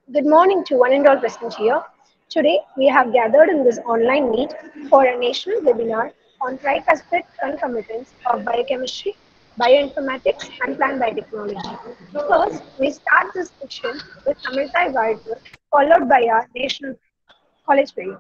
Good morning to one and all present here. Today, we have gathered in this online meet for a national webinar on tricuspid concomitants of biochemistry, bioinformatics, and plant biotechnology. First, we start this section with Amrita Gayatri, followed by our national college fair.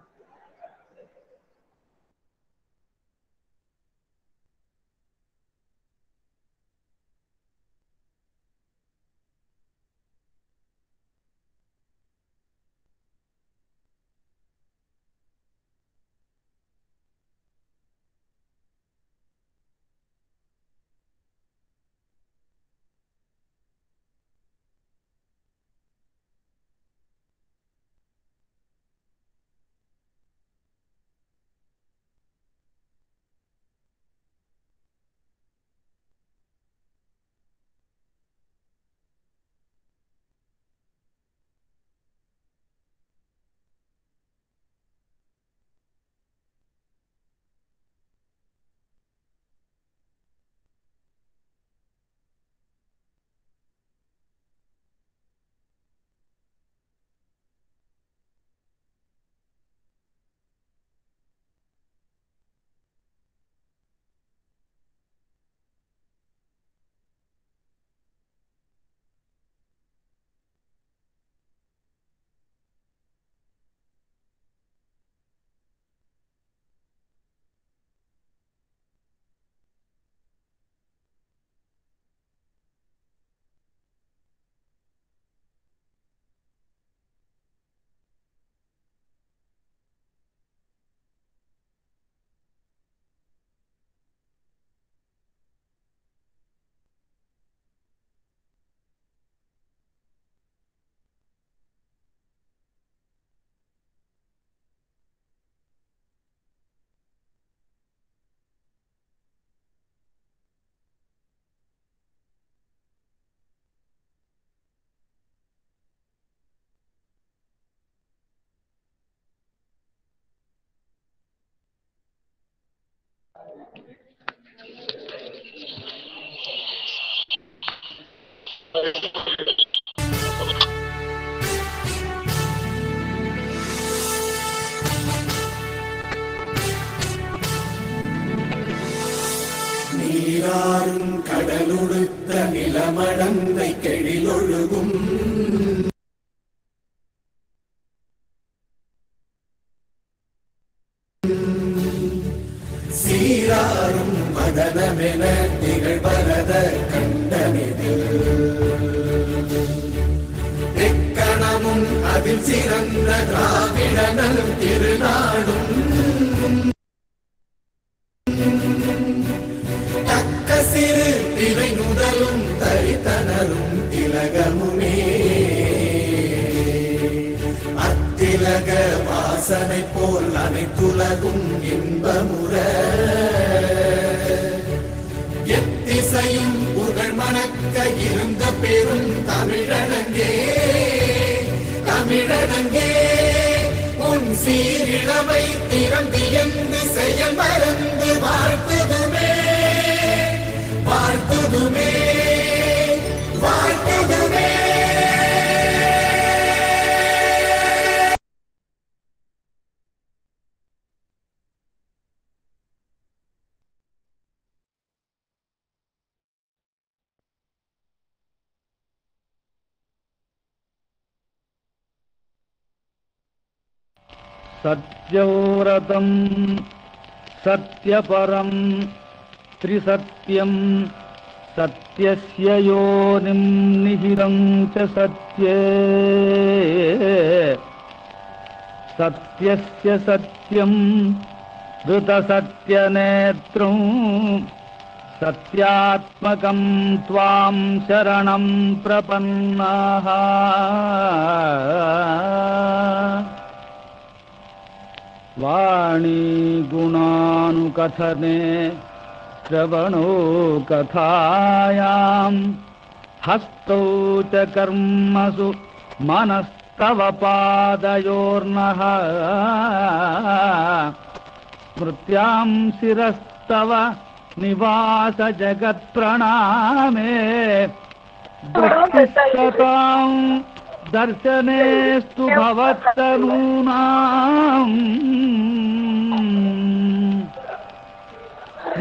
நீராறும் கடலுடுத்த நிலமடந்தை கெழிலொழுகும் சீராறும் மதனமென திகழ்வரத கண்டனிதில் எக்கணமும் அதில் சிறந்த திராவிடனும் திருநாடும் சிறு திரை நுதலும் தரித்தனரும் திலகமுமே அத்திலக வாசனை போல் அனைத்துலகும் இன்பமுற எத்திசையும் புகழ் மணக்க இருந்த பெரும் தமிழனங்கே தமிழனங்கே உன் சீரிழமை திறம்பியந்து செயல் மறந்து வாழ்த்துதுமே வாழ்த்துதுமே வாழ்த்துதுமே सत्यव्रतं सत्यपरं त्रिसत्यं सत्यस्य योनिं निहितं च सत्ये सत्यस्य सत्यं ऋतसत्यनेत्रं सत्यात्मकं त्वां शरणं प्रपन्नाः वाणी गुणानुकथने श्रवणो कथायां हस्तौ च कर्मसु मनस्तव पादयोर्नः स्मृत्यां शिरस्तव निवास जगत्प्रणामे दृष्टिस्ततां दर्शनेस्तु भवत्तनूनाम्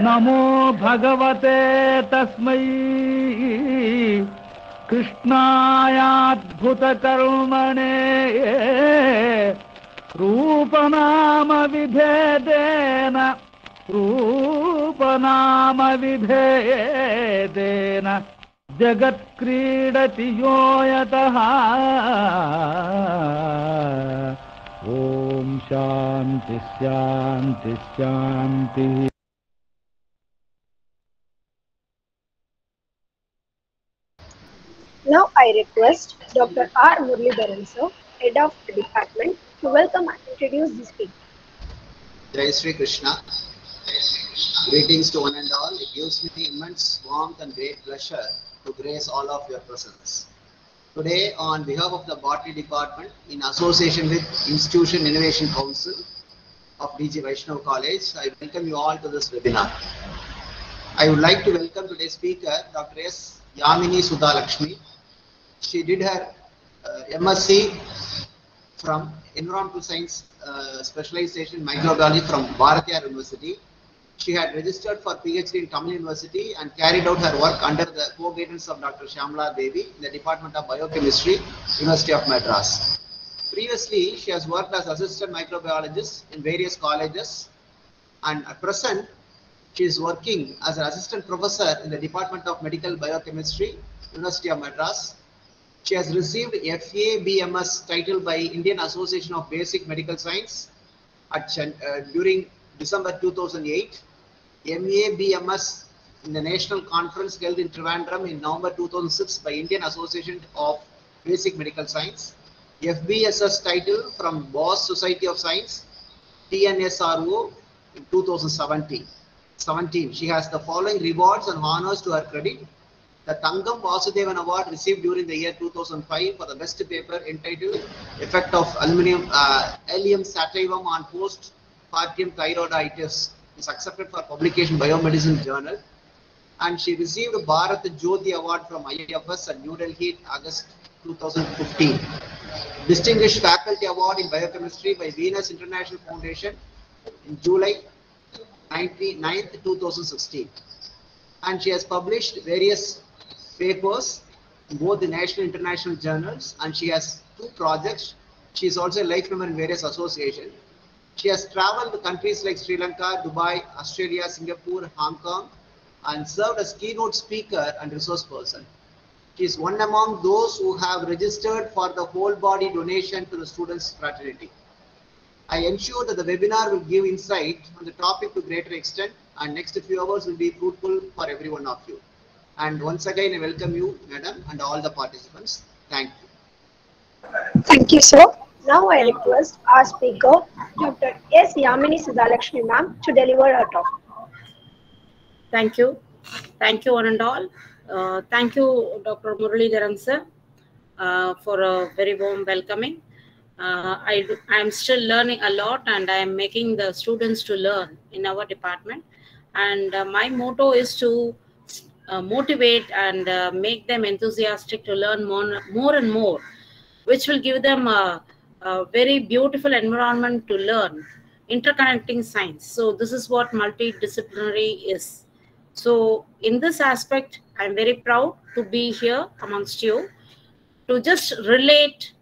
नमो भगवते तस्मै कृष्णायाद्भुतकर्मणे रूपनामविभेदेन जगत्क्रीडति यो यतः ॐ शान्ति शान्ति शान्तिः. Now I request Dr. R. Muralidharan sir, Head of the Department, to welcome and introduce the speaker. Jai Sri Krishna. Greetings to one and all. It gives me immense warmth and great pleasure to grace all of your presence. Today, on behalf of the Botany Department, in association with Institution Innovation Council of DG Vaishnav College, I welcome you all to this webinar. I would like to welcome today's speaker, Dr. S. Yamini Sudha Lakshmi. She did her MSc from Environmental Science specialization in microbiology from Bharatiyar University. She had registered for PhD in Tamil University and carried out her work under the co-guidance of Dr. Shyamala Devi in the Department of Biochemistry, University of Madras. Previously, she has worked as assistant microbiologist in various colleges, and at present, she is working as an assistant professor in the Department of Medical Biochemistry, University of Madras. She has received FA BMS title by Indian Association of Basic Medical Science during December 2008, MA BMS in the National Conference held in Trivandrum in November 2006 by Indian Association of Basic Medical Science, FBSS title from Bose Society of Science, TNSRO in 2017. She has the following rewards and honors to her credit. The Tangam Vasudevan Award received during the year 2005 for the best paper entitled Effect of Allium sativum on Postpartum Thyroiditis is accepted for publication Biomedicine Journal. And she received Bharat Jyoti Award from IFS at New Delhi in August 2015. Distinguished Faculty Award in Biochemistry by Venus International Foundation in July 9th, 2016. And she has published various papers in both the national and international journals, and she has 2 projects. She is also a life member in various associations. She has traveled to countries like Sri Lanka, Dubai, Australia, Singapore, Hong Kong, and served as keynote speaker and resource person. She is one among those who have registered for the whole body donation to the students' fraternity. I ensure that the webinar will give insight on the topic to greater extent, and next few hours will be fruitful for every one of you. And once again, I welcome you, madam, and all the participants. Thank you. Thank you, sir. Now I request our speaker, Dr. S. Yamini Sudha Lakshmi ma'am, to deliver her talk. Thank you. Thank you, one and all. Thank you, Dr. Muralidharan sir, for a very warm welcoming. I am still learning a lot, and I am making the students to learn in our department. And my motto is to motivate and make them enthusiastic to learn more and more, which will give them a very beautiful environment to learn interconnecting science. So this is what multidisciplinary is. So in this aspect, I am very proud to be here amongst you to just relate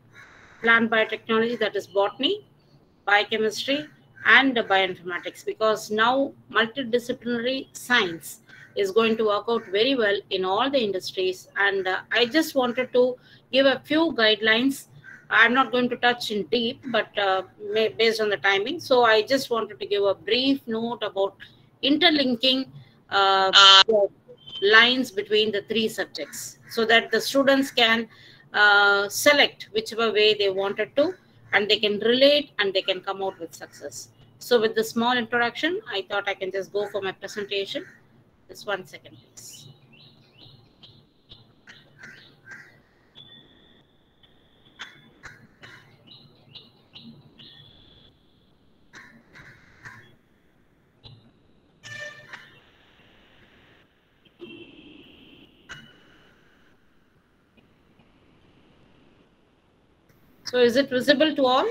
plant biotechnology, that is botany, biochemistry, and bioinformatics, because now multidisciplinary science is going to work out very well in all the industries. And I just wanted to give a few guidelines. I'm not going to touch in deep, but based on the timing. So I just wanted to give a brief note about interlinking the lines between the 3 subjects, so that the students can select whichever way they wanted to, and they can relate and they can come out with success. So with this small introduction, I thought I can just go for my presentation. Just 1 second, please. So is it visible to all?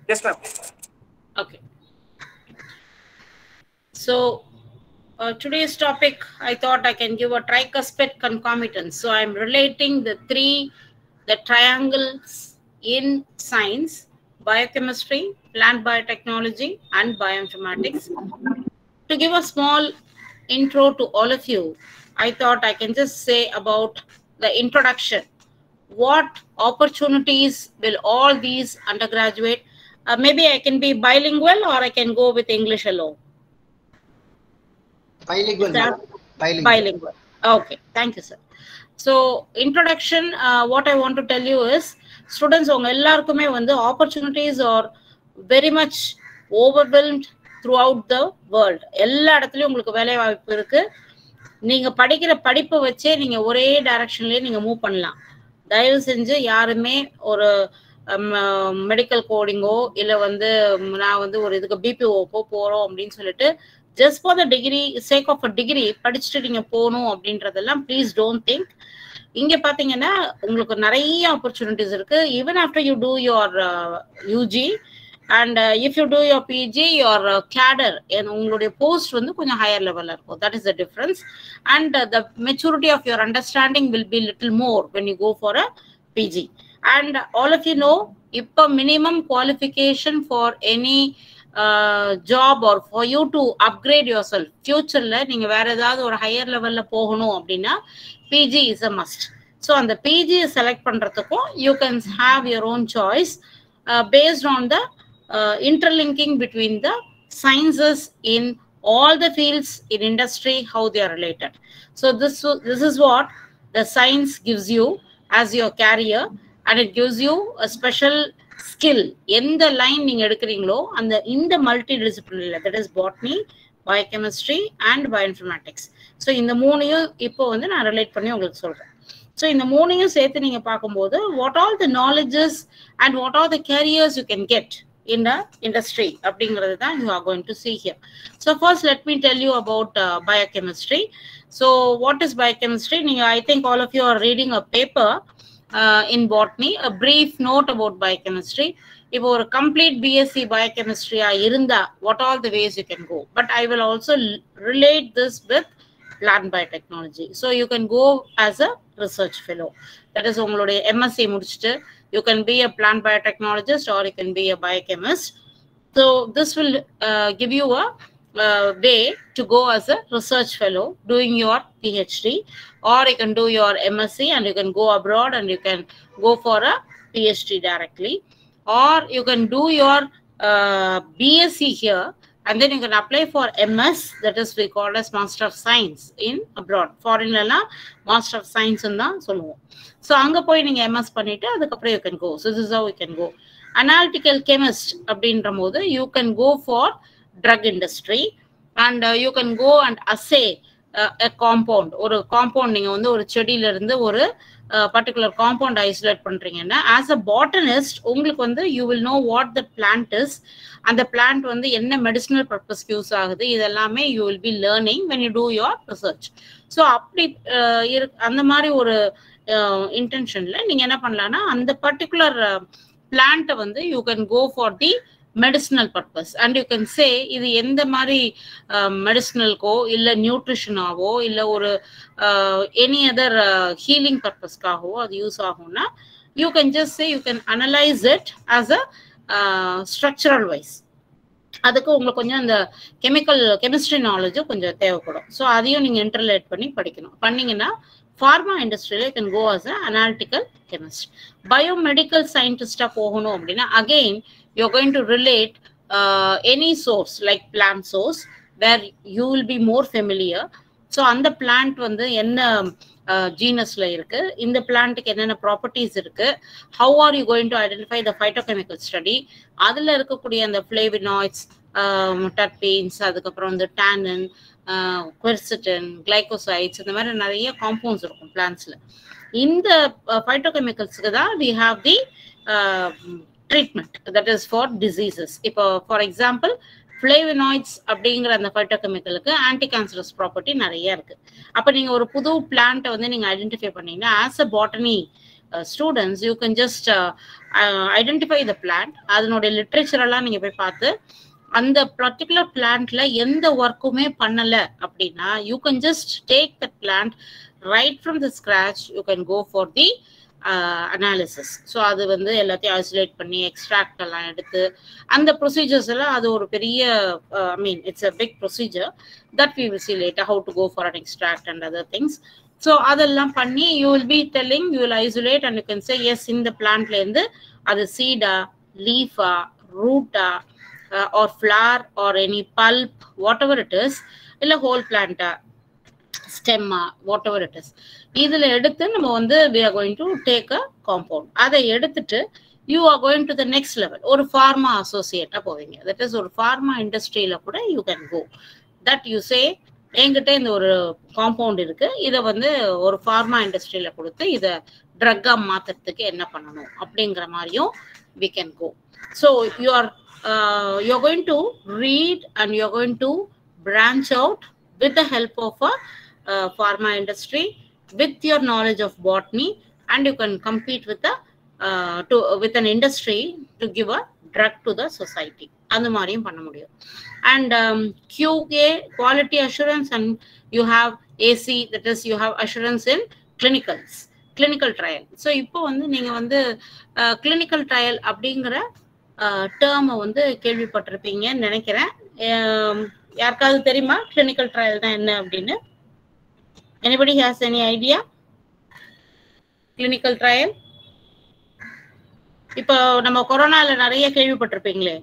Yes, ma'am. Okay. So today's topic, I thought I can give a tricuspid concomitance. So I'm relating the triangles in science, biochemistry, plant biotechnology, and bioinformatics. To give a small intro to all of you, I thought I can just say about the introduction. What opportunities will all these undergraduate, maybe I can be bilingual or I can go with English alone. Bilingual, madam. Bilingual. Okay, thank you, sir. So introduction, what I want to tell you is, students, opportunities are very much overwhelmed throughout the world. எல்லா இடத்துலயும் உங்களுக்கு வேலை வாய்ப்பு இருக்கு. நீங்க படிக்கிற படிப்பை வச்சே நீங்க ஒரே டைரக்ஷன்லயே நீங்க மூவ் பண்ணலாம். தயவு செஞ்சு யாருமே ஒரு மெடிக்கல் கோடிங்கோ இல்ல நான் ஒரு இதுக்கு பிபிஓக்கோ போறோம் அப்படின்னு சொல்லிட்டு just for the degree sake of a degree படிச்சுட்டு நீங்க போகணும் அப்படின்றதெல்லாம் ப்ளீஸ் டோன்ட் திங்க். இங்க பாத்தீங்கன்னா உங்களுக்கு நிறைய ஆப்பர்ச்சுனிட்டிஸ் இருக்கு. Even after you do your UG and if you do your PG your cadre உங்களுடைய போஸ்ட் கொஞ்சம் ஹையர் லெவல்ல இருக்கும். That is the difference. And the maturity of your understanding will be little more when you go for a PG. And all of you know, இப்போ minimum qualification for any job or for you to upgrade yourself ஃபியூச்சர்ல நீங்க வேற ஏதாவது ஒரு higher லெவல்ல போகணும் அப்படின்னா PG is a must. So அந்த பிஜி செலக்ட் பண்றதுக்கும் you can have your own choice based on the interlinking between the sciences in all the fields in industry, how they are related. So this is what the science gives you as your career, and it gives you a special skill. எந்த line நீங்க எடுக்கிறீங்களோ அந்த இந்த மல்டிடிசிப்ளினரி, that is botany, biochemistry and bioinformatics. So இந்த மூணையும் இப்போ நான் relate பண்ணி உங்களுக்கு சொல்றேன். ஸோ இந்த மூணையும் சேர்த்து நீங்க பார்க்கும்போது what all the knowledges and what are the careers you can get in the industry அப்படிங்கிறது தான் you are going to see here. So first let me tell you about biochemistry. So what is biochemistry? I think all of you are reading a paper in botany, a brief note about biochemistry. இப்போ ஒரு complete BSc biochemistry இருந்தா what all the ways you can go, but I will also relate this with plant biotechnology. So you can go as a research fellow. That is உங்களுடைய MSc முடிச்சிட்டு you can be a plant biotechnologist or you can be a biochemist. So this will give you a way to go as a research fellow doing your PhD, or you can do your MSc and you can go abroad and you can go for a PhD directly, or you can do your BSc here and then you can apply for MS, that is we call as Master of Science in abroad. Foreign la Master of Science and da solluvom. So anga poi neenga MS பண்ணிட்டு அதுக்கப்புறம் you can go. So this is how you can go. Analytical chemist அப்படின்றபோது you can go for drug industry and you can go and assay a compound. ஒரு compound நீங்க ஒரு செடியில இருந்து ஒரு particular compound isolate பண்றீங்கன்னா as a botanist உங்களுக்கு you will know what the plant is, and the plant என்ன medicinal purpose use ஆகுது, இதெல்லாமே you will be learning when you do your research. So அப்படி அந்த மாதிரி ஒரு இன்டென்ஷன்ல நீங்க என்ன பண்ணலாம்னா அந்த particular plant you can go for the medicinal purpose and you can say இது எந்த மாதிரி மெடிசினல்கோ இல்ல நியூட்ரிஷனாவோ இல்ல ஒரு எனி அதர் ஹீலிங் பர்பஸ்க்காகவோ அது யூஸ் ஆகும்னா you can just say you can analyze it as a structural wise. அதுக்கு உங்களுக்கு கொஞ்சம் அந்த கெமிஸ்ட்ரி நாலேஜும் கொஞ்சம் தேவைப்படும். ஸோ அதையும் நீங்க இன்டர்லேட் பண்ணி படிக்கணும். பண்ணீங்கன்னா pharma industry you can go as an analytical chemist. Biomedical scientist போகணும் அப்படின்னா again you're going to relate any source like plant source where you will be more familiar. So அந்த plant என்ன genusல இருக்கு, இந்த பிளான்ட்க்கு என்னென்ன ப்ராப்பர்ட்டிஸ் இருக்கு, how are you going to identify the phytochemical study, அதுல இருக்கக்கூடிய அந்த flavonoids, terpenes, அதுக்கப்புறம் tannin, quercetin, glycosides, இந்த மாதிரி நிறைய காம்பவுண்ட்ஸ் இருக்கும் பிளான்ட்ஸ்ல. இந்த phytochemicalsக்கு தான் we have the treatment that is for diseases. இப்போ for example ஃப்ளேவனாய்ட்ஸ் அப்படிங்கிற அந்த பைட்டோகெமிக்கலுக்கு ஆன்டி கேன்சரஸ் ப்ராப்பர்ட்டி நிறைய இருக்கு. அப்போ நீங்க ஒரு புது பிளான்ட்டை வந்து நீங்க ஐடென்டிஃபை பண்ணீங்கன்னா as a botany students you can just identify the plant. அதனுடைய லிட்ரேச்சர் எல்லாம் நீங்க போய் பார்த்து அந்த பர்டிகுலர் பிளான்ட்ல எந்த ஒர்க்குமே பண்ணல அப்படின்னா you can just take the plant right from the scratch. You can go for the analysis. So அது வந்து எல்லாத்தையும் ஐசோலேட் பண்ணி எக்ஸ்ட்ராக்ட் எல்லாம் எடுத்து அந்த ப்ரொசீஜர்ஸ் எல்லாம் அது ஒரு பெரிய I mean it's a big procedure that we will see later how to go for an extract and other things. So அதெல்லாம் பண்ணி you will be telling you will isolate and you can say yes இந்த பிளான்ட்ல இருந்து அது சீடா, லீஃபா, ரூட்டா or flower or any bulb whatever it is, இல்லை ஹோல் பிளான்ட்டா, ஸ்டெம்மா, வாட் எவர் இட் இஸ், இதுல எடுத்து நம்ம வந்து we are going to take a compound. அதை எடுத்துட்டு you are going to the next level. ஒரு pharma associate போவீங்க. that is ஒரு pharma இண்டஸ்ட்ரியில கூட you can go. that you say என்கிட்ட இந்த ஒரு காம்பவுண்ட் இருக்கு, இதை வந்து ஒரு ஃபார்மா இண்டஸ்ட்ரியில கொடுத்து இதை ட்ரக்கா மாத்துறதுக்கு என்ன பண்ணணும் அப்படிங்கிற மாதிரியும் we can go. so you are going to read and you are going to branch out with the help of a pharma industry with your knowledge of botany, and you can compete with with an industry to give a drug to the society. அந்த மாதிரியும் பண்ண முடியும். and QA quality assurance, and you have AC, that is you have assurance in clinical trial. so இப்போ வந்து நீங்க வந்து clinical trial அப்படிங்கிற டேர்மை வந்து கேள்விப்பட்டிருப்பீங்கன்னு நினைக்கிறேன். யாருக்காவது தெரியுமா clinical trial தான் என்ன அப்படின்னு? Anybody has any idea? clinical trial இப்போ நம்ம கொரோனால நிறைய கேள்விப்பட்டிருப்பீங்களே,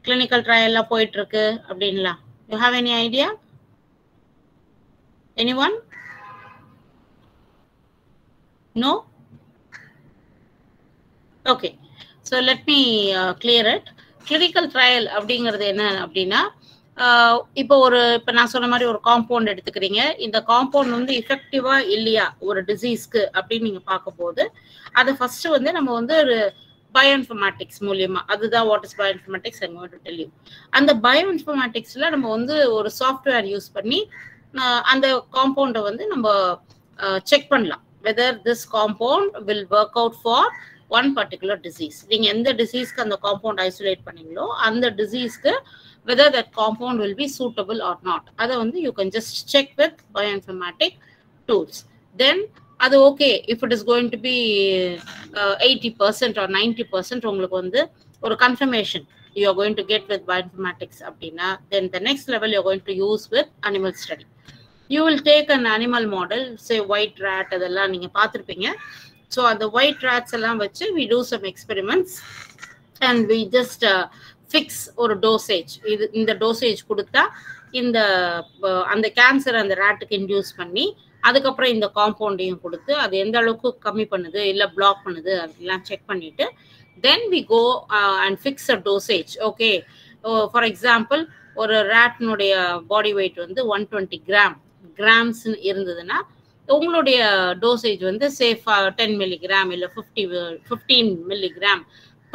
clinical trial எல்லாம் போயிட்டு இருக்கு அப்படின்லாம். you have any idea? anyone? no? okay, so let me clear it. clinical trial அப்படிங்கிறது என்ன அப்படின்னா இப்போ நான் சொன்ன மாதிரி ஒரு காம்பவுண்ட் எடுத்துக்கிறீங்க. இந்த காம்பவுண்ட் வந்து எஃபெக்டிவா இல்லையா ஒரு டிசீஸ்க்கு அப்படின்னு நீங்க பார்க்கும்போது அதை ஃபர்ஸ்ட் வந்து நம்ம வந்து ஒரு பயோஇன்ஃபர்மேட்டிக்ஸ் மூலியமா, அதுதான் what is bioinformatics I want to tell you. அந்த பயோஇன்ஃபர்மேட்டிக்ஸ்ல நம்ம வந்து ஒரு சாஃப்ட்வேர் யூஸ் பண்ணி அந்த காம்பவுண்டை வந்து நம்ம செக் பண்ணலாம் whether this compound will work out for one particular disease. நீங்க எந்த டிசீஸ்க்கு அந்த காம்பவுண்ட் ஐசோலேட் பண்ணீங்களோ அந்த டிசீஸ்க்கு whether that compound will be suitable or not. அதை வந்து you can just check with bioinformatic tools. then அது okay if it is going to be 80% or 90% உங்களுக்கு வந்து ஒரு confirmation you are going to get with bioinformatics அப்படின்னா then the next level you are going to use with animal study. you will take an animal model, say white rat, அதெல்லாம் நீங்க பார்த்திருப்பீங்க. so அந்த white rats எல்லாம் வச்சு we do some experiments and we just fix ஒரு dosage. இந்த dosage கொடுத்தா இந்த அந்த கேன்சர் அந்த ரேட்டுக்கு இன்டியூஸ் பண்ணி அதுக்கப்புறம் இந்த காம்பவுண்டையும் கொடுத்து அது எந்த அளவுக்கு கம்மி பண்ணுது இல்லை பிளாக் பண்ணுது அதெல்லாம் செக் பண்ணிட்டு then we go and fix a dosage. Okay, for example ஒரு ரேட்னுடைய பாடி வெயிட் வந்து 120 கிராம்ஸ் இருந்ததுன்னா உங்களுடைய டோசேஜ் வந்து சேஃபா 10 மில்லிகிராம் இல்லை 15 milligram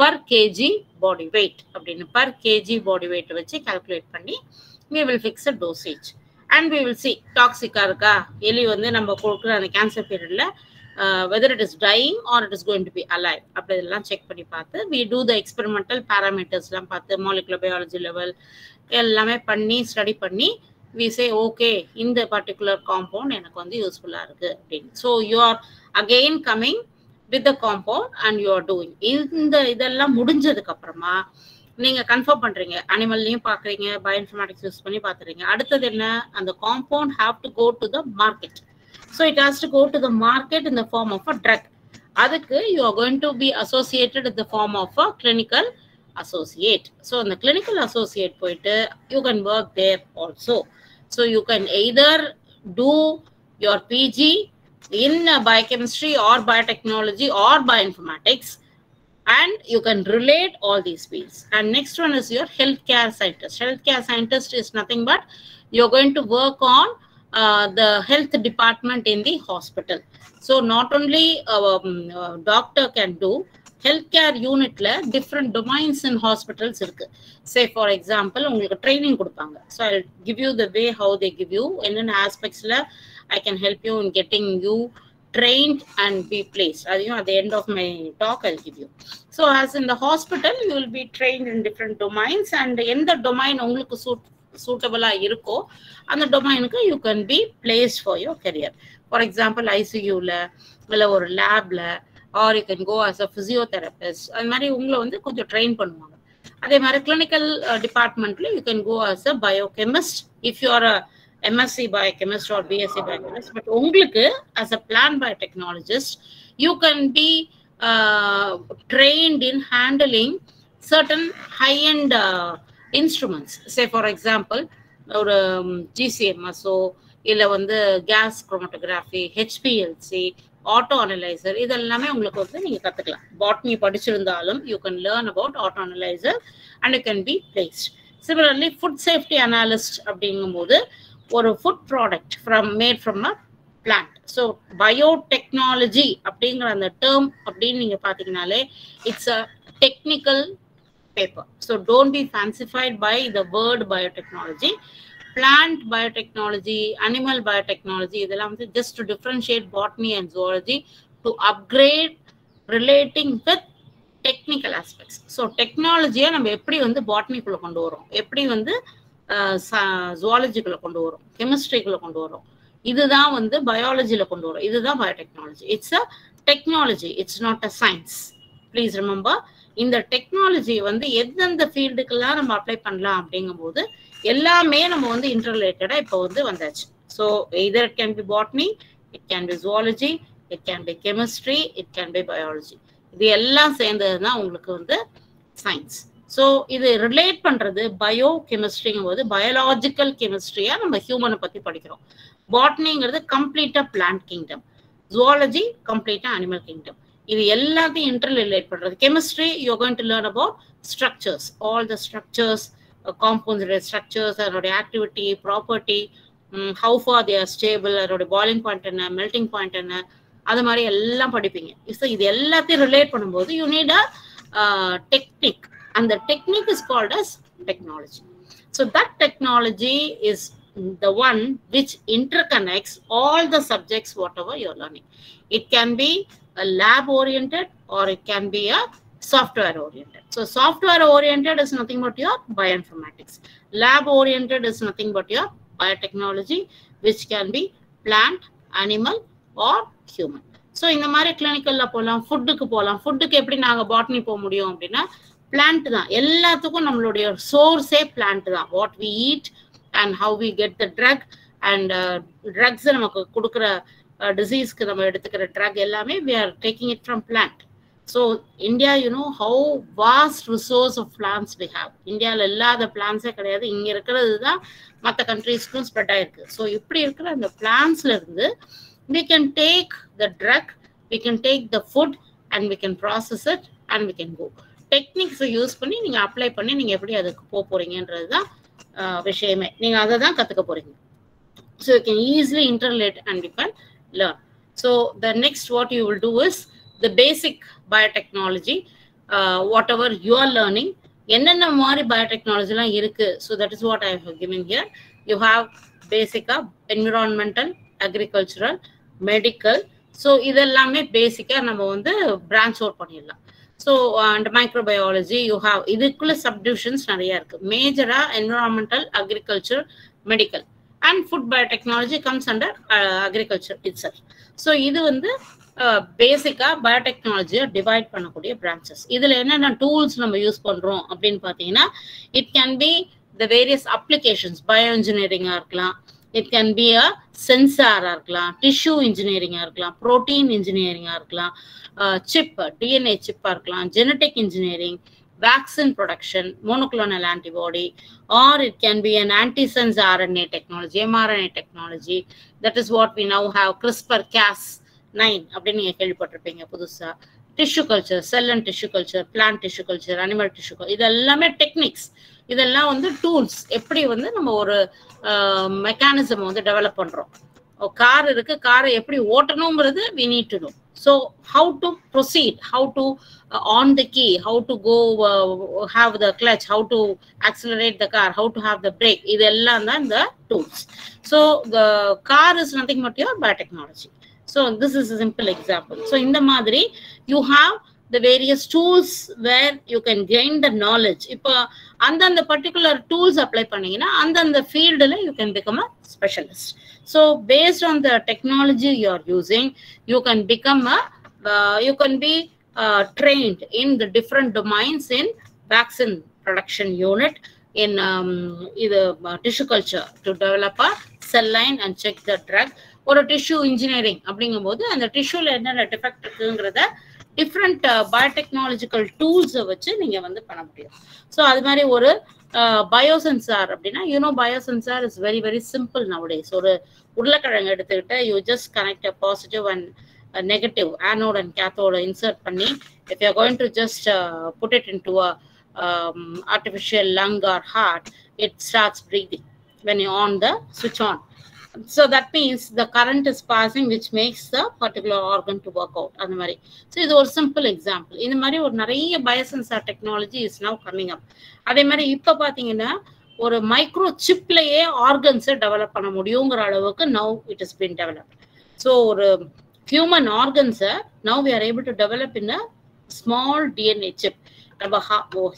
per kg body weight அப்படின்னு per kg body weight வச்சு calculate பண்ணி we will fix a dosage and we will see டாக்ஸிக்கா இருக்கா எலி வந்து நம்ம கொடுக்குற அந்த கேன்சர் பீரியட்ல whether it is dying or it is going to be alive அப்படி இதெல்லாம் செக் பண்ணி பார்த்து we do the experimental parameters எல்லாம் பார்த்து molecular biology level எல்லாமே பண்ணி ஸ்டடி பண்ணி we say okay இந்த particular compound எனக்கு வந்து யூஸ்ஃபுல்லா இருக்கு அப்படின்னு. so you are again coming with the compound and you are doing இந்த இதெல்லாம் முடிஞ்சதுக்கு அப்புறமா நீங்க கன்ஃபார்ம் பண்றீங்க, அனிமல்லையும் பாக்குறீங்க, பயோஇன்ஃபர்மேட்டிக்ஸ் யூஸ் பண்ணி பாத்துறீங்க. அடுத்தது என்ன, அந்த compound have to go to the market. so it has to go to the market in the form of a drug. அதுக்கு you are going to be associated in the form of a clinical associate. so இந்த clinical associate போயிட்டு you can work there also. so you can either do your PG in biochemistry or biotechnology or bioinformatics and you can relate all these fields. And next one is your healthcare scientist. Healthcare scientist is nothing but you're going to work on the health department in the hospital. So not only doctor can do, health care யூனிட்ல different domains in hospitals இருக்கு. Say for example உங்களுக்கு training கொடுப்பாங்க. So I give you the way how they give you, என்னென்ன ஆஸ்பெக்ட்ஸ்ல I can help you in getting you trained and be placed. At the end of my talk I'll give you. So as in the hospital you will be trained in different domains, and in the domain உங்களுக்கு suitable irukko and the domain you can be placed for your career. For example ICU la illa or lab la, or you can go as a physiotherapist. And mari ungala vandu konjam train பண்ணுவாங்க. அதே மாதிரி clinical department la you can go as a biochemist if you are a MSc biochemist or BSc biochemist. But உங்களுக்கு as a plant biotechnologist you can be trained in handling certain high-end instruments. Say for example ஒரு GCMS இல்ல வந்து gas chromatography, HPLC, auto analyzer, இதெல்லாமே உங்களுக்கு வந்து நீங்க கத்துக்கலாம். Botany படிச்சிருந்தாலும் you can learn about auto analyzer and you can be placed. Similarly food safety analyst அப்படிங்கும்போது ஒரு food product made from a plant. So biotechnology அப்படிங்கிற அந்த டேர்ம் அப்படின்னு நீங்க பாத்தீங்கன்னாலே it's a technical paper. So don't be fancified by the word biotechnology. Plant biotechnology, animal biotechnology, இதெல்லாம் வந்து just to differentiate botany and zoology to upgrade relating with technical aspects. So டெக்னாலஜியை நம்ம எப்படி வந்து பாட்னிக்குள்ள கொண்டு வரோம், எப்படி வந்து ஜுவாலஜிக்குள்ள கொண்டு வரும், கெமிஸ்ட்ரிக்குள்ள கொண்டு வரும், இதுதான் வந்து பயாலஜில கொண்டு வரும். இதுதான் biotechnology. It's a technology, it's not a science. Please remember, இந்த டெக்னாலஜி வந்து எந்தெந்த ஃபீல்டுக்கெல்லாம் நம்ம அப்ளை பண்ணலாம் அப்படிங்கும் போது எல்லாமே நம்ம வந்து இன்டர்ரிலேட்டடா இப்போ வந்து வந்தாச்சு. So either it can be botany, it can be zoology, it can be chemistry, it can be biology. இது எல்லாம் சேர்ந்ததுதான் உங்களுக்கு வந்து சயின்ஸ். ஸோ இது ரிலேட் பண்றது பயோ கெமிஸ்ட்ரிங்கும் போது பயாலாஜிக்கல் கெமிஸ்ட்ரியா நம்ம ஹியூமனை பத்தி படிக்கிறோம். பாட்னிங்கிறது கம்ப்ளீட்டா பிளான்ட் கிங்டம், ஜுவாலஜி கம்ப்ளீட்டா அனிமல் கிங்டம். இது எல்லாத்தையும் இன்டர்ரிலேட் பண்றது. Chemistry you going to learn about structures, all the structures, காம்பவுண்ட்ஸோட ஸ்ட்ரக்சர்ஸ், அதனுடைய activity, property, how for they are stable, அதோட பாயிலிங் பாயிண்ட் என்ன, மெல்டிங் பாயிண்ட் என்ன, அது மாதிரி எல்லாம் படிப்பீங்க. ஸோ இது எல்லாத்தையும் ரிலேட் பண்ணும்போது you need a technique. And the technique is called as technology. So that technology is the one which interconnects all the subjects whatever you're learning. It can be a lab oriented or it can be a software oriented. So software oriented is nothing but your bioinformatics. Lab oriented is nothing but your biotechnology, which can be plant, animal or human. So இந்த மாதிரி கிளினிக்கல்ல போகலாம், ஃபுட்டுக்கு போகலாம். ஃபுட்டுக்கு எப்படி நாங்கள் botany போக முடியும் அப்படின்னா பிளான்ட் தான். எல்லாத்துக்கும் நம்மளுடைய சோர்ஸே பிளான்ட் தான். What we eat and how we get the drug and drugs நமக்கு கொடுக்குற டிசீஸ்க்கு நம்ம எடுத்துக்கிற ட்ரக் எல்லாமே we are taking it from plant. So India you know how vast resource of plants we have. இந்தியாவில் இல்லாத பிளான்ஸே கிடையாது. இங்கே இருக்கிறது தான் மற்ற கண்ட்ரீஸ்க்கும் ஸ்ப்ரெட் ஆயிருக்கு. ஸோ இப்படி இருக்கிற அந்த பிளான்ஸ்ல இருந்து we can take the drug, we can take the food and we can process it and we can go. Techniques use பண்ணி நீங்க அப்ளை பண்ணி நீங்க எப்படி அதுக்கு போக போறீங்கன்றதுதான் விஷயமே. நீங்க அதை தான் கத்துக்க போறீங்க. So you can easily interrelate and you can learn. So the next what you will do is the basic biotechnology, whatever you are learning, என்னென்ன மாதிரி biotechnology எல்லாம் இருக்கு. So that is what I have given here. You have basic environmental, agricultural, medical. So இதெல்லாமே பேசிக்கா நம்ம வந்து branch out பண்ணிடலாம். So and microbiology you have, இதுக்குள்ள சப்டிவிஷன்ஸ் நிறைய இருக்கு. மேஜரா environmental, agriculture, medical and food biotechnology comes under agriculture itself. So இது வந்து பேசிக்கா பயோடெக்னாலஜியை டிவைட் பண்ணக்கூடிய பிரான்ச்சஸ். இதுல என்னென்ன டூல்ஸ் நம்ம யூஸ் பண்றோம் அப்படின்னு பாத்தீங்கன்னா it can be the various applications. பயோ இன்ஜினியரிங்கா இருக்கலாம், it can be a sensor இருக்கலாம், tissue engineering இருக்கலாம், protein engineering இருக்கலாம், chip, DNA chip இருக்கலாம், genetic engineering, vaccine production, monoclonal antibody, or it can be an antisense RNA technology, mRNA technology. That is what we now have, CRISPR-Cas9 அப்படின்னு நீங்க கேள்விப்பட்டிருப்பீங்க புதுசா. Tissue culture, sell and tissue culture, plant tissue culture, animal tissue culture, இது எல்லாமே techniques. இதெல்லாம் வந்து tools. எப்படி வந்து நம்ம ஒரு மெக்கானிசம் வந்து டெவலப் பண்றோம், கார் இருக்கு, காரை எப்படி ஓட்டணுங்கிறது we need to know. So how to proceed, how to on the key, how to go have the clutch, how to accelerate the car, how to have the brake, இதெல்லாம் தான் the tools. So the car is nothing but your biotechnology. So this is a simple example. So in the மாதிரி you have the various tools where you can gain the knowledge. இப்போ அந்த particular tools apply பண்ணீங்கன்னா அந்த fieldல you can become a specialist. So based on the technology you are using, you can become you can be trained in the different domains in vaccine production unit, in tissue culture to develop a cell line and check the drug, or a tissue engineering அப்படிங்கும்போது அந்த டிஷ்யூல என்ன defect இருக்குங்கிறத different biotechnological டூல்ஸை வச்சு நீங்க வந்து பண்ண முடியும். So அது மாதிரி ஒரு பயோசென்சார் அப்படின்னா biosensor is very very simple nowadays. ஒரு உருளைக்கிழங்கு எடுத்துக்கிட்டு you just connect a positive and negative anode and கேத்தோட இன்சர்ட் பண்ணி if you're going to just put it into a artificial lung or heart, it starts breathing when you on the switch on. So that means the current is passing, which makes the particular organ to work out. And mari, so this is a simple example. In mari or nariya biosensor technology is now coming up. Adhe mari ipa pathina or a microchip laye organs develop panna mudiyungra alavukku now it has been developed. So human organs now we are able to develop in a small DNA chip.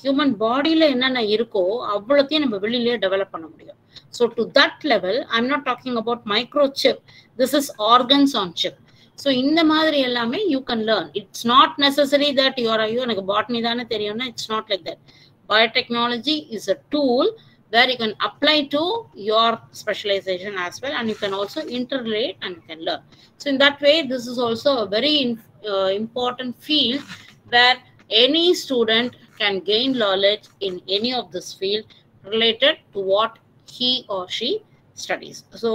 Human body la enna irukko avvalathiyum நம்ம வெளியிலே develop பண்ண முடியும். So to that level, I'm not talking about microchip. This is organs on chip. So in the மாதிரி எல்லாமே you can learn. It's not necessary that you are எனக்கு botany தானே தெரியும்னா, it's not like that. Biotechnology is a tool where you can apply to your specialization as well, and you can also interrelate and you can learn. So in that way, this is also a very important field where any student can gain knowledge in any of this field related to what he or she studies. So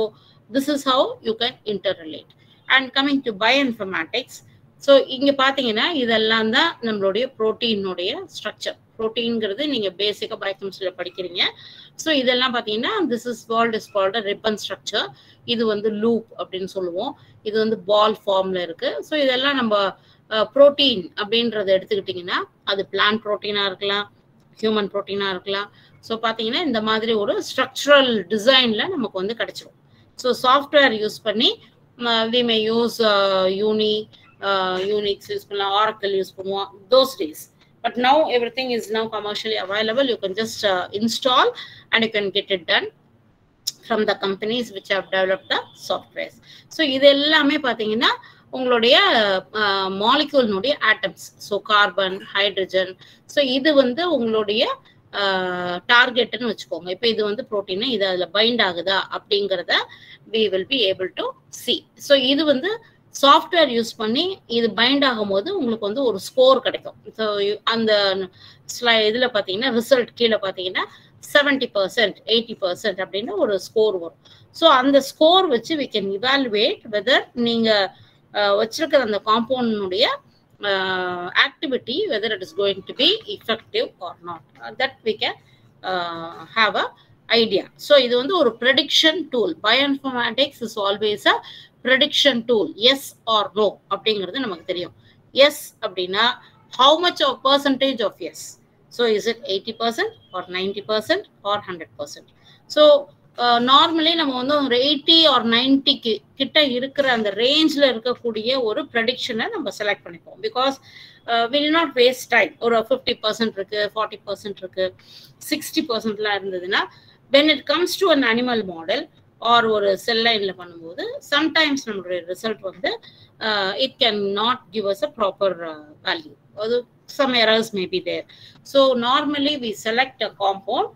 this is how you can interrelate. And coming to bioinformatics, so inga pathina idella da nammaloda protein oda structure. Protein ங்கிறது நீங்க பேசிக்கா பயோகெமிஸ்ட்ரியில படிக்கிறீங்க. So இதெல்லாம் பாத்தீங்கன்னா this is called a ribbon structure. இது வந்து loop அப்படின்னு சொல்லுவோம். இது வந்து ball formல இருக்கு. So இதெல்லாம் நம்ம புரோட்டீன் அப்படின்றத எடுத்துக்கிட்டீங்கன்னா அது பிளான்ட் புரோட்டீனா இருக்கலாம், ஹியூமன் புரோட்டீனா இருக்கலாம். ஸோ பார்த்தீங்கன்னா இந்த மாதிரி ஒரு ஸ்ட்ரக்சரல் டிசைன்ல நமக்கு வந்து கிடைச்சிரும். ஸோ சாஃப்ட்வேர் யூஸ் பண்ணி we may use Unix use பண்ணலாம், ஆரக்கிள் யூஸ் பண்ணுவோம் those days. But now everything is now commercially available. You can just install and you can get it done from the companies which have developed the softwares. So இது எல்லாமே பார்த்தீங்கன்னா உங்களுடைய மாலிக்யூல்னுடைய atoms. So carbon, hydrogen. So இது வந்து உங்களுடைய டார்கெட்னு வச்சுக்கோங்க. இப்போ இது வந்து ப்ரோட்டீன், இது அதில் பைண்ட் ஆகுதா அப்படிங்கிறத we will be able to see. So இது வந்து சாஃப்ட்வேர் யூஸ் பண்ணி இது பைண்ட் ஆகும்போது உங்களுக்கு வந்து ஒரு ஸ்கோர் கிடைக்கும். ஸோ அந்த இதில் பார்த்தீங்கன்னா ரிசல்ட் கீழே பார்த்தீங்கன்னா 70%, 80% அப்படின்னு ஒரு ஸ்கோர் வரும். ஸோ அந்த ஸ்கோர் வச்சு we can evaluate whether நீங்கள் வச்சிருக்கிற அந்த காம்பவுண்டுடைய activity, whether it is going to be effective or not. That we can have a idea. So இது வந்து ஒரு prediction tool. Bioinformatics is always a prediction tool. Yes or no அப்படிங்கிறது நமக்கு தெரியும். Yes அப்படின்னா how much of percentage of yes? So is it 80% or 90% or 100%? So normally நம்ம வந்து ஒரு 80 or 90 கிட்ட இருக்கிற அந்த ரேஞ்சில் இருக்கக்கூடிய ஒரு ப்ரெடிக்ஷனை நம்ம செலக்ட் பண்ணிப்போம். Because will not waste time. ஒரு 50% இருக்கு, 40% இருக்கு, 60%லாம் இருந்ததுன்னா when it comes to an animal model or ஒரு செல் லைன்ல பண்ணும்போது சம்டைம்ஸ் நம்மளுடைய ரிசல்ட் வந்து it can not give us a proper value. Some errors may be there. So normally we select a compound,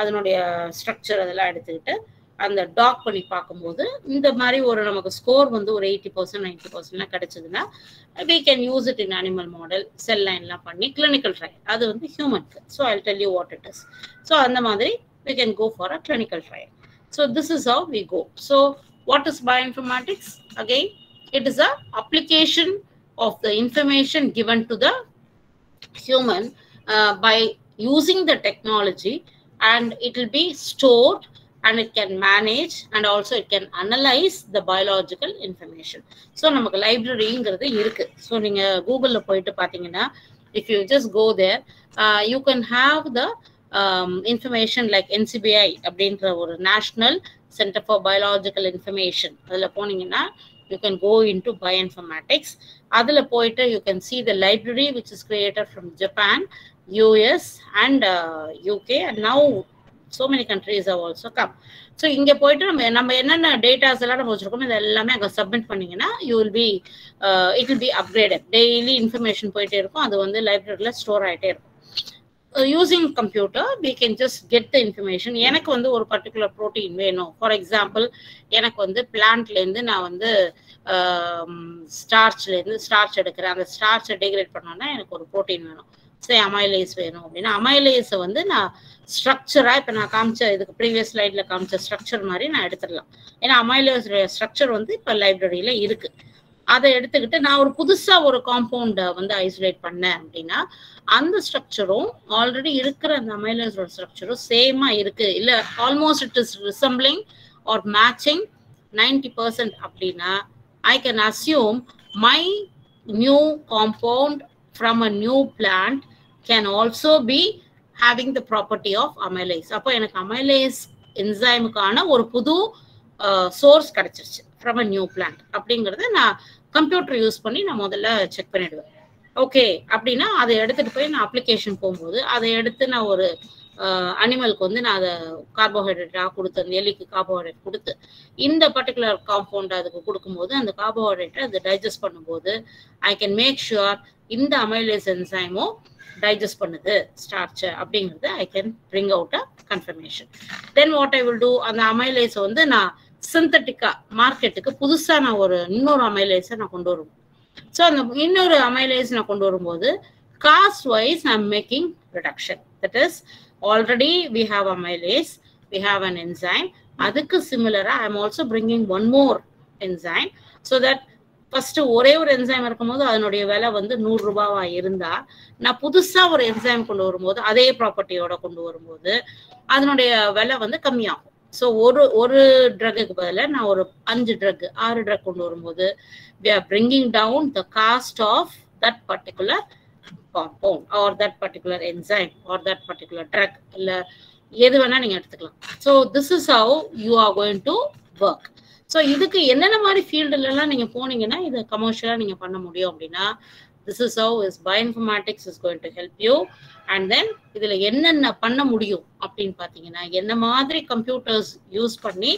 அதனுடைய ஸ்ட்ரக்சர் அதெல்லாம் எடுத்துக்கிட்டு அந்த டாக் பண்ணி பார்க்கும்போது இந்த மாதிரி ஒரு நமக்கு ஸ்கோர் வந்து ஒரு 80%, 90% கிடைச்சதுன்னா we can use it in animal model, செல் லைன்லாம் பண்ணி கிளினிக்கல் ட்ரையல். அது வந்து ஹியூமனுக்கு. So I'll tell you what it is. So அந்த மாதிரி we can go for a clinical trial. So this is how we go. So what is bioinformatics? Again, it is a application of the information given to the human by using the technology, and it will be stored and it can manage and also it can analyze the biological information. So நமக்கு லைப்ரரிங்கிறது இருக்கு. So நீங்க கூகுள்ல போயிட்டு பாத்தீங்கன்னா if you just go there, you can have the information like NCBI அப்படின்ற ஒரு National Center for Biological Information. அதுல போனீங்கன்னா you can go into bioinformatics. அதுல போயிட்டு you can see the library which is created from Japan, US and UK, and now so many countries have also come. So இங்க போயிட்டு நம்ம என்னென்ன datas எல்லாம் நம்ம வச்சிருக்கோம் இது எல்லாமே அங்க சப்மிட் பண்ணீங்கன்னா you will be it will be upgraded. Daily information போயிட்டே இருக்கும். அது வந்து லைப்ரரியில ஸ்டோர் ஆயிட்டே இருக்கும். Using computer we can just get the information. எனக்கு வந்து ஒரு particular protein வேணும். For example, எனக்கு வந்து பிளான்ட்ல இருந்து நான் வந்து ஸ்டார்ச்ல இருந்து ஸ்டார்ச் எடுக்கிறேன். அந்த ஸ்டார்ச்சை டீக்ரேட் பண்ணோம்னா எனக்கு ஒரு புரோட்டீன் வேணும். சே அமைலேஸ் வேணும் அப்படின்னா அமைலேஸை வந்து நான் ஸ்ட்ரக்சரா இப்போ நான் காமிச்ச இதுக்கு ப்ரீவியஸ் ஸ்லைட்ல காமிச்ச ஸ்ட்ரக்சர் மாதிரி நான் எடுத்துடலாம். ஏன்னா அமைலேஸ் ஸ்ட்ரக்சர் வந்து இப்போ லைப்ரரியில இருக்கு. அதை எடுத்துக்கிட்டு நான் ஒரு புதுசா ஒரு காம்பவுண்டை வந்து ஐசோலேட் பண்ணேன் அப்படின்னா அந்த ஸ்ட்ரக்சரும் ஆல்ரெடி இருக்கிற அந்த அமைலேஸோட ஸ்ட்ரக்சரும் சேமா இருக்கு, இல்ல almost it is resembling or matching 90% அப்படின்னா I can assume my new compound from a new plant can also be having the property of amylase. அப்போ எனக்கு amylase enzymeக்கான ஒரு புது சோர்ஸ் கிடைச்சிருச்சு from a new plant அப்படிங்கறத நான் கம்ப்யூட்டர் யூஸ் பண்ணி நான் முதல்ல செக் பண்ணிடுவேன். ஓகே அப்படின்னா அதை எடுத்துட்டு போய் நான் அப்ளிகேஷன் போகும்போது அதை எடுத்து நான் ஒரு அனிமலுக்கு வந்து நான் அதை கார்போஹைட்ரேட்டாக கொடுத்து அந்த எலிக்கு கார்போஹைட்ரேட் கொடுத்து இந்த பர்டிகுலர் காம்பவுண்ட் அதுக்கு கொடுக்கும்போது அந்த கார்போஹைட்ரேட்டை அது டைஜஸ்ட் பண்ணும்போது ஐ கேன் மேக் ஷுர் இந்த அமைலேஸ் என்சைமும் டைஜஸ்ட் பண்ணுது ஸ்டார்ச் அப்படிங்கிறது I can bring out a confirmation. Then what I will do, அந்த அமைலேஸை வந்து நான் சிந்தட்டிக்கா மார்க்கெட்டுக்கு புதுசா நான் ஒரு இன்னொரு அமைலேஸை நான் கொண்டு வருவேன். ஸோ அந்த இன்னொரு அமைலேஸ் நான் கொண்டு வரும்போது cost wise I am making reduction. That is already we have amylase, we have an enzyme. அதுக்கு சிமிலரா I am also bringing one more enzyme. So that first ஒரே ஒரு என்சைம் இருக்கும்போது அதனுடைய விலை வந்து 100 ரூபாவா இருந்தா நான் புதுசா ஒரு என்சைம் கொண்டு வரும்போது அதே ப்ராப்பர்ட்டியோட கொண்டு வரும்போது அதனுடைய விலை வந்து கம்மியாகும். ஸோ ஒரு ட்ரக்குக்கு பதிலாக நான் ஒரு 5 ட்ரக் 6 ட்ரக் கொண்டு வரும்போது we are bringing down the cost of that particular compound or that particular enzyme or that particular drug. இல்ல எது வேணா நீங்க எடுத்துக்கலாம். So this is how you are going to work. So இதுக்கு என்னென்ன மாதிரி ஃபீல்டுல எல்லாம் நீங்க போனீங்கன்னா இதை கமர்ஷியலா நீங்க பண்ண முடியும் அப்படின்னா this is how is bioinformatics is going to help you. And then இதுல என்னென்ன பண்ண முடியும் அப்படின்னு பாத்தீங்கன்னா என்ன மாதிரி கம்ப்யூட்டர்ஸ் யூஸ் பண்ணி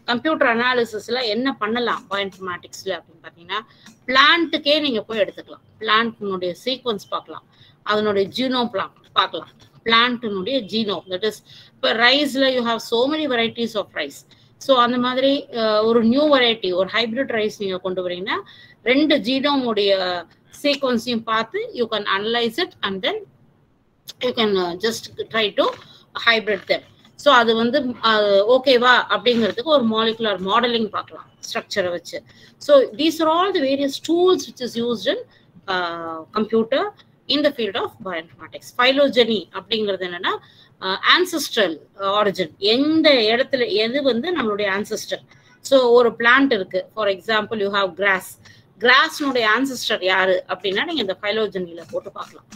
கம்ப்யூட்டர் அனாலிசிஸ்ல என்ன பண்ணலாம் பயோஇன்ஃபர்மேட்டிக்ஸ்ல அப்படின்னு பாத்தீங்கன்னா பிளான்ட்டுக்கே நீங்க போய் எடுத்துக்கலாம். பிளான்ட்னுடைய சீக்வன்ஸ் பார்க்கலாம், அதனுடைய ஜீனோம் பார்க்கலாம், பிளான்ட்னுடைய ஜீனோம். தட் இஸ் இப்போ ரைஸ்ல you have so many varieties of rice. So அந்த மாதிரி ஒரு நியூ வெரைட்டி ஒரு ஹைபிரிட் ரைஸ் நீங்க கொண்டு வரீங்கன்னா 2 ஜீனோமுடைய சீக்வன்ஸையும் பார்த்து you can analyse it and then you can just try to hybrid them. So அது வந்து ஓகேவா அப்படிங்கிறதுக்கு ஒரு மாலிகுலர் மாடலிங் பார்க்கலாம் ஸ்ட்ரக்சரை வச்சு. So these are all the various tools which is used in computer in the field of bioinformatics. Phylogeny அப்படிங்கிறது என்னன்னா ஆன்செஸ்ட்ரல் ஆரிஜின், எந்த இடத்துல எது வந்து நம்மளுடைய ஆன்செஸ்டர். ஸோ ஒரு பிளான்ட் இருக்கு, ஃபார் எக்ஸாம்பிள் யூ ஹாவ் கிராஸ்னுடைய ஆன்செஸ்டர் யாரு அப்படின்னா நீங்க இந்த ஃபைலோஜெனியில போட்டு பார்க்கலாம்.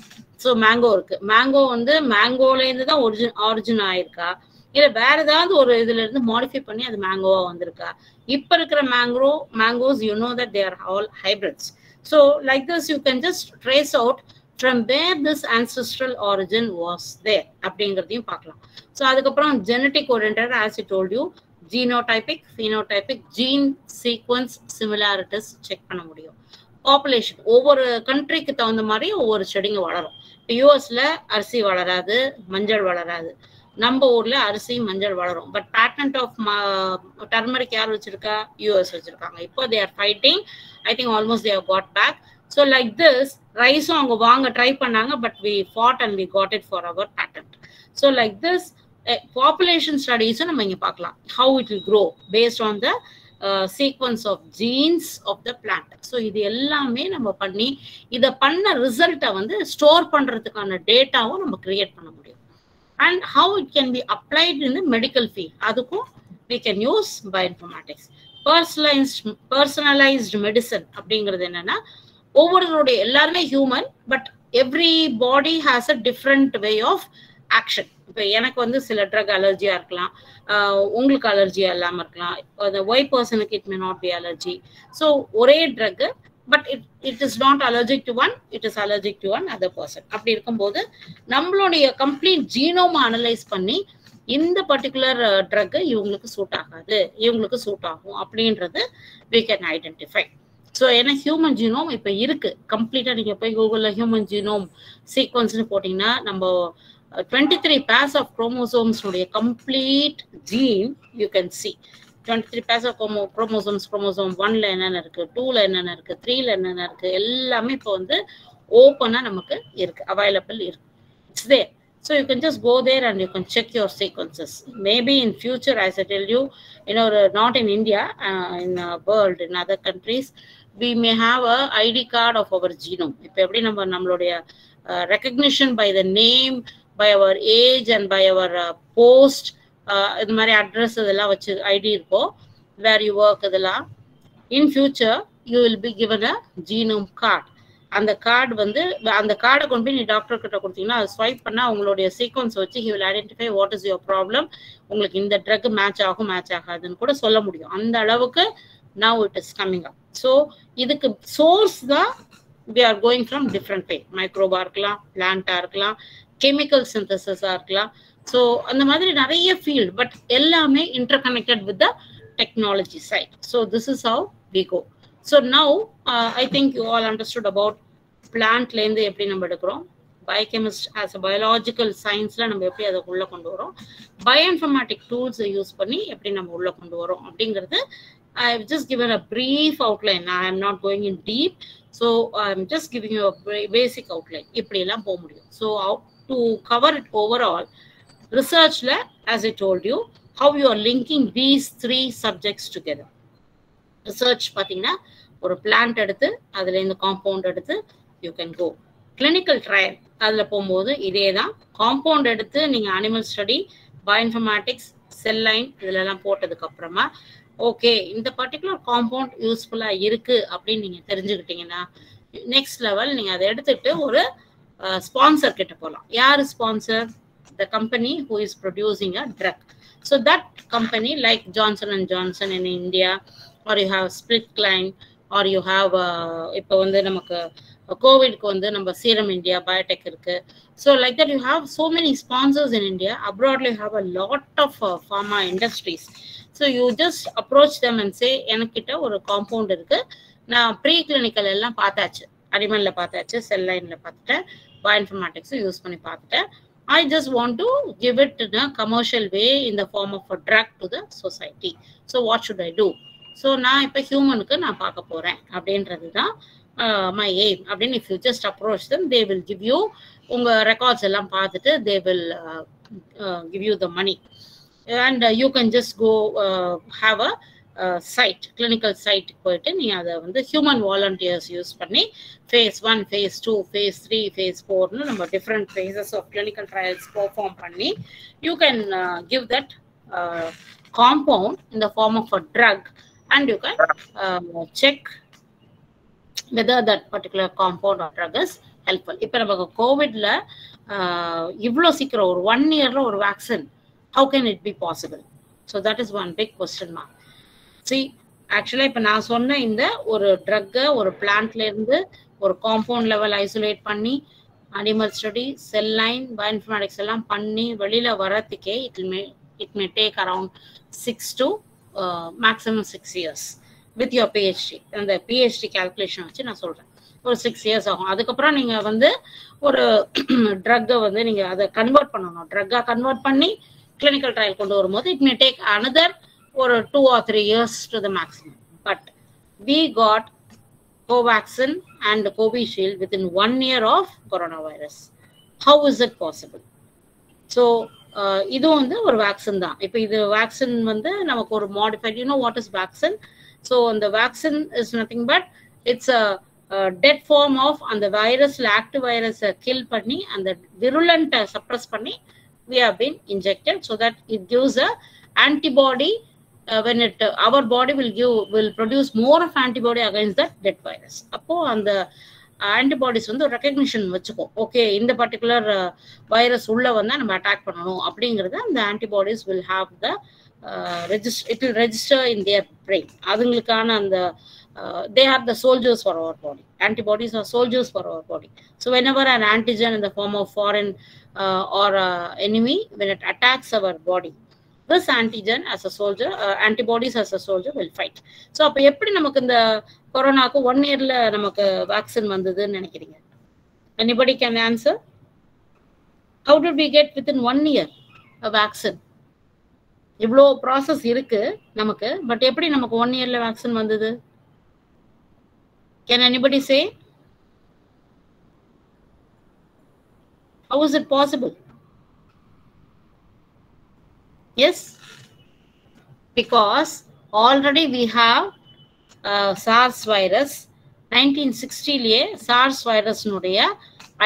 ஸோ மேங்கோ இருக்கு, மேங்கோ வந்து மேங்கோலேருந்து தான் ஆரிஜின் ஆயிருக்கா இல்ல வேற ஏதாவது ஒரு இதுல இருந்து மாடிஃபை பண்ணி அது மேங்கோவா வந்திருக்கா. இப்ப இருக்கிற mangoes you know that they are all hybrids. So like this you can just trace out from where this ancestral origin was there அப்படிங்கிறதையும் பார்க்கலாம். ஸோ அதுக்கப்புறம் genetic oriented as I told you, genotypic, phenotypic, gene sequence similarities check பண்ண முடியும். Population ஒவ்வொரு கண்ட்ரிக்கு தகுந்த மாதிரி ஒவ்வொரு செடிங்க வளரும். இப்போ யூஎஸ்ல அரிசி வளராது, மஞ்சள் வளராது. நம்ம ஊர்ல அரிசி மஞ்சள் வளரும். பட் பேட்டன்ட் ஆஃப் டர்மரிக் யார் வச்சிருக்கா? யூஎஸ் வச்சிருக்காங்க. இப்போ they are fighting. I think almost they have got back. So like this, ரைஸும் அவங்க வாங்க ட்ரை பண்ணாங்க, but we fought and we got it for our patent. So like this, population studies நம்ம இங்க பார்க்கலாம். How it will grow based on the sequence of genes of the plant. So இது எல்லாமே நம்ம பண்ணி இத பண்ண ரிசல்ட்டை வந்து ஸ்டோர் பண்றதுக்கான டேட்டாவும் நம்ம கிரியேட் பண்ண முடியும். and how it can be applied in the medical field. அதுக்கும் we can use bioinformatics. Personalized medicine அப்படிங்கிறது என்னன்னா, ஒவ்வொருவருடைய எல்லாருமே human, but everybody has a different way of action. இப்போ எனக்கு வந்து சில ட்ரக் அலர்ஜியா இருக்கலாம், உங்களுக்கு அலர்ஜியா இல்லாமல் இருக்கலாம், அந்த ஒய் பர்சனுக்கு it may not be allergy. So ஒரே drug, but it is not allergic to one, it is allergic to one other person. அப்படி இருக்கும்போது நம்மளுடைய கம்ப்ளீட் ஜீனோம் அனலைஸ் பண்ணி இந்த பர்டிகுலர் ட்ரக் இவங்களுக்கு சூட் ஆகாது, இவங்களுக்கு சூட் ஆகும் அப்படின்றது we can identify. ஸோ ஏன்னா ஹியூமன் ஜீனோம் இப்போ இருக்கு கம்ப்ளீட்டாக. நீங்கள் போய் கூகுளில் ஹியூமன் ஜீனோம் சீக்வன்ஸ்னு போட்டிங்கன்னா நம்ம 23 pairs of chromosomes complete gene you can see. 23 pairs of chromosomes, chromosome 1ல என்னென்ன இருக்கு, 2ல என்னென்ன இருக்கு, 3ல என்னென்ன இருக்கு, எல்லாமே இப்போ வந்து ஓப்பனா நமக்கு இருக்கு, அவைலபிள் இருக்கு, it's there. So you can just go there and you can check your sequences. Maybe in future, as I tell you, not in India, in the world, in other countries, we may have a ID card of our genome. இப்போ எப்படி நம்மளுடைய recognition by the name, by our age and by our post, இது மாதிரி address இதெல்லாம் வச்சு ID இருக்கோ, where you work இதெல்லாம், in future you will be given a genome card. அந்த கார்டு வந்து அந்த கார்டை கொண்டு போய் நீ டாக்டர் கிட்ட கொடுத்தீங்கன்னா அது ஸ்வைப் பண்ணால் உங்களுடைய சீக்வன்ஸ் வச்சு he will identify what is your problem, உங்களுக்கு இந்த ட்ரக் மேட்ச் ஆகும் மேட்ச் ஆகாதுன்னு கூட சொல்ல முடியும். அந்த அளவுக்கு now it is coming up. So இதுக்கு சோர்ஸ் தான் we are going from different way. மைக்ரோபா இருக்கலாம், பிளான்டா இருக்கலாம், கெமிக்கல் சிந்தசிஸா இருக்கலாம். ஸோ அந்த மாதிரி நிறைய ஃபீல்ட், பட் எல்லாமே interconnected with the technology side. So this is how we go. So now I think you all understood about பிளான்ட்லேருந்து எப்படி நம்ம எடுக்கிறோம், பயோகெமிஸ்ட் ஆஸ் அ பயாலஜிக்கல் சயின்ஸில் நம்ம எப்படி அதை உள்ளே கொண்டு வரோம், பயோஇன்ஃபர்மேட்டிக் டூல்ஸை யூஸ் பண்ணி எப்படி நம்ம உள்ளே கொண்டு வரோம் அப்படிங்கிறது I have just given a brief outline. I am not going in deep. So I am just giving you a basic outline. இப்படியெல்லாம் போக முடியும். So to cover it overall, research, as I told you, how you are linking these 3 subjects together. Research பார்த்தீங்கன்னா ஒரு plant எடுத்து அதுல இந்த compound எடுத்து you can go. Clinical trial அதில் போகும்போது இதே தான். காம்பவுண்ட் எடுத்து நீங்கள் அனிமல் ஸ்டடி, பயோஇன்ஃபர்மேட்டிக்ஸ், செல் லைன் இதுலெல்லாம் போட்டதுக்கு அப்புறமா ஓகே இந்த பர்டிகுலர் காம்பவுண்ட் யூஸ்ஃபுல்லா இருக்கு அப்படின்னு நீங்க தெரிஞ்சுக்கிட்டீங்கன்னா நெக்ஸ்ட் லெவல் நீங்க அதை எடுத்துட்டு ஒரு ஸ்பான்சர் கிட்ட போகலாம். யாரு sponsor? The company who is producing a drug. So that company like Johnson and Johnson in India, or you have Splitline, or you have இப்போ வந்து நமக்கு கோவிட்க்கு வந்து நம்ம சீரம் இந்தியா பயோடெக் இருக்கு. So like that you have so many sponsors in India. அப்ராட்ல you have a lot of pharma industries. So you just approach them and say எனக்கிட்ட ஒரு காம்பவுண்ட் இருக்கு, நான் ப்ரீ கிளினிக்கல் எல்லாம் பார்த்தாச்சு, அனிமல்ல பார்த்தாச்சு, செல் லைன்ல பார்த்துட்டேன், பயோஇன்ஃபர்மேட்டிக்ஸும் யூஸ் பண்ணி பார்த்துட்டேன். I just want to give it in a commercial way in the form of a drug to the society. So what should I do? So நான் இப்போ ஹியூமனுக்கு நான் பார்க்க போறேன் அப்படின்றது தான் my aim. அப்படின்னு if you just approach them, they will give you உங்க records எல்லாம் பார்த்துட்டு they will give you the money. And you can just go have a site, clinical site போயிட்டு நீ அதை வந்து ஹியூமன் வாலண்டியர்ஸ் யூஸ் பண்ணி phase 1, phase 2, phase 3, phase 4 நம்ம different phases of clinical trials perform பண்ணி you can give that compound in the form of a drug and you can check whether that particular compound or drug is helpful. இப்போ நமக்கு கோவிட்ல இவ்வளோ சீக்கிரம் ஒரு 1 yearல ஒரு vaccine, how can it be possible? So that is one big question mark. See, actually இப்போ நான் சொன்ன இந்த ஒரு ட்ரக்கை ஒரு பிளான்ட்ல இருந்து ஒரு காம்பவுண்ட் லெவல் ஐசோலேட் பண்ணி animal study, cell line, bioinformatics எல்லாம் பண்ணி வெளியில வரதுக்கே it may take around 6 to maximum 6 years with your PhD. அந்த PhD கால்குலேஷன் வச்சு நான் சொல்றேன் ஒரு 6 years ஆகும். அதுக்கப்புறம் நீங்க வந்து ஒரு ட்ரக்கை வந்து நீங்க அதை கன்வெர்ட் பண்ணணும், ட்ரக்கா கன்வெர்ட் பண்ணி கிளினிக்கல் ட்ரையல் கொண்டு வரும்போது இட் மே டேக் another ஒரு 2 or 3 years to the maximum. But we got Covaxin and Covishield within 1 year of coronavirus. How is it possible? So இது வந்து ஒரு வேக்சின் தான். இப்போ இது வேக்சின் வந்து நமக்கு ஒரு modified, you know what is vaccine? So அந்த vaccine is nothing but it's a dead form of அந்த வைரஸ்ல ஆக்டிவ் வைரஸை கில் பண்ணி அந்த விருலண்ட்டை சப்ரஸ் பண்ணி we have been injected so that it gives a antibody. When it our body will produce more of antibody against that dead virus. Appo and the antibodies வந்து recognition வச்சுக்கும். Okay, இந்த particular virus உள்ள வந்தா நம்ம attack பண்ணணும் அப்படிங்கறது அந்த antibodies will have the it will register in their brain. அதுங்களுக்கான அந்த they are the soldiers for our body. Antibodies are soldiers for our body. So whenever an antigen in the form of foreign or enemy, when it attacks our body, this antigen as a soldier, antibodies as a soldier will fight. So அப்ப எப்படி நமக்கு இந்த கொரோனாக்கு 1 yearல நமக்கு vaccine வந்ததுன்னு நினைக்கிறீங்க? Anybody can answer? How did we get within 1 year a vaccine? இவ்ளோ process இருக்கு நமக்கு, பட் எப்படி நமக்கு 1 yearல வேக்சின் வந்தது? Can anybody say? How is it possible? Yes, because already we have SARS virus. 1960 liye SARS virus nuடைய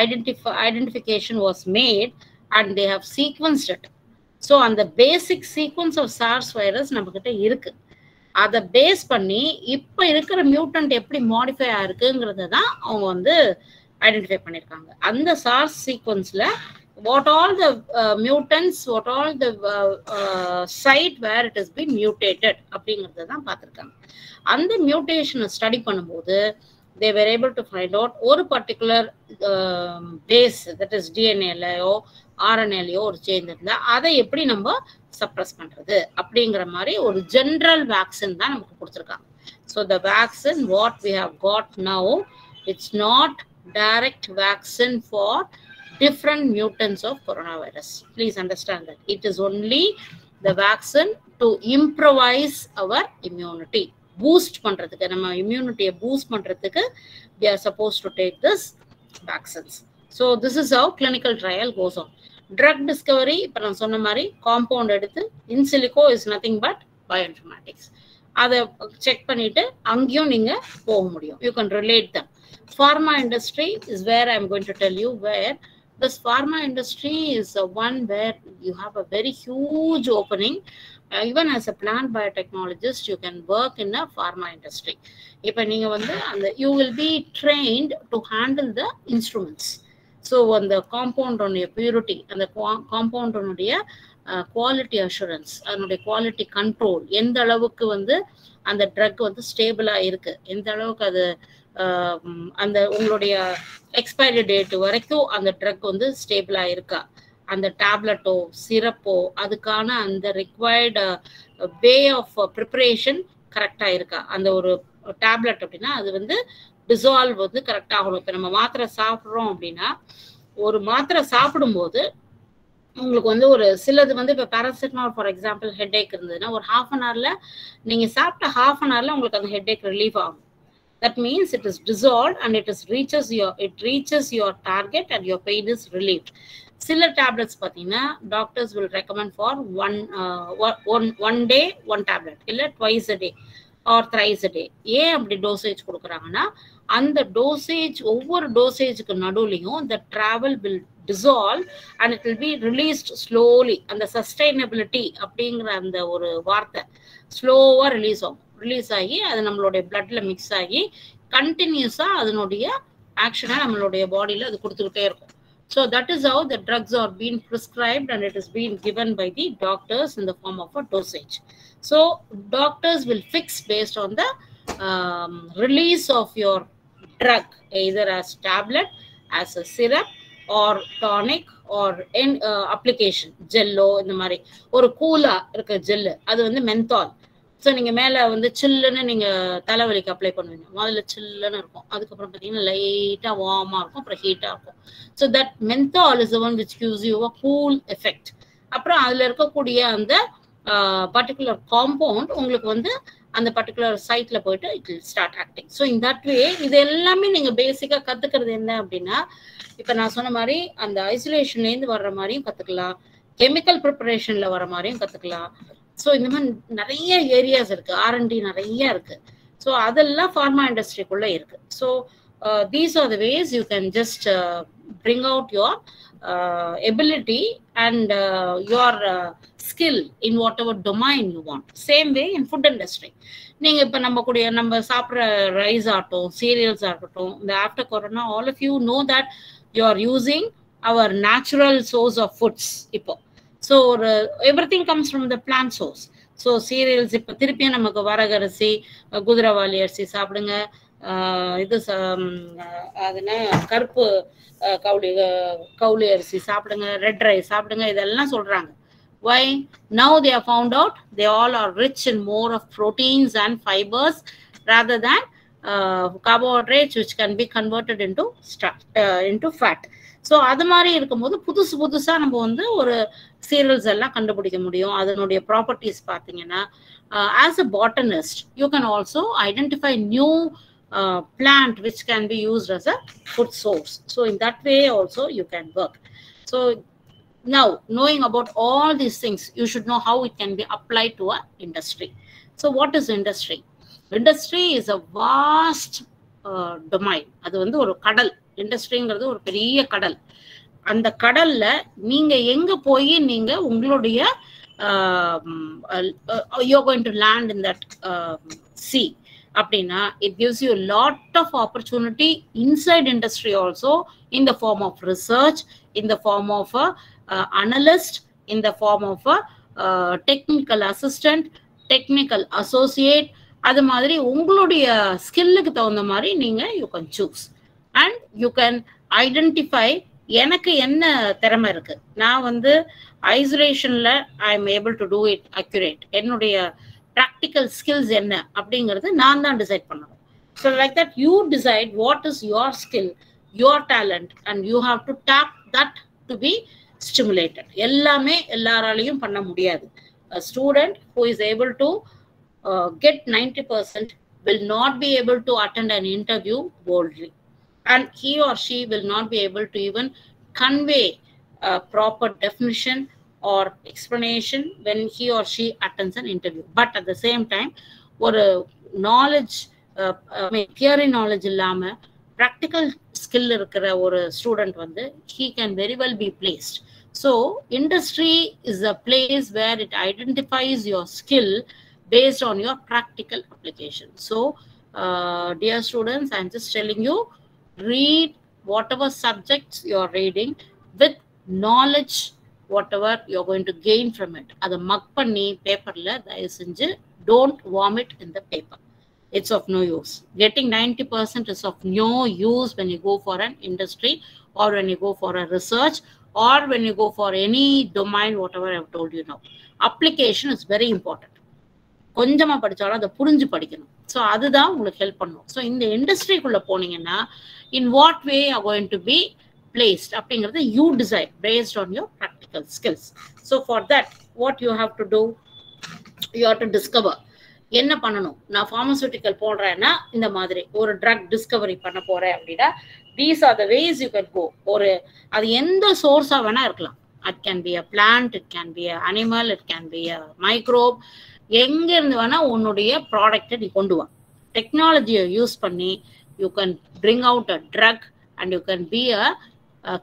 identification was made and they have sequenced it. So on the basic sequence of SARS virus நம்மகிட்ட இருக்கு. அதை base பண்ணி இப்ப இருக்கிற mutant எப்படி modify ஆயிருக்குங்கிறத தான் அவங்க வந்து ஐடென்டிஃபை பண்ணிருக்காங்க. அந்த SARS சீக்வன்ஸ்ல what all the mutants, what all the site where it has been mutated அப்படிங்கறத தான் பார்த்திருக்காங்க. அந்த மியூட்டேஷனை ஸ்டடி பண்ணும்போது they were able to find out ஒரு particular base, that is DNA-லயோ RNA-லயோ ஒரு சேஞ்ச் இருந்தா அதை எப்படி நம்ம சப்ரஸ் பண்றது அப்படிங்கிற மாதிரி ஒரு ஜெனரல் வேக்சின் தான் நமக்கு கொடுத்துருக்காங்க. So the vaccine what we have got now, it's not direct vaccine for different mutants of coronavirus. Please understand that it is only the vaccine to improvise our immunity, boost பண்றதுக்கு, நம்ம immunity boost பண்றதுக்கு we are supposed to take this vaccines. So this is how clinical trial goes on. Drug discovery, இப்ப நான் சொன்ன மாதிரி compound எடுத்து in silico is nothing but bioinformatics. அதை check பண்ணிட்டு அங்கேயும் நீங்க போக முடியும். You can relate them. Pharma industry is where I'm going to tell you where this pharma industry is one where you have a very huge opening. Even as a plant biotechnologist, you can work in a pharma industry. Ipa neenga vandu and you will be trained to handle the instruments. So on the compound on your purity and the compound on your quality assurance and quality control, எந்த அளவுக்கு வந்து அந்த drug வந்து ஸ்டேபிளா இருக்கு, எந்த அளவுக்கு அது அந்த உங்களுடைய எக்ஸ்பைரி டேட் வரைக்கும் அந்த ட்ரக் வந்து ஸ்டேபிளா இருக்கா, அந்த டேப்லெட்டோ சிரப்போ அதுக்கான அந்த ரிக்வயர்டு வே ஆஃப் ப்ரிப்பரேஷன் கரெக்டா இருக்கா. அந்த ஒரு டேப்லெட் அப்படின்னா அது வந்து டிசால்வ் வந்து கரெக்ட் ஆகணும். இப்போ நம்ம மாத்திரை சாப்பிட்றோம் அப்படின்னா ஒரு மாத்திரை சாப்பிடும்போது உங்களுக்கு வந்து ஒரு சிலது வந்து இப்போ பேராசிட்டமால் ஃபார் எக்ஸாம்பிள் ஹெட்ஏக் இருந்ததுன்னா ஒரு ½ நீங்க சாப்பிட்ட ½ உங்களுக்கு அந்த ஹெட்ஏக் ரிலீஃப் ஆகும். That means it is dissolved and it reaches your target and your pain is relieved. சில tablets பார்த்தீங்கன்னா doctors will recommend for one day one tablet இல்ல twice a day or thrice a day. ஏன் அப்படி dosage கொடுக்குறாங்கன்னா அந்த dosage ஒவ்வொரு டோசேஜுக்கு நடுவுலையும் the travel will dissolve and it will be released slowly. அந்த sustainability அப்படிங்கிற அந்த ஒரு வார்த்தை ஸ்லோவா ரிலீஸ் ஆகி அது நம்மளுடைய பிளட்ல மிக்ஸ் ஆகி கண்டினியூஸா அதனுடைய ஆக்ஷனை நம்மளுடைய பாடியில அது கொடுத்துக்கிட்டே இருக்கும். So that is how the drugs are being prescribed and it is being given by the doctors in the form of a dosage. So doctors will fix based on the release of your drug, either as tablet, as a syrup or tonic or in application ஜெல்லோ இந்த மாதிரி ஒரு கூலா இருக்க gel அது வந்து menthol. So நீங்கள் மேலே வந்து சில்லுன்னு நீங்கள் தலைவலிக்கு அப்ளை பண்ணுவீங்க, முதல்ல சில்லுன்னு இருக்கும், அதுக்கப்புறம் பார்த்தீங்கன்னா லைட்டாக வார்மாக இருக்கும், அப்புறம் ஹீட்டாக இருக்கும். So that menthol is one which gives you a cool effect. அப்புறம் அதில் இருக்கக்கூடிய அந்த பர்டிகுலர் காம்பவுண்ட் உங்களுக்கு வந்து அந்த பர்டிகுலர் சைட்ல போயிட்டு it will start acting. So in that வே இது எல்லாமே நீங்கள் பேசிக்காக கற்றுக்கிறது என்ன அப்படின்னா இப்போ நான் சொன்ன மாதிரி அந்த ஐசோலேஷன்லேருந்து வர்ற மாதிரியும் கற்றுக்கலாம், கெமிக்கல் ப்ரிப்பரேஷனில் வர மாதிரியும் கற்றுக்கலாம். ஸோ இந்த மாதிரி நிறைய ஏரியாஸ் இருக்கு, R&D நிறைய இருக்கு. ஸோ அதெல்லாம் ஃபார்மா இண்டஸ்ட்ரிக்குள்ள இருக்கு. So these are the ways you can just bring out your ability and your skill in whatever domain you want. Same way in food industry. நீங்க இப்ப நம்ம சாப்பிடுற ரைஸ் ஆகட்டும், சீரியல்ஸ் ஆகட்டும், இந்த after corona all of you know that you are using our natural source of foods இப்போ. So everything comes from the plant source. So cereals இப்ப திருப்பியும் நமக்கு வரகரிசி, குதிரவாளி அரிசி சாப்பிடுங்க, இது அதுனா கருப்பு கவுளி அரிசி சாப்பிடுங்க, ரெட் ரைஸ் சாப்பிடுங்க, இதெல்லாம் சொல்றாங்க. Why? Now they have found out they all are rich in more of proteins and fibers rather than carbohydrates which can be converted into fat. So அது மாதிரி இருக்கும்போது புதுசா நம்ம வந்து ஒரு சீரியல்ஸ் எல்லாம் கண்டுபிடிக்க முடியும். அதனுடைய ப்ராப்பர்ட்டிஸ் பார்த்தீங்கன்னா, as a botanist you can also identify new plant which can be used as a food source. So in that way also you can work. So now knowing about all these things, you should know how it can be applied to a industry. So what is industry? Industry is a vast domain. அது வந்து ஒரு கடல். இண்டஸ்ட்ரிங்கிறது ஒரு பெரிய கடல். அந்த கடல்ல நீங்க எங்க போய் நீங்க உங்களுடைய you're going to land in that sea அப்படின்னா, it gives you a lot of opportunity inside industry also, in the form of research, in the form of a analyst, in the form of a technical assistant, technical associate. அது மாதிரி உங்களுடைய ஸ்கில்லுக்கு தகுந்த மாதிரி நீங்க you can choose and you can identify எனக்கு என்ன திறமை இருக்கு. நான் வந்து ஐசோலேஷன்ல I am able to do it accurate. என்னுடைய ப்ராக்டிக்கல் ஸ்கில்ஸ் என்ன அப்படிங்கிறது நான் தான் டிசைட் பண்ணணும். So like that you decide what is your skill, your talent, and you have to tap that to be stimulated. எல்லாமே எல்லாராலையும் பண்ண முடியாது. A student who is able to get 90% will not be able to attend an interview boldly, and he or she will not be able to even convey a proper definition or explanation when he or she attends an interview. But at the same time, ஒரு knowledge, theory knowledge இல்லாம practical skill இருக்கிற ஒரு student வந்து he can very well be placed. So industry is a place where it identifies your skill based on your practical application. So dear students, I'm just telling you, read whatever subjects you're reading with knowledge, whatever you're going to gain from it. Ada mug panni paper la dayavu senju don't vomit in the paper. It's of no use. Getting 90% is of no use when you go for an industry, or when you go for a research, or when you go for any domain, whatever I've told you now. Application is very important. கொஞ்சமா படிச்சாலும் அதை புரிஞ்சு படிக்கணும். So அதுதான் உங்களுக்கு help பண்ணும். So இந்த இண்டஸ்ட்ரிக்குள்ள போனீங்கன்னா in what way you are going to be placed அப்படிங்கிறது you decide based on your practical skills. So for that, what you have to do, you have to discover என்ன பண்ணணும். நான் pharmaceutical போடுறேன்னா இந்த மாதிரி ஒரு ட்ரக் டிஸ்கவரி பண்ண போறேன் அப்படின்னா, these are the ways you can go. ஒரு அது எந்த சோர்ஸா வேணா இருக்கலாம். It can be a plant, it can be an animal, it can be a microbe. எங்க இருந்து வேணா உன்னுடைய ப்ராடக்டை நீ கொண்டு வா. டெக்னாலஜியை யூஸ் பண்ணி you can bring out a drug and you can be a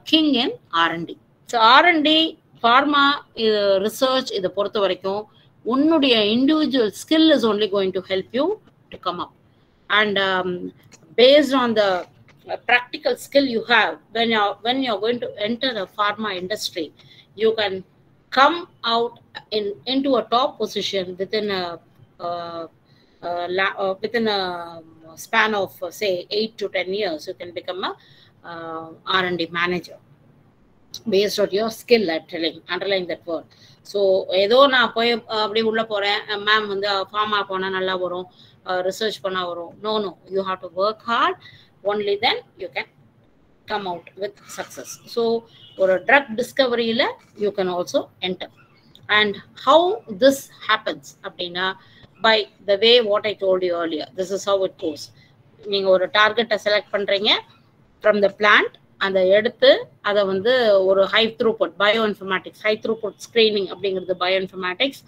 king in R&D. So R&D, pharma, research இதை பொறுத்த வரைக்கும் உன்னுடைய individual skill is only going to help you to come up. And based on the practical skill you have, when you're going to enter the pharma industry, you can come out into a top position within a span of say 8 to 10 years. You can become a R&D manager based on your skill. Underline that word. So ஏதோ நான் போய் அப்படி உள்ள போறேன், ma'am வந்து pharma போனா நல்லா வரும், ரிசர்ச் பண்ணா வரும். No, you have to work hard. Only then you can come out with success. So for a drug discovery you can also enter. And how this happens அப்படின்னா, by the way what I told you earlier, this is how it goes. நீங்க ஒரு டார்கெட்டை select பண்றீங்க from the plant, அந்த எடுத்து அதை வந்து ஒரு high throughput bioinformatics, high throughput screening அப்படிங்கிறது பயோஇன்ஃபர்மேட்டிக்ஸ்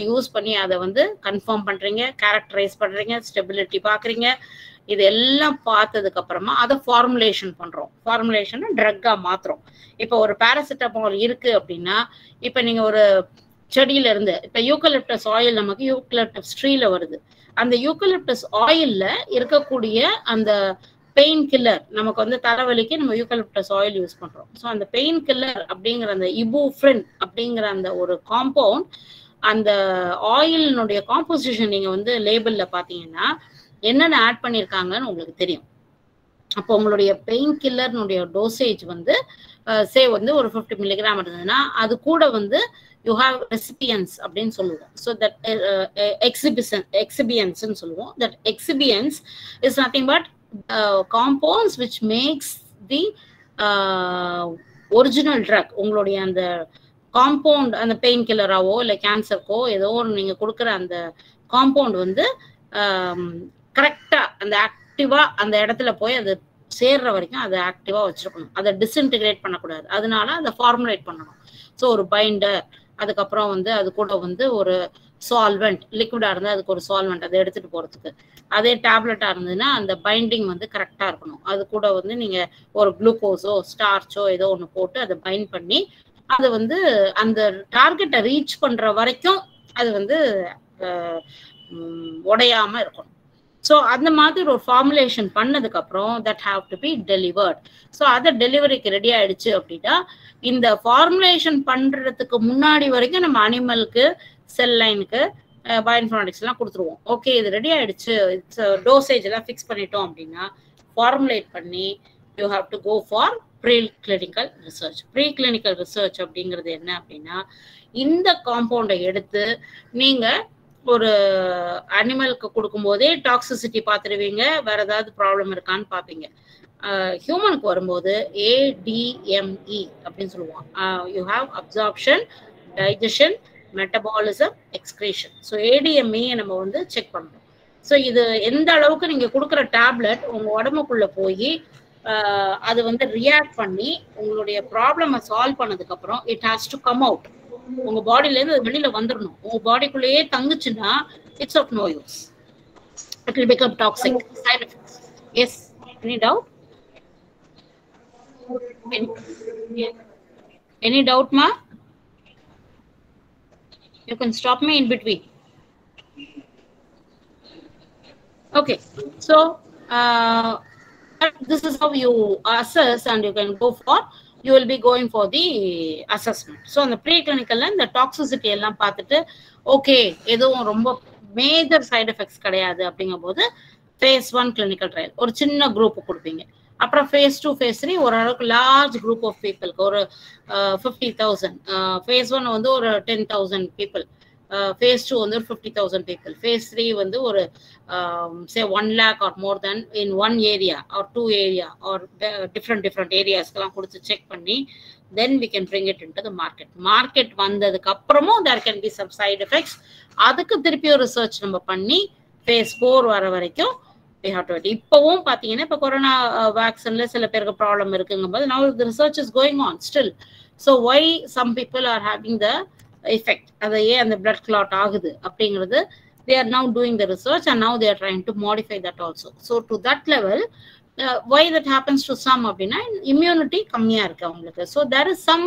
யூஸ் பண்ணி அதை வந்து கன்ஃபார்ம் பண்றீங்க, கேரக்டரைஸ் பண்றீங்க, ஸ்டெபிலிட்டி பாக்குறீங்க, இது எல்லாம் பார்த்ததுக்கு அப்புறமா அதை ஃபார்முலேஷன் பண்றோம். ஃபார்முலேஷன் ட்ரக்கா மாத்துறோம். இப்போ ஒரு பாராசிட்டமால் இருக்கு அப்படின்னா, இப்ப நீங்க ஒரு செடியில இருந்து இப்ப யூக்கலிப்டஸ் ஆயில் நமக்கு யூக்கலிப்டஸ் ட்ரீல வருது. அந்த யூக்கலிப்டஸ் ஆயில்ல இருக்கக்கூடிய அந்த பெயின் கில்லர், நமக்கு வந்து தலைவலிக்கு நம்ம யூக்கலிப்டஸ் ஆயில் யூஸ் பண்றோம். ஸோ அந்த பெயின் கில்லர் அப்படிங்கிற அந்த இபுப்ரின் அப்படிங்கிற அந்த ஒரு காம்பவுண்ட், அந்த ஆயிலினுடைய காம்போசிஷன் நீங்க வந்து லேபிள்ல பாத்தீங்கன்னா என்னென்ன ஆட் பண்ணிருக்காங்கன்னு உங்களுக்கு தெரியும். அப்போ உங்களுடைய பெயின் கில்லர்னுடைய டோசேஜ் வந்து சே வந்து ஒரு 50 மில்லிகிராம் இருந்ததுன்னா அது கூட வந்து யூ ஹாவ் ரெசிபியன்ஸ் அப்படின்னு சொல்லுவோம். ஸோ தட் எக்ஸிபியன்ஸ்ன்னு சொல்லுவோம். That excipients is nothing but compounds which makes the original drug. உங்களுடைய அந்த காம்பவுண்ட், அந்த பெயின் கில்லராவோ இல்லை கேன்சருக்கோ ஏதோ ஒன்று நீங்கள் கொடுக்குற அந்த காம்பவுண்ட் வந்து கரெக்டா அந்த ஆக்டிவா அந்த இடத்துல போய் அது சேர்ற வரைக்கும் அதை ஆக்டிவா வச்சிருக்கணும். அதை டிஸ்இன்டிகிரேட் பண்ணக்கூடாது. அதனால அதை ஃபார்முலேட் பண்ணணும். ஸோ ஒரு பைண்டர், அதுக்கப்புறம் வந்து அது கூட வந்து ஒரு சால்வெண்ட், லிக்விடா இருந்தால் அதுக்கு ஒரு சால்வெண்ட் அதை எடுத்துட்டு போறதுக்கு. அதே டேப்லெட்டா இருந்ததுன்னா அந்த பைண்டிங் வந்து கரெக்டா இருக்கணும். அது கூட வந்து நீங்க ஒரு குளுக்கோஸோ ஸ்டார்ச்சோ ஏதோ ஒன்று போட்டு அதை பைண்ட் பண்ணி அது வந்து அந்த டார்கெட்டை ரீச் பண்ற வரைக்கும் அது வந்து உடையாம இருக்கணும். ஸோ அந்த மாதிரி ஒரு ஃபார்முலேஷன் பண்ணதுக்கு அப்புறம் that have to be delivered. So அதை டெலிவரிக்கு ரெடி ஆயிடுச்சு அப்படின்னா, இந்த ஃபார்முலேஷன் பண்றதுக்கு முன்னாடி வரைக்கும் நம்ம அனிமலுக்கு, செல் லைனுக்கு, பயோஇன்ஃபர்மேட்டிக்ஸ் எல்லாம் கொடுத்துருவோம். ஓகே இது ரெடி ஆயிடுச்சு, இட்ஸ் டோசேஜ் எல்லாம் ஃபிக்ஸ் பண்ணிட்டோம் அப்படின்னா ஃபார்முலேட் பண்ணி you have to go for pre clinical research. Pre clinical research அப்படிங்கிறது என்ன அப்படின்னா, இந்த காம்பவுண்டை எடுத்து நீங்க ஒரு அனிமலுக்கு கொடுக்கும் போதே டாக்ஸிசிட்டி பார்த்துருவீங்க, வேற ஏதாவது ப்ராப்ளம் இருக்கான்னு பார்ப்பீங்க. ஹியூமனுக்கு வரும்போது ADME அப்படின்னு சொல்லுவோம். You have absorption, digestion, metabolism, excretion. So ADME நம்ம வந்து செக் பண்ணணும். ஸோ இது எந்த அளவுக்கு நீங்க கொடுக்குற டேப்லெட் உங்க உடம்புக்குள்ள போய் அது வந்து ரியாக்ட் பண்ணி உங்களுடைய ப்ராப்ளமை சால்வ் பண்ணதுக்கு அப்புறம் it has to come out. உங்க பாடியில இருந்து அது வெளியில வந்துடணும். உங்க பாடிக்குள்ளேயே தங்குச்சுன்னா it's of no use. It will become toxic. Side effects. Yes, any doubt? Any doubt, ma? You can stop me in between. Okay, so this is how you assess, and you can go for, you will be going for the assessment. So on the preclinical and the toxicity எல்லாம் பார்த்துட்டு okay எதுவும் ரொம்ப major side effects கிடையாது அப்படிங்கும்போது phase 1 clinical trial ஒரு சின்ன group கொடுப்பீங்க. அப்புறம் phase 2 phase 3 ஓரளவுக்கு லார்ஜ் குரூப் ஆஃப் பீப்புளுக்கு ஒரு 50,000. phase 1 வந்து ஒரு 10,000 people. phase 2 வந்து ஒரு 50,000 people. phase 3 வந்து ஒரு say 1 lakh or more than in one area or 2 area or different areas எல்லாம் கொடுத்து செக் பண்ணி then we can bring it into the market வந்ததுக்கு அப்புறமும் there can be some side effects. அதுக்கு திருப்பி ஒரு ரிசர்ச் நம்ம பண்ணி phase 4 வர வரைக்கும் we have to wait. இப்பவும் பாத்தீங்கன்னா இப்ப கொரோனா வேக்சின்ல சில பேருக்கு problem இருக்குங்கும்போது now the research is going on still. So why some people are having the effect, அதையே அந்த blood clot ஆகுது அப்படிங்கிறது they are now doing the research and now they are trying to modify that also. So to that level why that happens to some அப்படின்னா immunity கம்மியா இருக்கு அவங்களுக்கு. So there is some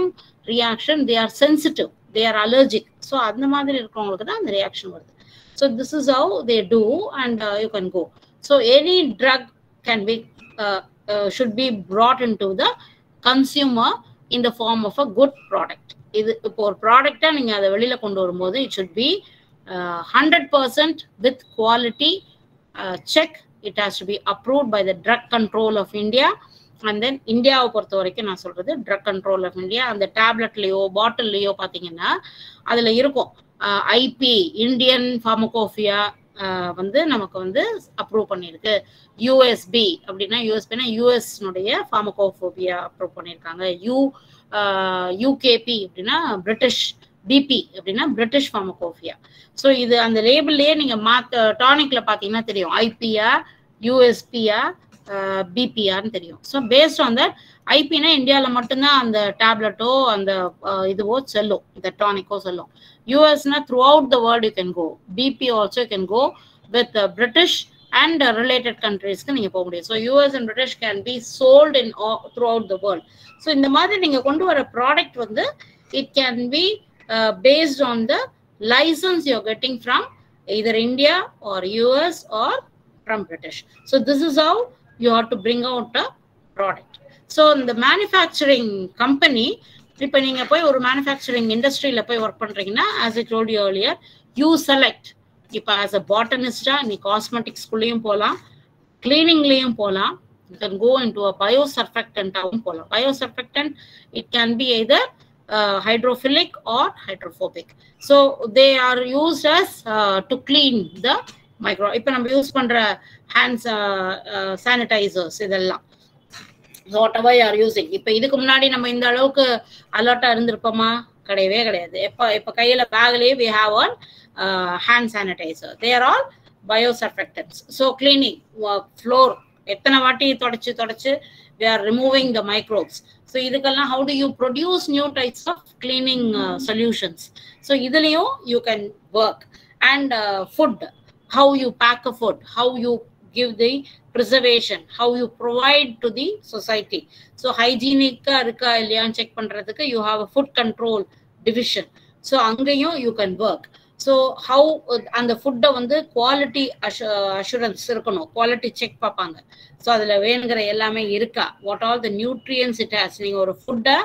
reaction, they are sensitive, they are allergic. So அந்த மாதிரி இருக்கவங்களுக்கு தான் அந்த reaction வருது. So this is how they do, and you can go. So any drug can be should be brought into the consumer in the form of a good product. இது இப்போ ஒரு ப்ராடக்டா நீங்க அதை வெளியில கொண்டு வரும்போது it should be 100% with quality check. It has to be approved by the Drug Control of India. And then இந்தியாவை பொறுத்த வரைக்கும் நான் சொல்றது Drug Control of India. அந்த டேப்லெட்லயோ பாட்டில்லையோ பாத்தீங்கன்னா அதுல இருக்கும் IP, இந்தியன் ஃபார்மகோபியா வந்து நமக்கு வந்து அப்ரூவ் பண்ணிருக்கு. USB அப்படின்னா யூஎஸ்பினா யூஎஸ்னுடைய ஃபார்மகோபோபியா அப்ரூவ் பண்ணியிருக்காங்க. UKP அப்படின்னா பிரிட்டிஷ், BP அப்படின்னா பிரிட்டிஷ் ஃபார்மகோபியா. ஸோ இது அந்த லேபிள்லயே நீங்க டானிக்ல பாத்தீங்கன்னா தெரியும் ஐபியா, யூஎஸ்பியா, பிபிஆர்னு தெரியும். ஸோ பேஸ்ட் ஆன் தட் ஐபினா இந்தியாவில் மட்டும்தான் அந்த டேப்லெட்டோ அந்த இதுவோ செல்லும், இந்த டானிக்கோ செல்லும். யூஎஸ்னா throughout the world you can go. BP also you can go with British and related countries க்கு நீங்க போக முடியும். So US and British can be sold in throughout the world. So இந்த மாதிரி நீங்க கொண்டு வர ப்ராடக்ட் வந்து it can be based on the license you're getting from either India or US or from British. So this is how you have to bring out a product. So the manufacturing company, இப்போ நீங்க போய் ஒரு manufacturing இண்டஸ்ட்ரியில போய் work பண்றீங்கன்னா, as I told you earlier, you select. இப்போ as a botanist நீ காஸ்மெட்டிக்ஸ்குள்ளேயும் போகலாம், கிளீனிங்லேயும் போகலாம். You can go into a biosurfactant போகலாம். Biosurfactant, it can be either hydrophilic or hydrophobic. So they are used as to clean the micro. இப்போ நம்ம use பண்ற hand sanitisers இதெல்லாம், whatever you are using. இப்போ இதுக்கு முன்னாடி நம்ம இந்த அளவுக்கு அலர்ட்டா இருந்திருப்போமா? கிடையவே கிடையாது. இப்போ கையில பேக்லயே we have one hand sanitizer. They are all biosurfactants. So cleaning floor எத்தனை வாட்டி தொடச்சு we are removing the microbes. So இதுக்கெல்லாம் how do you produce new types of cleaning solutions? So இதுலயும் you can work. And food, how you pack a food, how you give the preservation, how you provide to the society. So hygienic இருக்கா இல்லையான்னு check பண்றதுக்கு you have a food control division. So அங்கேயும் you can work. So how அந்த ஃபுட்டை வந்து quality assurance இருக்கணும், quality check பார்ப்பாங்க. So அதில் வேணுங்கிற எல்லாமே இருக்கா, what all the nutrients it has. நீங்கள் ஒரு ஃபுட்டை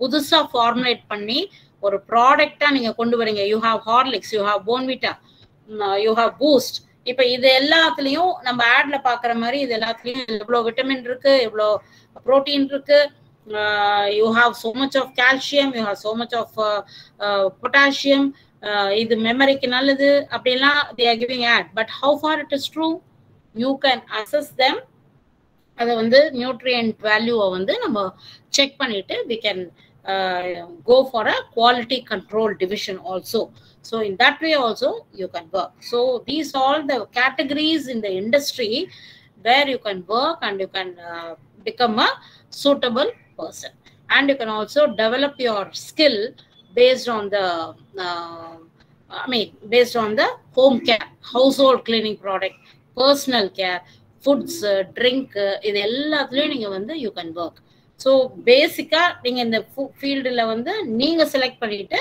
புதுசாக ஃபார்முலேட் பண்ணி ஒரு ப்ராடக்டாக நீங்கள் கொண்டு வரீங்க. You have Horlicks, you have Bournvita, you have boost. இப்போ இது எல்லாத்துலேயும் நம்ம ஆட்ல பார்க்குற மாதிரி இது எல்லாத்துலேயும் எவ்வளோ விட்டமின் இருக்கு, எவ்வளோ ப்ரோட்டீன் இருக்கு, you have so much of calcium, you have so much of potassium, இது மெமரிக்கு நல்லது அப்படிலாம் they are giving ad. But how far it is true, you can assess them. அதை வந்து நியூட்ரியன்ட் வேல்யூவை வந்து நம்ம செக் பண்ணிட்டு we can go for a quality control division also. So in that way also you can work. So these all the categories in the industry where you can work and you can become a suitable person, and you can also develop your skill based on the based on the home care, household cleaning product, personal care, foods, drink, இது எல்லாத்துலயும் நீங்க வந்து you can work. So பேசிக்கா நீங்க இந்த ஃபீல்டுல வந்து நீங்க செலக்ட் பண்ணிட்டு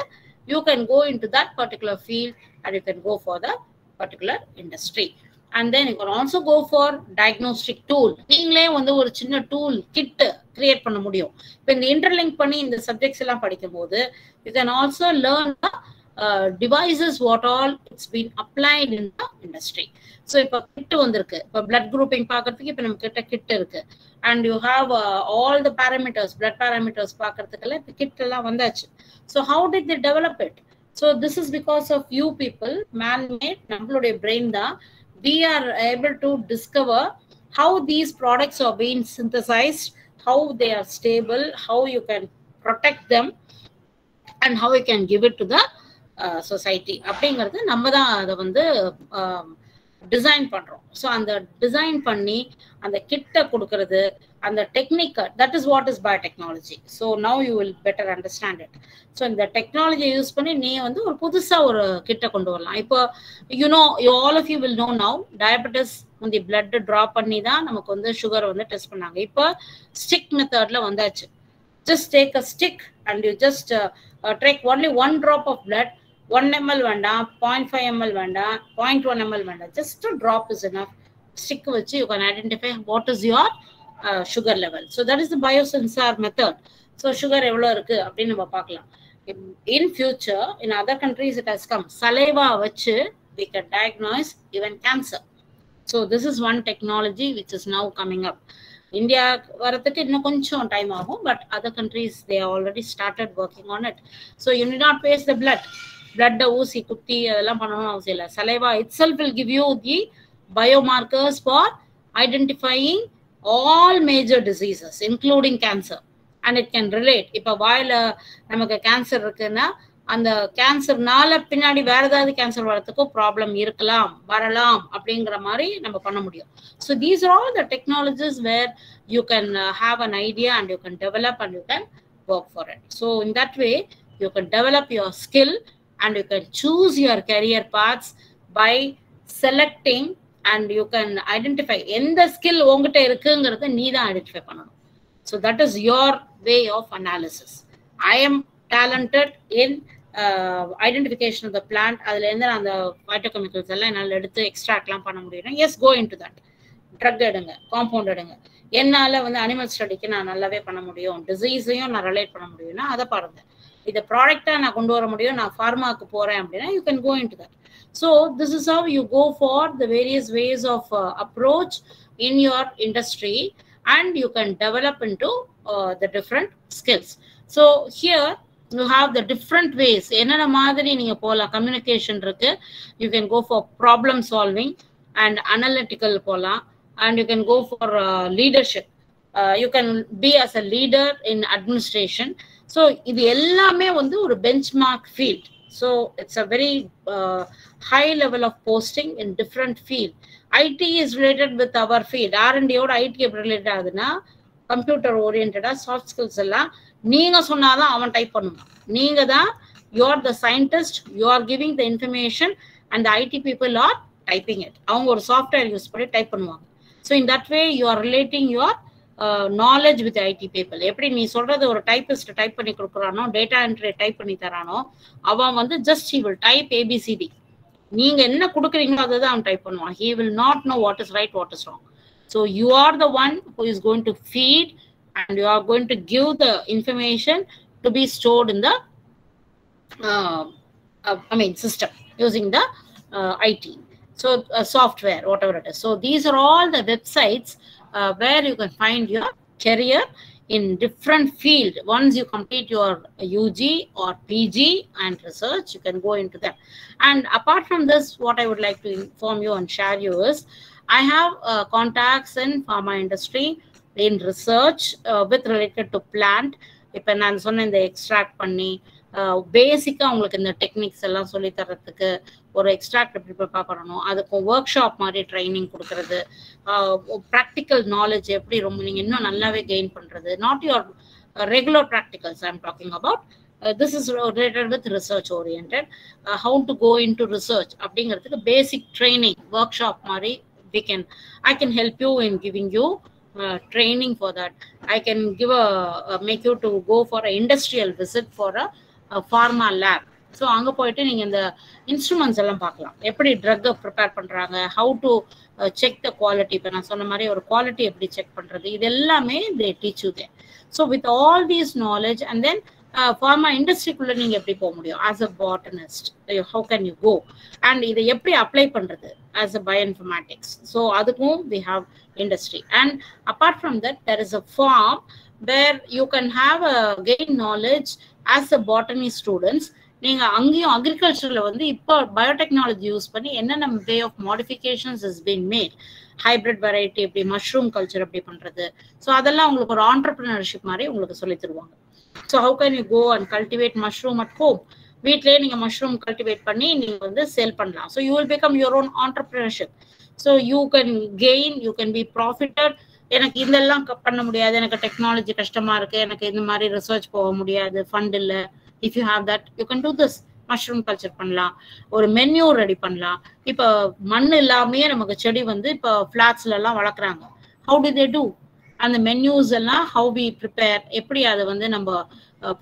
you can go into that particular field and you can go for the particular industry. And then you can also go for diagnostic tool. நீங்களே வந்து ஒரு சின்ன டூல் கிட் கிரியேட் பண்ண முடியும். இப்போ இந்த இன்டர்லிங்க் பண்ணி இந்த சப்ஜெக்ட்ஸ் எல்லாம் படிக்கும் போது you can also learn the devices what all it's been applied in the industry. So இப்போ கிட் வந்திருக்கு, இப்போ blood grouping பார்க்கறதுக்கு இப்போ நம்ம கிட்ட கிட் இருக்கு, and you have all the parameters, blood parameters பார்க்கறதுக்கெல்லாம் இப்போ கிட் எல்லாம் வந்தாச்சு. So how did they develop it? So this is because of you people, man-made, நம்மளுடைய brain தான். We are able to discover how these products are being synthesized, how they are stable, how you can protect them, and how you can give it to the society. அப்படிங்கிறது நம்ம தான் அதை வந்து design பண்றோம். So அந்த design பண்ணி அந்த கிட்ட கொடுக்கறது, அந்த technique, that is what is biotechnology. So now you will better understand it. So இந்த டெக்னாலஜியை யூஸ் பண்ணி நீ வந்து ஒரு புதுசா ஒரு கிட்ட கொண்டு வரலாம். இப்போ all of you will know now diabetes வந்து பிளட் ட்ராப் பண்ணி தான் நமக்கு வந்து சுகர் வந்து டெஸ்ட் பண்ணாங்க. இப்போ ஸ்டிக் மெத்தட்ல வந்தாச்சு. Just take a stick and you just take only 1 drop of blood, 1 ml வேண்டாம், 0.5 ml வேண்டாம், 0.1 ml வேண்டாம், just a drop is enough. Stick வச்சு you can identify what is your sugar level. So that is the biosensor method. So sugar எவ்வளோ இருக்கு அப்படின்னு நம்ம பார்க்கலாம். In future, in other countries it has come. Saliva வச்சு we can diagnose even cancer. So this is one technology which is now coming up. India வரதுக்கு இன்னும் கொஞ்சம் time ஆகும், but other countries they already started working on it. So you need not waste the பிளட்டை ஊசி குத்தி அதெல்லாம் பண்ணணும்னு அவசியம் இல்லை. Saliva itself will give you the biomarkers for identifying all major diseases including cancer, and it can relate. இப்போ வாயில நமக்கு கேன்சர் இருக்குன்னா அந்த கேன்சர்னால பின்னாடி வேற ஏதாவது கேன்சர் வரதுக்கும் ப்ராப்ளம் வரலாம் அப்படிங்கிற மாதிரி நம்ம பண்ண முடியும். So these are all the technologies where you can have an idea and you can develop and you can work for it. So in that way you can develop your skill and you can choose your career paths by selecting and you can identify எந்த skill உங்ககிட்ட இருக்குங்கிறத நீ தான் identify பண்ணணும். So that is your way of analysis. I am talented in identification of the plant. அதுல இருந்து அந்த phytochemicals எல்லாம் என்னால எடுத்து எக்ஸ்ட்ராக்ட்லாம் பண்ண முடியும். Yes, go into that. Drug எடுங்க, காம்பவுண்ட் எடுங்க. என்னால வந்து அனிமல் ஸ்டடிக்கு நான் நல்லாவே பண்ண முடியும், டிசீஸையும் நான் ரிலேட் பண்ண முடியும்னா அதை பாருங்க. இதை ப்ராடக்டா நான் கொண்டு வர முடியும், நான் ஃபார்மாக்கு போறேன் அப்படின்னா you can go into that. So this is how you go for the various ways of approach in your industry, and you can develop into the different skills. So here you have the different ways. என்னென்ன மாதிரி நீங்க போலாம். Communication இருக்கு, you can go for problem solving and analytical போலாம், and you can go for leadership. You can be as a leader in administration. So இது எல்லாமே வந்து ஒரு benchmark field. So it's a very high level of posting in different field. IT is related with our field. R&D ஓட IT எப்படி relate ஆகுதுன்னா computer ஓரியன்டா soft skills எல்லாம் நீங்க சொன்னாதான் அவன் டைப் பண்ணுவான். நீங்க தான் you are the scientist, you are giving the information and the IT people are typing it. அவங்க ஒரு சாஃப்ட்வேர் யூஸ் பண்ணி டைப் பண்ணுவாங்க. So in that way you are relating your knowledge with IT people. எப்படி நீ சொல்றது ஒரு typist type பண்ணி கொடுக்குறானோ, data entry type பண்ணி தரானோ, அவன் வந்து just he will type ABCD. நீங்க என்ன கொடுக்குறீங்களோ அதை தான் அவன் டைப் பண்ணுவான். He will not know what is right, what is wrong. So you are the one who is going to feed and you are going to give the information to be stored in the system using the IT. So software, whatever it is. So these are all the websites where you can find your career in different field. Once you complete your UG or PG and research, you can go into them. And apart from this, what I would like to inform you and share you is, I have contacts in pharma industry in research with related to plant. இப்போ நான் சொன்ன இந்த extract பண்ணி பேசிக்கா உங்களுக்கு இந்த techniques எல்லாம் சொல்லி தர்றதுக்கு ஒரு எக்ஸ்ட்ராக்ட் எப்படி ப்ரிப்பேர் பண்ணணும், அதுக்கு ஒர்க் ஷாப் மாதிரி ட்ரைனிங் கொடுக்கறது, ப்ராக்டிக்கல் நாலேஜ் எப்படி ரொம்ப நீங்க இன்னும் நல்லாவே கெயின் பண்றது. Not your regular practicals I am talking about. This is related with research oriented. How to go into research அப்படிங்கிறதுக்கு பேசிக் ட்ரைனிங் ஒர்க் ஷாப் மாதிரி I can help you in giving you training for that. I can give make you to go for an industrial visit for a pharma lab. So அங்க போயிட்டு நீங்க இந்த instruments எல்லாம் பார்க்கலாம். எப்படி drug prepare பண்றாங்க, how to check the quality. இப்போ நான் சொன்ன மாதிரி ஒரு குவாலிட்டி எப்படி செக் பண்றது, இது எல்லாமே they teach you there. So with all these knowledge, and then pharma industryக்குள்ள நீங்க எப்படி போக முடியும் as a botanist, how can you go, and இதை எப்படி அப்ளை பண்றது as a bioinformatics. So அதுக்கும் we have industry, and apart from that there is a farm where you can have a gain knowledge as a botany students. நீங்க அங்கேயும் அக்ரிகல்ச்சர்ல வந்து இப்போ biotechnology use பண்ணி என்னென்ன way of modifications is been made, hybrid variety எப்படி, mushroom culture எப்படி பண்றது. So அதெல்லாம் உங்களுக்கு ஒரு ஆண்டர்பிரினர்ஷிப் மாதிரி உங்களுக்கு சொல்லி தருவாங்க. So how can you go and cultivate mushroom at home. வீட்லயே நீங்க மஷ்ரூம் கல்டிவேட் பண்ணி நீங்க வந்து சேல் பண்ணலாம். So you will become your own entrepreneurship. So you can gain, you can be profited. எனக்கு இதெல்லாம் பண்ண முடியாது, எனக்கு டெக்னாலஜி கஷ்டமா இருக்கு, எனக்கு இந்த மாதிரி ரிசர்ச் போக முடியாது, ஃபண்ட் இல்ல. If you have that, you can do this. Mushroom culture பண்ணலாம், ஒரு மென்யூ ரெடி பண்ணலாம். இப்போ மண் இல்லாமயே நமக்கு செடி வந்து இப்போ ஃபிளாட்ஸ்ல எல்லாம் வளர்க்குறாங்க. How do they do? அந்த மென்யூஸ் எல்லாம் ஹவு வி ப்ரிப்பேர், எப்படி அதை வந்து நம்ம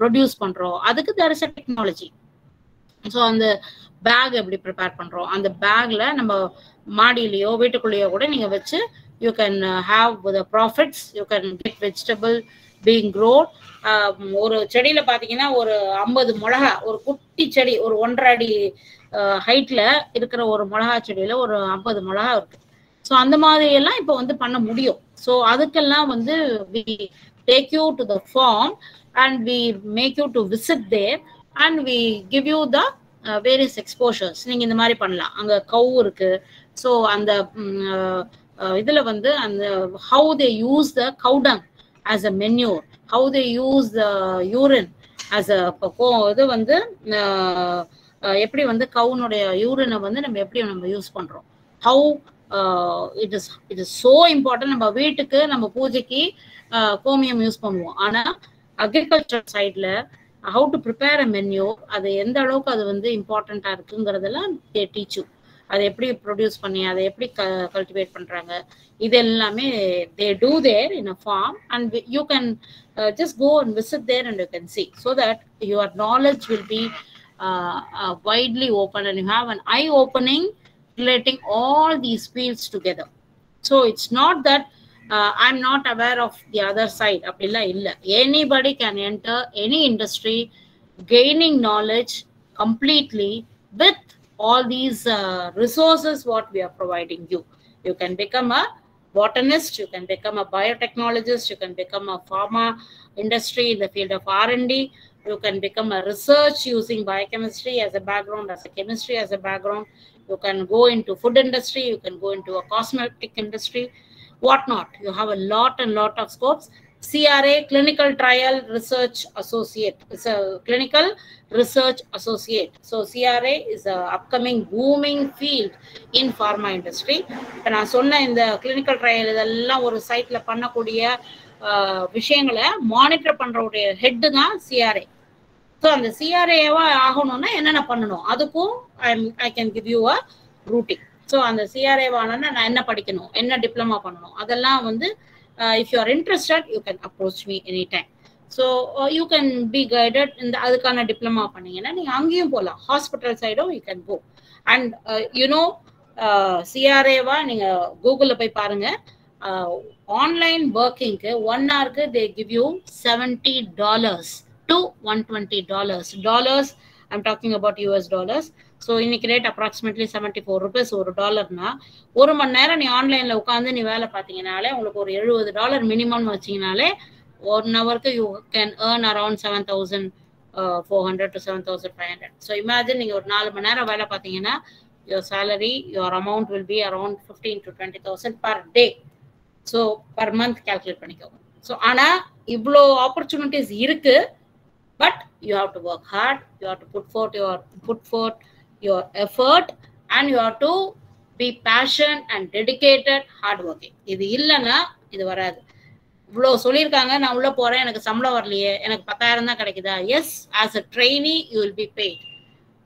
ப்ரொடியூஸ் பண்றோம், அதுக்கு there is a technology. So அந்த பேக் எப்படி ப்ரிப்பேர் பண்றோம், அந்த பேக்ல நம்ம மாடியிலயோ வீட்டுக்குள்ளேயோ கூட நீங்க வச்சு you can have the profits, you can get vegetable being grown. ஒரு செடியில பாத்தீங்கன்னா ஒரு 50 மிளகா, ஒரு குட்டி செடி, ஒரு 1.5 அடி ஹைட்ல இருக்கிற ஒரு மிளகா செடியில ஒரு 50 மிளகா இருக்கு. ஸோ அந்த மாதிரி எல்லாம் இப்போ வந்து பண்ண முடியும். ஸோ அதுக்கெல்லாம் வந்து we take you to the farm and we make you to visit there and we give you the various exposures. நீங்க இந்த மாதிரி பண்ணலாம். அங்க கவு இருக்கு. ஸோ அந்த இதுல வந்து அந்த how they use the cow dung as a manure, how they use the urine as a இது வந்து எப்படி வந்து கவுனுடைய யூரினை வந்து நம்ம எப்படி நம்ம யூஸ் பண்றோம், how it is so important. நம்ம வீட்டுக்கு நம்ம பூஜைக்கு கோமியம் யூஸ் பண்ணுவோம், ஆனா அக்ரிகல்ச்சர் சைட்ல how to prepare a menu, அது எந்த அளவுக்கு அது வந்து இம்பார்ட்டண்டா இருக்குங்கிறதெல்லாம் they teach you. அதை எப்படி ப்ரொடியூஸ் பண்ணி அதை எப்படி கல்டிவேட் பண்றாங்க, இது எல்லாமே they do there in a farm, and you can just go and visit there and you can see, so that your knowledge will be widely open and you have an eye opening relating all these fields together. So it's not that I'm not aware of the other side. Anybody can enter any industry gaining knowledge completely with all these resources what we are providing you. You can become a botanist, you can become a biotechnologist, you can become a pharma industry in the field of R&D, you can become a research using biochemistry as a background, as a chemistry as a background, you can go into food industry, you can go into a cosmetic industry, whatnot. You have a lot of scopes. CRA, Clinical Trial Research Associate. It's a clinical research associate. So CRA is a upcoming booming field in pharma industry. And I சொன்ன இந்த clinical trial இதெல்லாம் ஒரு சைட்ல பண்ணக்கூடிய விஷயங்களை monitor பண்றவுடைய head தான் CRA. So அந்த CRA-வா ஆகணும்னா என்னென்ன பண்ணணும், அதுக்கும் I can give you a routine. So அந்த CRA-வானா நான் என்ன படிக்கணும், என்ன டிப்ளமா பண்ணணும், அதெல்லாம் வந்து if you are interested, you can approach me anytime. So you can be guided in the adukana diploma panningena neenga angiyum polam, hospital side you can go. And you know CRA va neenga Google la poi paarenga, online working ku 1 hour ku they give you $70 to $120. I'm talking about US dollars. So இன்னைக்கு rate approximately 74 rupees ஒரு டாலர்னா, ஒரு மணி நேரம் நீ ஆன்லைன்ல உட்காந்து நீ வேலை பார்த்தீங்கனாலே உங்களுக்கு ஒரு $70 மினிமம் வச்சீங்கனாலே 1 ஹவருக்கு you can earn around 7,400 to 7,500. So imagine நீங்க ஒரு 4 மணி நேரம் வேலை பார்த்தீங்கன்னா your salary, your amount will be around 15,000 to 20,000 per day. So per month calculate பண்ணிக்கோங்க. So ஆனா இவ்வளோ opportunities இருக்கு, but you have to work hard, you have to put forth your effort, and you have to be passionate and dedicated, hard working. இது இல்லைன்னா இது வராது. இவ்வளோ சொல்லியிருக்காங்க, நான் உள்ள போறேன், எனக்கு சம்பளம் வரலையே, எனக்கு 10,000 தான் கிடைக்குதா? Yes, as a trainee you will be paid.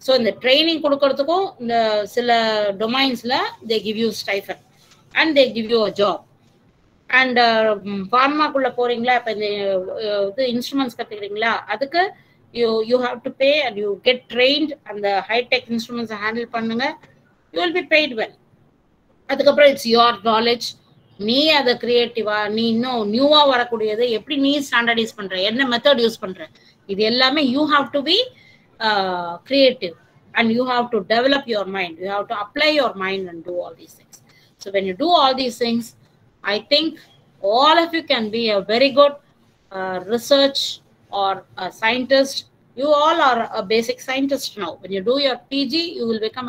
So இந்த ட்ரைனிங் கொடுக்கறதுக்கும் இந்த சில டொமைன்ஸ்ல they give you stipend and they give you a job. And ஃபார்மாக்குள்ள போறீங்களா, இப்போ இந்த இது இன்ஸ்ட்ருமெண்ட்ஸ் கற்றுக்கிறீங்களா, அதுக்கு you have to pay and you get trained and the high tech instruments handle பண்ணுங்க, you will be paid well. அதுக்கப்புறம் it's your knowledge, நீ அதை கிரியேட்டிவா, நீ இன்னும் நியூவா வரக்கூடியது எப்படி நீ ஸ்டாண்டர்டைஸ் பண்ற, என்ன மெத்தட் யூஸ் பண்ற, இது எல்லாமே you have to be creative and you have to develop your mind, you have to apply your mind and do all these things. So when you do all these things, I think all of you can be a very good research or a scientist. You all are a basic scientist now. When you do your PG, you will become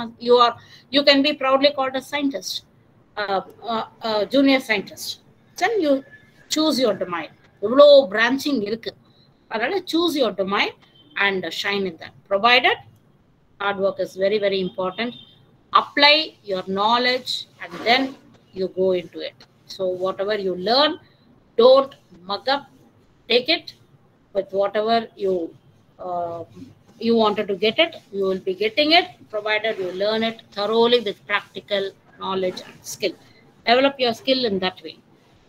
you can be proudly called a scientist, junior scientist. Then you choose your domain. Ivlo branching irukku, adala choose your domain and shine in that. Provided hard work is very very important. Apply your knowledge and then you go into it. So whatever you learn, don't mug up, take it with whatever you wanted to get it, you will be getting it, provided you learn it thoroughly with practical knowledge and skill. Develop your skill in that way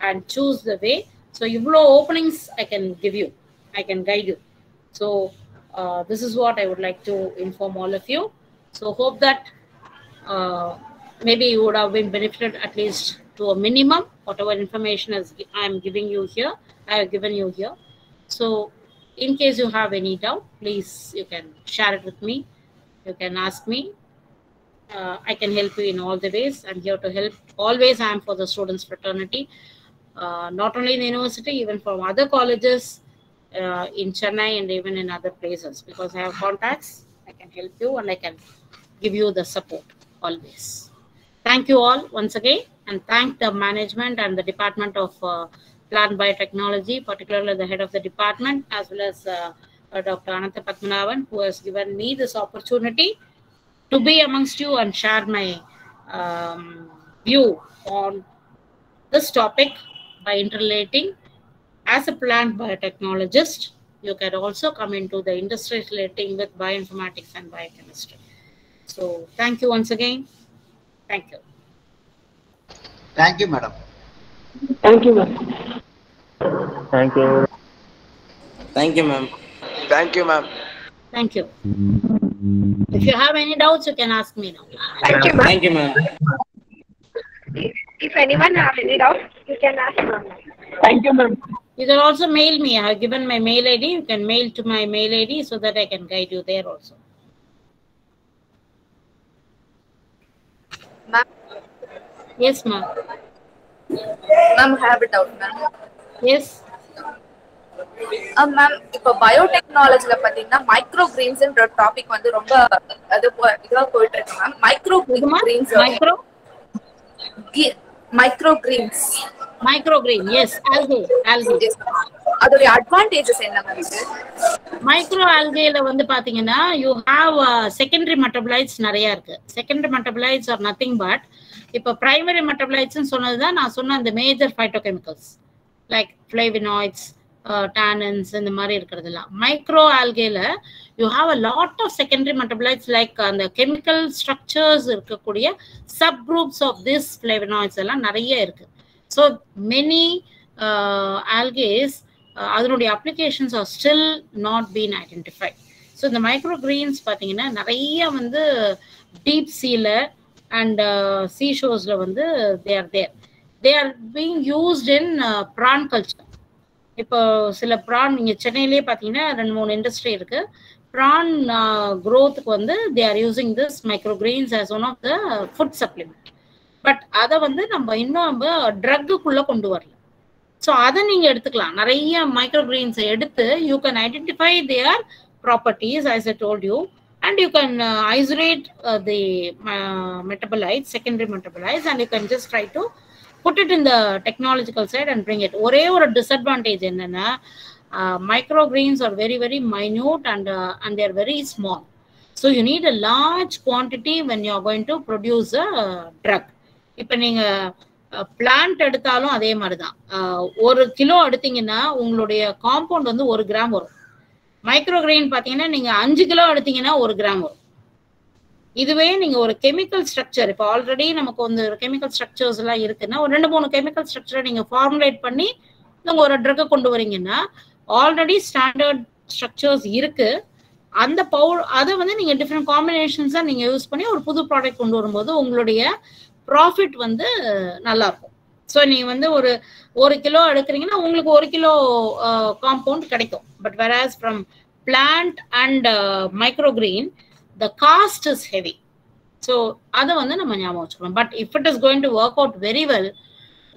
and choose the way. So ivlo openings I can give you, I can guide you. So this is what I would like to inform all of you. So hope that maybe you would have been benefited at least to a minimum, whatever information I am giving you here, I have given you here. So in case you have any doubt, please you can share it with me, you can ask me. I can help you in all the ways. I'm here to help. Always I am for the students fraternity, not only in the university, even from other colleges in Chennai and even in other places, because I have contacts. I can help you and I can give you the support always. Thank you all once again, and thank the management and the Department of Plant Biotechnology, particularly the head of the department, as well as Dr. Anantha Padmanabhan, who has given me this opportunity to be amongst you and share my view on this topic by interrelating. As a plant biotechnologist, you can also come into the industry relating with bioinformatics and biochemistry. So thank you once again. Thank you. Thank you, madam. Thank you, ma'am. Thank you. Thank you, ma'am. Thank you, ma'am. Thank you. If you have any doubts, you can ask me now. Thank you, ma'am. Thank you, ma'am. If anyone have any doubt, you can ask ma'am. Thank you, ma'am. You can also mail me. I have given my mail ID. You can mail to my mail ID so that I can guide you there also. Ma'am, Yes, ma'am. ma'am, I have a doubt, ma'am. Yes. Ma'am, இப்போ பயோடெக்னாலஜில பாத்தீங்கன்னா micro கிரீன்ஸ்ன்ற topic வந்து ரொம்ப இதுவா போயிட்டு இருக்கு ma'am. Micro greens micro greens Microgreen, yes, algae. அதோட advantages என்ன ma'am இது? மைக்ரோ ஆல்கேல வந்து பாத்தீங்கன்னா யூ ஹாவ் செகண்டரி மெட்டபலைட்ஸ் நிறைய இருக்கு. Secondary metabolites are nothing but இப்போ பிரைமரி மெட்டபலைட்ஸ் சொன்னதுதான் நான் சொன்ன அந்த major phytochemicals like flavonoids, tannins இந்த மாதிரி இருக்கிறதுலாம். மைக்ரோ ஆல்கேல you have a lot of secondary metabolites like அந்த கெமிக்கல் ஸ்ட்ரக்சர்ஸ் இருக்கக்கூடிய sub groups of this flavonoids எல்லாம் நிறைய இருக்கு. ஸோ மெனி ஆல்கேஸ் அதனுடைய applications are still not been identified. So இந்த மைக்ரோ கிரீன்ஸ் பார்த்தீங்கன்னா நிறைய வந்து டீப் சீல அண்ட் சீ ஷோர்ஸில் வந்து they are being used in prawn culture. இப்போ சில ப்ரான் நீங்கள் சென்னையிலேயே பார்த்தீங்கன்னா 2-3 இண்டஸ்ட்ரி இருக்கு. ப்ரான் க்ரோத்துக்கு வந்து they are using this micro greens as one of the food supplement. But அதை வந்து நம்ம இன்னும் ட்ரக்குக்குள்ளே கொண்டு வரல. ஸோ அதை நீங்கள் எடுத்துக்கலாம். நிறைய மைக்ரோ கிரீன்ஸை எடுத்து you can identify their properties as I told you and you can isolate the metabolites, secondary metabolites, and you can just try to put it in the technological side and bring it. ஒரே ஒரு disadvantage என்னன்னா micro greens are very very minute and they are very small. So you need a large quantity when you are going to produce a drug. இப்போ நீங்க plant எடுத்தாலும் அதே மாதிரிதான். 1 kilo எடுத்தீங்கன்னா உங்களுடைய காம்பவுண்ட் வந்து 1 கிராம் வரும். மைக்ரோ கிரெயின் பாத்தீங்கன்னா நீங்க 5 கிலோ எடுத்தீங்கன்னா 1 கிராம் வரும். இதுவே நீங்க ஒரு கெமிக்கல் ஸ்ட்ரக்சர், இப்போ ஆல்ரெடி நமக்கு வந்து கெமிக்கல் ஸ்ட்ரக்சர்ஸ் எல்லாம் இருக்குன்னா ஒரு 2-3 கெமிக்கல் ஸ்ட்ரக்சரை நீங்க ஃபார்முலேட் பண்ணி நீங்க ஒரு ட்ரக்கை கொண்டு வரீங்கன்னா ஆல்ரெடி ஸ்டாண்டர்ட் ஸ்ட்ரக்சர்ஸ் இருக்கு. அந்த அதை வந்து நீங்க டிஃப்ரெண்ட் காம்பினேஷன்ஸா நீங்க யூஸ் பண்ணி ஒரு புது ப்ராடக்ட் கொண்டு வரும்போது உங்களுடைய ப்ராஃபிட் வந்து நல்லா இருக்கும். ஸோ நீங்க வந்து ஒரு கிலோ எடுக்கிறீங்கன்னா உங்களுக்கு 1 கிலோ காம்பவுண்ட் கிடைக்கும். But whereas from plant and microgreen the cost is heavy. So அதை வந்து நம்ம ஞாபகம் வச்சுக்கணும். But if it is going to work out very well,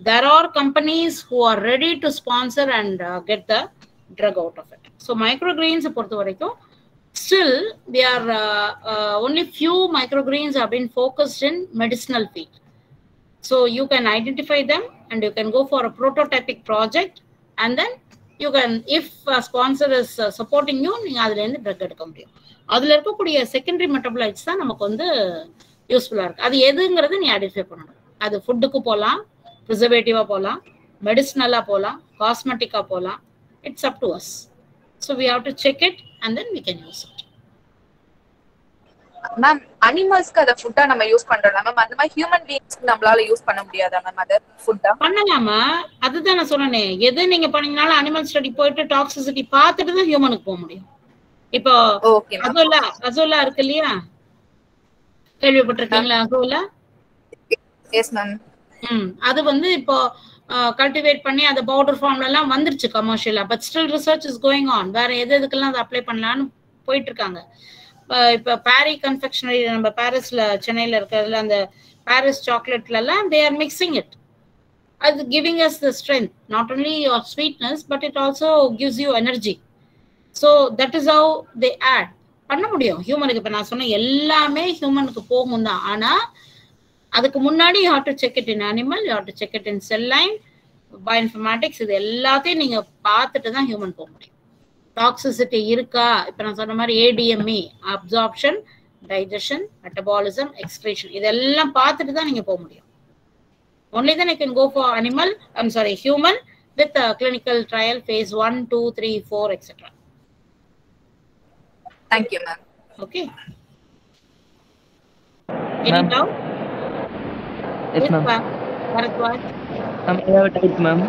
there are companies who are ready to sponsor and get the drug out of it. So microgreens பொறுத்த வரைக்கும் still they are only few microgreens have been focused in medicinal field. So you can identify them and you can go for a prototypic project and then you can, if a sponsor is supporting you, நீங்க அதுல இருந்து drug எடுக்க முடியும். அதுல இருக்கக்கூடிய secondary metabolites தான் நமக்கு வந்து யூஸ்ஃபுல்லா இருக்கு. அது எதுங்கிறது நீ ஐடென்டிஃபை பண்ணணும். அது ஃபுட்டுக்கு போகலாம், ப்ரிசர்வேட்டிவா போகலாம், மெடிசினலா போகலாம், காஸ்மெட்டிக்கா போகலாம். It's up to us. So we have to check it and then we can use it. Ma'am, அனிமல்ஸ்க்கு அத ஃபுட்டா நம்ம யூஸ் பண்றோம்ல மேம், அந்த மாதிரி ஹியூமன் பீயிங்ஸ்க்கு நம்மளால யூஸ் பண்ண முடியாதா மேம் அத ஃபுட்டா? பண்ணலாமா? அதுதான் நான் சொன்னேனே, எது நீங்க பண்ணீங்கனாலும் அனிமல் ஸ்டடி போயிட்டு டாக்ஸிசிட்டி பார்த்துட்டு தான் ஹியூமனுக்கு போக முடியும். இப்போ அசோலா இருக்கு இல்லையா, கேள்விப்பட்டிருக்கீங்களா அசோலா? Yes ma'am. அது வந்து இப்போ கல்டிவேட் பண்ணி அந்த பவுடர் ஃபார்ம்ல எல்லாம் வந்துருச்சு கமர்ஷியலா. But still research is going on. வேற எதுக்கெல்லாம் அதை அப்ளை பண்ணலான்னு போயிட்டு இருக்காங்க. இப்போ பாரி கன்ஃபெக்ஷனரி நம்ம பாரிஸ்ல சென்னையில இருக்கிறதுல அந்த பாரிஸ் சாக்லேட்ல எல்லாம் தே ஆர் மிக்சிங் இட். அது giving us the strength, not only your sweetness but it also gives you energy. So that is how they add பண்ண முடியும் ஹியூமனுக்கு. இப்போ நான் சொன்ன எல்லாமே ஹியூமனுக்கு போகும் தான். ஆனா அதுக்கு முன்னாடி you have to check it in animal, you have to check it in sell line, bioinformatics. இது எல்லாத்தையும் நீங்க பார்த்துட்டு தான் ஹியூமன் போக முடியும். டாக்ஸிசிட்டி இருக்கா, இப்போ நான் சொன்ன மாதிரி ADME, absorption, digestion, metabolism, excretion, இதெல்லாம் பார்த்துட்டு தான் நீங்க போக முடியும். only then you can go for human with a clinical trial phase 1, 2, 3, 4 etc. Thank you ma'am. Okay, any doubt? Yes, ma'am. Bharatwaj. I have a type, ma'am.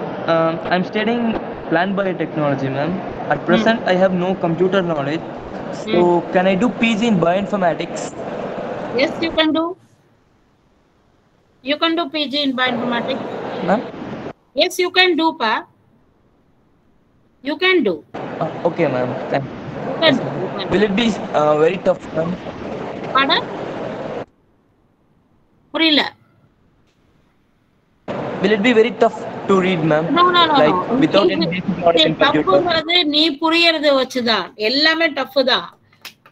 I'm studying plant biotechnology, ma'am. At present, I have no computer knowledge. So, can I do PG in bioinformatics? Yes, you can do. You can do PG in bioinformatics. Ma'am? Yes, you can do, pa. You can do. Okay, ma'am. Thank you. You can Yes, do. ma'am. You can Will it be very tough, ma'am? Pardon? Purila. Will it be very tough to read, ma'am? No, no, no, Like no. without any basic knowledge in computer? டஃப்ங்கிறது நீ புரியறத வச்சுதான். எல்லாமே tough தான்.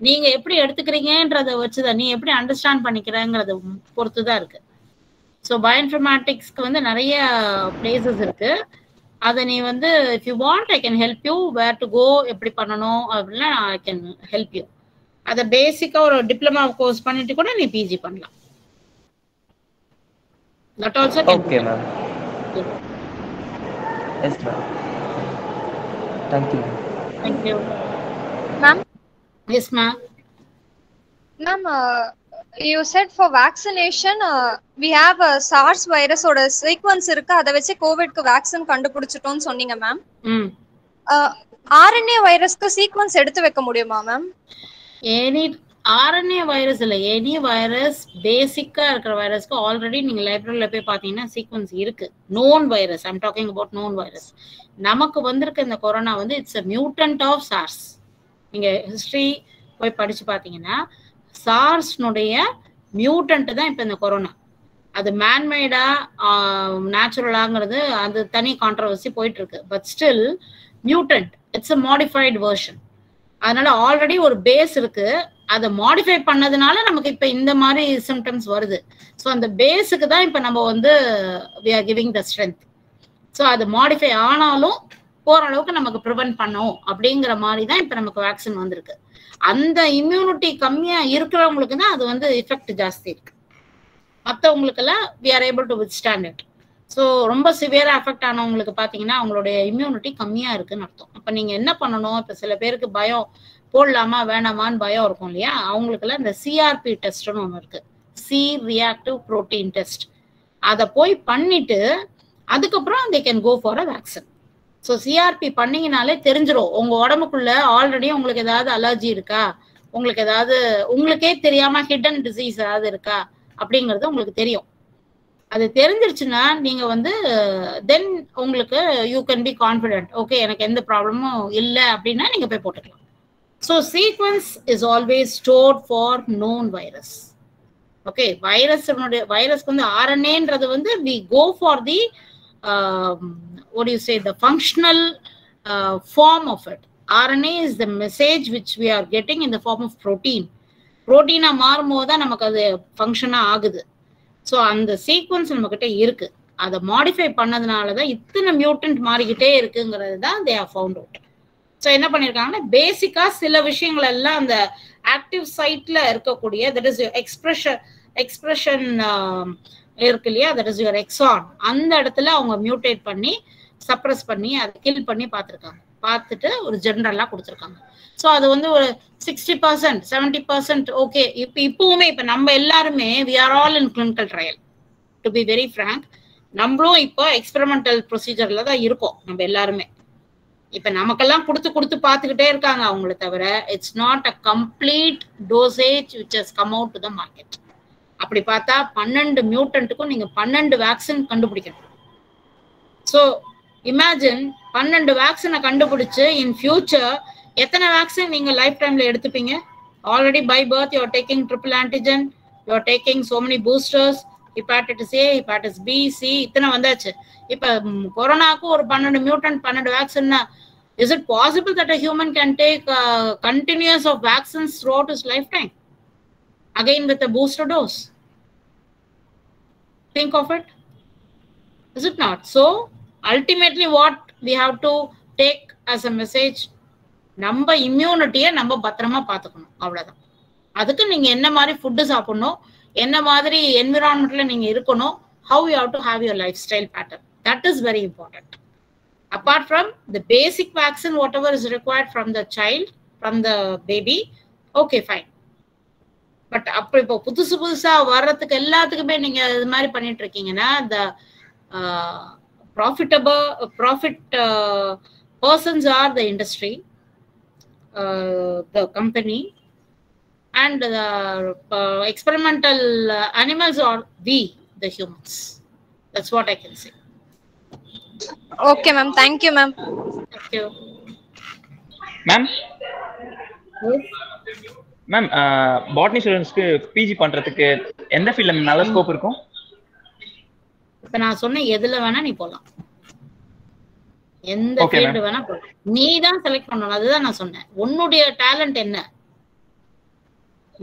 நீங்க எப்படி எடுத்துக்கிறீங்கன்றத வச்சுதான். நீ எப்படி understand பண்ணிக்கிறங்கிறத பொறுத்து தான் இருக்கு. ஸோ பயோஇன்ஃபர்மேட்டிக்ஸ்க்கு வந்து நிறைய பிளேசஸ் இருக்கு. அதை நீ வந்து if you want I can help you where to go, எப்படி பண்ணணும் அப்படின்னா ஐ கேன் ஹெல்ப் யூ. அதை பேசிக்கா ஒரு டிப்ளமா கோர்ஸ் பண்ணிட்டு கூட நீ பிஜி பண்ணலாம். That also can Okay, ma'am. Yes, ma'am. Thank you. Thank you. Ma'am? Yes, ma'am. Ma'am, you said for vaccination, we have a SARS virus or a sequence இருக்கு, அதை வச்சு கோவிட்க்கு வேக்சின் கண்டுபிடிச்சிட்டோம்னு சொன்னீங்க ma'am. RNA வைரஸ்க்கு sequence எடுத்து வைக்க முடியுமா ma'am? Any RNA virus இல்லை, any virus பேசிக்கா இருக்கிற வைரஸ்க்கு ஆல்ரெடி நீங்க லைப்ரரியில போய் பாத்தீங்கன்னா சீக்வன்ஸ் இருக்கு. Known virus, I'm talking about known virus. நமக்கு வந்திருக்க இந்த கொரோனா வந்து it's a mutant of SARS. நீங்க ஹிஸ்டரி போய் படிச்சு பாத்தீங்கன்னா சார்ஸ்னுடைய மியூட்டன்ட் தான் இப்ப இந்த கொரோனா. அது மேன்மேடா நேச்சுரலாங்கிறது அது தனி கான்ட்ரவர்சி போயிட்டு இருக்கு. But still mutant, it's a modified version. அதனால ஆல்ரெடி ஒரு பேஸ் இருக்கு, அதை மாடிஃபை பண்ணதுனால நமக்கு இப்ப இந்த மாதிரி சிம்டம்ஸ் வருது. ஸோ அந்த பேஸுக்கு தான் இப்ப நம்ம வந்து we are giving the strength. So அது மாடிஃபை ஆனாலும் ஓரளவுக்கு நமக்கு ப்ரிவென்ட் பண்ணும் அப்படிங்கிற மாதிரி தான் இப்ப நமக்கு வேக்சின் வந்திருக்கு. அந்த இம்யூனிட்டி கம்மியா இருக்கிறவங்களுக்கு தான் அது வந்து எஃபெக்ட் ஜாஸ்தி இருக்கு. மற்றவங்களுக்கு எல்லாம் we are able to withstand it. So ரொம்ப சிவியரா அஃபெக்ட் ஆனவங்களுக்கு பாத்தீங்கன்னா அவங்களுடைய இம்யூனிட்டி கம்மியா இருக்குன்னு அர்த்தம். அப்ப நீங்க என்ன பண்ணணும், இப்ப சில பேருக்கு பயம் போடலாமா வேணாமான்னு பயம் இருக்கும் இல்லையா, அவங்களுக்குலாம் இந்த சிஆர்பி டெஸ்ட்னு ஒன்று இருக்கு, சி ரியாக்டிவ் புரோட்டீன் டெஸ்ட். அதை போய் பண்ணிட்டு அதுக்கப்புறம் they can go for a vaccine. So CRP பண்ணீங்கனாலே தெரிஞ்சிடும் உங்க உடம்புக்குள்ள ஆல்ரெடி உங்களுக்கு ஏதாவது அலர்ஜி இருக்கா, உங்களுக்கு ஏதாவது உங்களுக்கே தெரியாம ஹிடன் டிசீஸ் ஏதாவது இருக்கா அப்படிங்கிறது உங்களுக்கு தெரியும். அது தெரிஞ்சிருச்சுன்னா நீங்க வந்து தென் உங்களுக்கு you can be confident, okay எனக்கு எந்த ப்ராப்ளமும் இல்லை அப்படின்னா நீங்க போய் போட்டுக்கலாம். So sequence is always stored for known virus. Okay, வைரஸ்க்கு வந்து ஆர்என்ஏன்றது வந்து we go for the what do you say, the functional form of it. RNA is the message which we are getting in the form of protein. புரோட்டீனா மாறும்போது தான் நமக்கு அது ஃபங்க்ஷனா ஆகுது. So அந்த சீக்வன்ஸ் நம்மகிட்ட இருக்கு, அதை மாடிஃபை பண்ணதுனால தான் இத்தனை மியூட்டன்ட் மாறிக்கிட்டே இருக்குங்கிறது தான் they are found out. So என்ன பண்ணியிருக்காங்கன்னா பேசிக்கா சில விஷயங்கள் எல்லாம் அந்த ஆக்டிவ் சைட்ல இருக்கக்கூடிய தட் இஸ் எக்ஸ்பிரஷன் இருக்கு இல்லையா, தட் இஸ் யுவர் எக்ஸான், அந்த இடத்துல அவங்க மியூட்டேட் பண்ணி சப்ரஸ் பண்ணி அதை கில் பண்ணி பார்த்துருக்காங்க. பார்த்துட்டு ஒரு ஜென்ரலா கொடுத்துருக்காங்க. ஸோ அது வந்து ஒரு 60% 70% ஓகே. இப்பவுமே இப்ப நம்ம எல்லாருமே we are all in clinical trial. To be very frank, நம்மளும் இப்போ எக்ஸ்பெரிமெண்டல் ப்ரொசீஜர்ல தான் இருக்கோம் நம்ம எல்லாருமே. இப்ப நமக்கெல்லாம் கொடுத்து பார்த்துக்கிட்டே இருக்காங்க அவங்கள தவிர it's not a complete dosage which has come out to the market. அப்படி பார்த்தா 12 மியூட்டன்ட்டுக்கும் நீங்க 12 வேக்சின் கண்டுபிடிக்கணும். ஸோ இமேஜின் 12 வேக்சினை கண்டுபிடிச்சு இன் ஃபியூச்சர் எத்தனை வேக்சின் நீங்க லைஃப் டைம்ல எடுத்துப்பீங்க? Already by birth you are taking triple antigen, you are taking so many boosters, hepatitis A, hepatitis B, C, இத்தனை வந்தாச்சு. இப்ப கொரோனாக்கு ஒரு 12 மியூட்டன்ட் 12 வேக்சின்னா is it possible that a human can take continues of vaccines throughout his life time again with a booster dose? Think of it. Is it not? So ultimately what we have to take as a message, நம்ம இம்யூனிட்டியை நம்ம பத்திரமா பார்த்துக்கணும், அவ்வளவுதான். அதுக்கு நீங்க என்ன மாதிரி food சாப்பிடணும், என்ன மாதிரி என்விரான்மெண்ட்ல நீங்க இருக்கணும், how you have to have your lifestyle pattern, that is very important. Apart from the basic vaccine whatever is required from the child, from the baby, okay fine. But அப்ப இப்போ புதுசா வர்றதுக்கு எல்லாத்துக்குமே நீங்க இது மாதிரி பண்ணிட்டு இருக்கீங்கன்னா the profit persons are the industry, the company, and the experimental animals are we, the humans. That's what I can say. Okay ma'am, thank you ma'am. Thank you ma'am. Ma'am botany ஸ்டூடண்ட்ஸ்க்கு PG பண்றதுக்கு எந்த ஃபீல்ட்ல நல்ல scope இருக்கும்? இப்ப நான் சொன்ன எதுல வேணா நீ போலாம், எந்த ஃபீல்ட் வேணா போலாம், நீ தான் செலக்ட் பண்ணணும். அதுதான் நான் சொன்னேன், உன்னுடைய டேலண்ட் என்ன,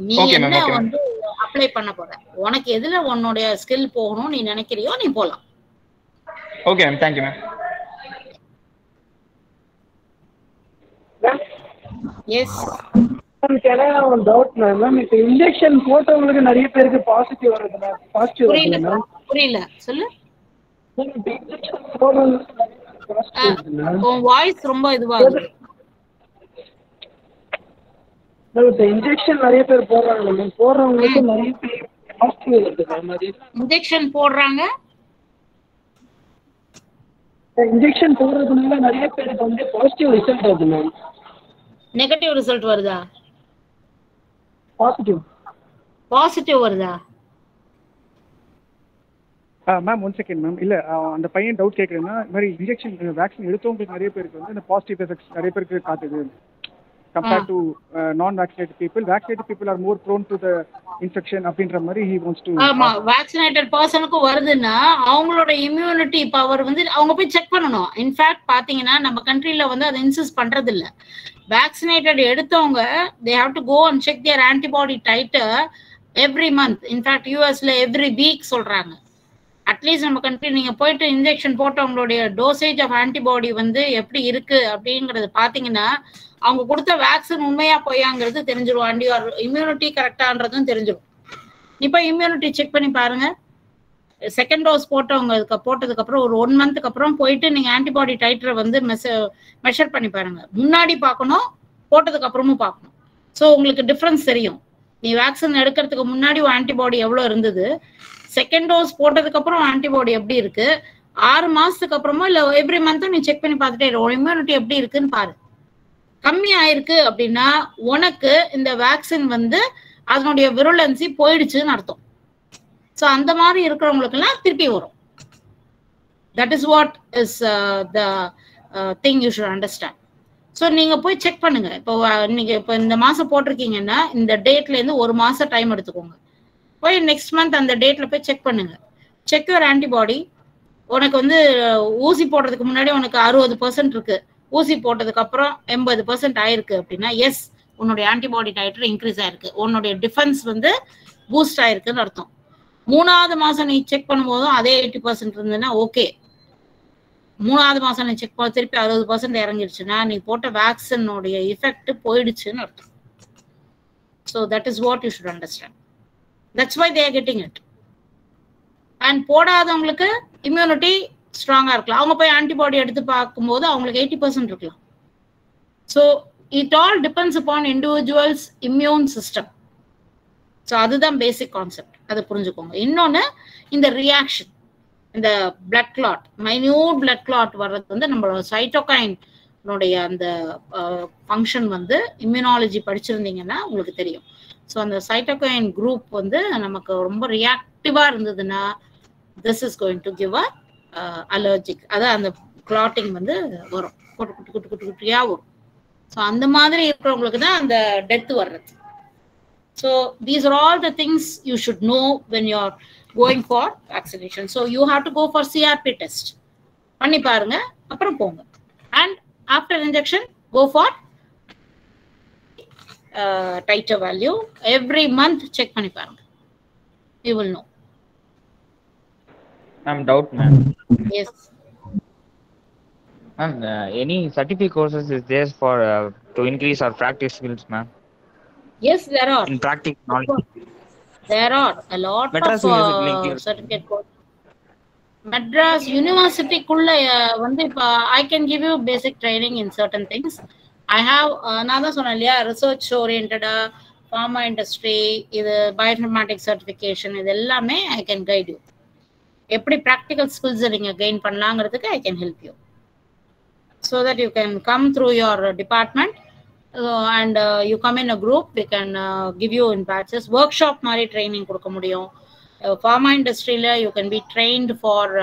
நீ என்ன வந்து அப்ளை பண்ண போற, உனக்கு எதுல உன்னுடைய ஸ்கில் போகணும் நீ நினைக்கிறியோ நீ போலாம். Okay ma'am, thank you ma'am. Yes doubt ma'am, இப்போ இன்ஜெக்ஷன் போட்டவங்களுக்கு நிறைய பேருக்கு பாசிட்டிவ் வருது மேம். பாசிட்டிவ் புரியல சொல்லு. உன் வாய்ஸ் ரொம்ப இதுவாகுது. இப்போ இன்ஜெக்ஷன் நிறைய பேர் போடுறாங்க மேம், போடுறவங்களுக்கு நிறைய பேர் பாசிட்டிவ் வருது மேம். அது இன்ஜெக்ஷன் போடுறாங்க, இன்ஜெக்ஷன் போடுறதுனால நிறைய பேருக்கு வந்து பாசிட்டிவ் ரிசல்ட் வருது மேம். நெகட்டிவ் ரிசல்ட் வருதா? பாசிட்டிவ் வருதா? Ma'am one second ma'am. இல்லை அந்த பையன் டவுட் கேட்குறேன்னா, இந்த மாதிரி இன்ஜெக்ஷன் வேக்சின் எடுத்தவங்களுக்கு நிறைய பேருக்கு வந்து இந்த பாசிட்டிவ் எஃபெக்ட்ஸ் நிறைய பேருக்கு காட்டுது compared to non vaccinated people. Vaccinated people are more prone to the infection அப்படின்ற மாதிரி ஹி வாண்ட்ஸ் டு. ஆமா, வேக்சினேட்டட் பர்சனுக்கு வருதுன்னா அவங்களோட இம்யூனிட்டி பவர் வந்து அவங்க போய் செக் பண்ணணும். இன்ஃபேக்ட் பாத்தீங்கன்னா நம்ம கண்ட்ரில வந்து அதை இன்சிஸ்ட் பண்றது இல்ல. வேக்சினேட்டட் எடுத்தவங்க they have to go and check their antibody titer every month. In fact யூஎஸ்ல எவ்ரி வீக் சொல்றாங்க. அட்லீஸ்ட் நம்ம கண்ட்ரி நீங்க போயிட்டு இன்ஜெக்ஷன் போட்டவங்களுடைய டோசேஜ் ஆஃப் ஆன்டிபாடி வந்து எப்படி இருக்கு அப்படிங்கறது பாத்தீங்கன்னா அவங்க கொடுத்த வேக்சின் உண்மையா பொய்யாங்கிறது தெரிஞ்சிடும். அண்ட் யுவர் இம்யூனிட்டி கரெக்டான்றதும் தெரிஞ்சிடும். இப்போ இம்யூனிட்டி செக் பண்ணி பாருங்க. செகண்ட் டோஸ் போட்டதுக்கு அப்புறம் ஒரு 1 மந்த்துக்கு அப்புறம் போயிட்டு நீங்க ஆன்டிபாடி டைட்டரை வந்து மெஷர் பண்ணி பாருங்க. முன்னாடி பார்க்கணும், போட்டதுக்கு அப்புறமும் பார்க்கணும். ஸோ உங்களுக்கு டிஃப்ரென்ஸ் தெரியும். நீ வேக்சின் எடுக்கிறதுக்கு முன்னாடி ஆன்டிபாடி எவ்வளோ இருந்தது, செகண்ட் டோஸ் போட்டதுக்கு அப்புறம் ஆன்டிபாடி எப்படி இருக்கு, 6 மாசத்துக்கு அப்புறமா இல்லை எவ்ரி மந்த்தும் நீ செக் பண்ணி பார்த்துட்டே இரு இம்யூனிட்டி எப்படி இருக்குன்னு பாரு. கம்மி ஆயிருக்கு அப்படின்னா உனக்கு இந்த வேக்சின் வந்து அதனுடைய விருலன்சி போயிடுச்சுன்னு அர்த்தம். ஸோ அந்த மாதிரி இருக்கிறவங்களுக்கெல்லாம் திருப்பி வரும். That is what is the thing you should understand. So நீங்க போய் செக் பண்ணுங்க. இப்போ நீங்க இப்போ இந்த மாசம் போட்டிருக்கீங்கன்னா இந்த டேட்ல இருந்து 1 மாசம் டைம் எடுத்துக்கோங்க. போய் நெக்ஸ்ட் மந்த் அந்த டேட்ல போய் செக் பண்ணுங்க. Check your antibody. உனக்கு வந்து ஊசி போடுறதுக்கு முன்னாடி உனக்கு 60% இருக்கு, ஊசி போட்டதுக்கு அப்புறம் 80% ஆயிருக்கு அப்படின்னா எஸ், உன்னுடைய ஆன்டிபாடி டைட்டர் இன்க்ரீஸ் ஆயிருக்கு, உன்னுடைய டிஃபென்ஸ் வந்து பூஸ்ட் ஆயிருக்குன்னு அர்த்தம். 3வது மாசம் நீ செக் பண்ணும்போதும் அதே 80% இருந்ததுன்னா ஓகே. 3வது மாசம் நீ செக் பண்ண திருப்பி 60% இறங்கிடுச்சுன்னா நீ போட்ட வேக்சினுடைய எஃபெக்ட் போயிடுச்சுன்னு அர்த்தம். So that is what you should understand. That's why they are getting it. And போடாதவங்களுக்கு இம்யூனிட்டி ஸ்ட்ராங்கா இருக்கலாம். அவங்க போய் ஆன்டிபாடி எடுத்து பார்க்கும்போது அவங்களுக்கு 80% இருக்கலாம். So it all depends upon individuals immune system. So அதுதான் பேசிக் கான்செப்ட், அதை புரிஞ்சுக்கோங்க. இன்னொன்று, இந்த ரியாக்ஷன், இந்த blood clot, minute blood clot வர்றது வந்து நம்மளோட சைட்டோகைனுடைய அந்த ஃபங்க்ஷன் வந்து இம்யூனாலஜி படிச்சிருந்தீங்கன்னா உங்களுக்கு தெரியும். ஸோ அந்த சைட்டோகைன் குரூப் வந்து நமக்கு ரொம்ப ரியாக்டிவா இருந்ததுன்னா this is going to give a allergic, அதான் அந்த கிளாட்டிங் வந்து வரும், குட்டியா வரும். ஸோ அந்த மாதிரி இருக்கிறவங்களுக்கு தான் அந்த டெத் வர்றது. So these are all the things you should know when you are going for vaccination. So you have to go for CRP test. பண்ணி பாருங்க, அப்புறம் போங்க. And after injection, go for titer value. Every month check பண்ணி பாருங்க. You will know. Ma'am, doubt ma'am. Yes. Ma'am, any certificate courses is there for to increase our practice skills, ma'am? Yes, there are. In practice knowledge. There are a lot Madras of certificate courses. Madras University kulla வந்து இப்ப I can give you basic training in certain things. I have நான் தான் சொன்னேன் இல்லையா, research oriented pharma industry, இது bioinformatics certification, இது எல்லாமே I can guide you. எப்படி ப்ராக்டிக்கல் ஸ்கில்ஸை நீங்கள் கெயின் பண்ணலாங்கிறதுக்கு I can help you. So that you can come through your department and you come in a group. We can give you in batches. Workshop மாதிரி training கொடுக்க முடியும். Pharma இண்டஸ்ட்ரியில் you can be trained for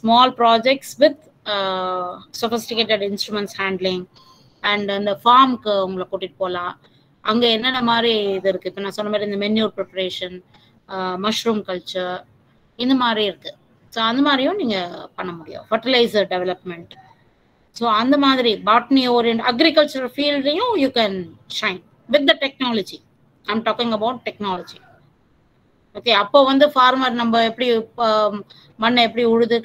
small projects with sophisticated instruments handling. And அந்த ஃபார்முக்கு உங்களை கூட்டிகிட்டு போகலாம். அங்கே என்னென்ன மாதிரி இது இருக்குது, இப்போ நான் சொன்ன மாதிரி இந்த மென்யூர் ப்ரிப்பரேஷன், மஷ்ரூம் கல்ச்சர், இந்த மாதிரி இருக்குது. ஸோ அந்த மாதிரியும் நீங்கள் பண்ண முடியும். Fertiliser development. ஸோ அந்த மாதிரி பாட்னி ஓரியன்ட் அக்ரிகல்ச்சர் ஃபீல்ட்லையும் you can shine with the technology. I'm talking about technology. Okay, அப்போ வந்து ஃபார்மர் நம்ம எப்படி மண்ணை எப்படி உழுது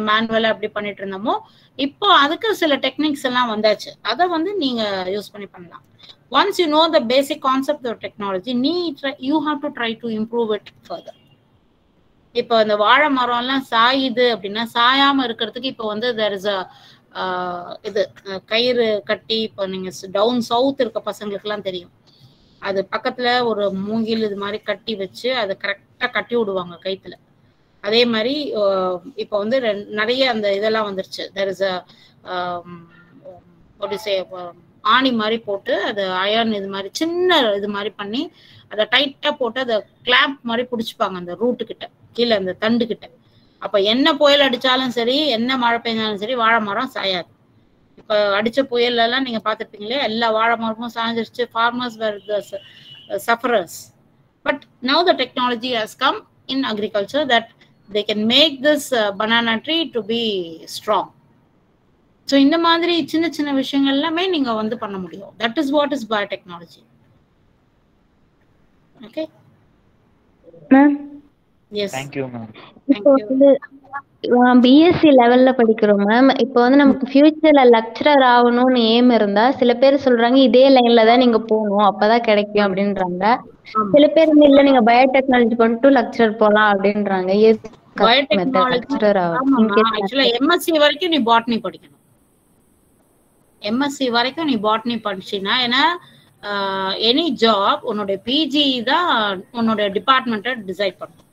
மேனுவலாக எப்படி பண்ணிட்டு இருந்தோமோ, இப்போ அதுக்கு சில டெக்னிக்ஸ் எல்லாம் வந்தாச்சு. அதை வந்து நீங்கள் யூஸ் பண்ணி பண்ணலாம். Once you know the basic concept of technology, you have to try to improve it further. இப்போ இந்த வாழை மரம்லாம் சாயுது அப்படின்னா சாயாமல் இருக்கிறதுக்கு இப்போ வந்து தேர் இஸ் அ இது கயிறு கட்டி, இப்போ நீங்கள் டவுன் சவுத் இருக்க பசங்களுக்குலாம் தெரியும், அது பக்கத்தில் ஒரு மூங்கில் இது மாதிரி கட்டி வச்சு அதை கரெக்டாக கட்டி விடுவாங்க கைத்துல. அதே மாதிரி இப்போ வந்து நிறைய அந்த இதெல்லாம் வந்துருச்சு. தேர் இஸ் ஆணி மாதிரி போட்டு அது அயர்ன் இது மாதிரி சின்ன இது மாதிரி பண்ணி அதை டைட்டாக போட்டு அதை கிளாம்ப் மாதிரி பிடிச்சிப்பாங்க அந்த ரூட்டு கிட்ட, கீழே அந்த தண்டு கிட்ட. அப்போ என்ன புயல் அடித்தாலும் சரி, என்ன மழை பெஞ்சாலும் சரி, வாழை மரம் சாயாது. இப்போ அடித்த புயல்லாம் நீங்கள் பார்த்துருப்பீங்களே, எல்லா வாழை மரமும் சாஞ்சிருச்சு. Farmers were the sufferers. But now the technology has come in agriculture that they can make this banana tree to be strong. So இந்த மாதிரி சின்ன சின்ன விஷயங்கள் எல்லாமே நீங்க வந்து பண்ண முடியும். That is what is biotechnology. Okay, ma'am. Yes, thank you ma'am. இப்போ வந்து பிஎஸ்சி லெவல்ல படிக்கிறோம் மேம். இப்போ வந்து நமக்கு ஃபியூச்சர்ல லெக்சரர் ஆகணும்னு ஏம் இருந்தா சில பேர் சொல்றாங்க இதே லைன்ல தான் நீங்க போகணும் அப்பதான் கிடைக்கும் அப்படின்றாங்க. சில பேர் இல்ல நீங்க பயோடெக்னாலஜி பண்ணிட்டு லெக்சரர் போலாம் அப்படின்றாங்க. லெக்சரர் ஆக்சுவலா எம்எஸ்சி வரைக்கும் நீ பாட்னி படிக்கணும். எம்எஸ்சி வரைக்கும் நீ பாட்னி படிச்சினா, ஏன்னா எனி ஜாப் உன்னோட பிஜி தான் உன்னோட டிபார்ட்மெண்ட்டை டிசைட் பண்ணும்.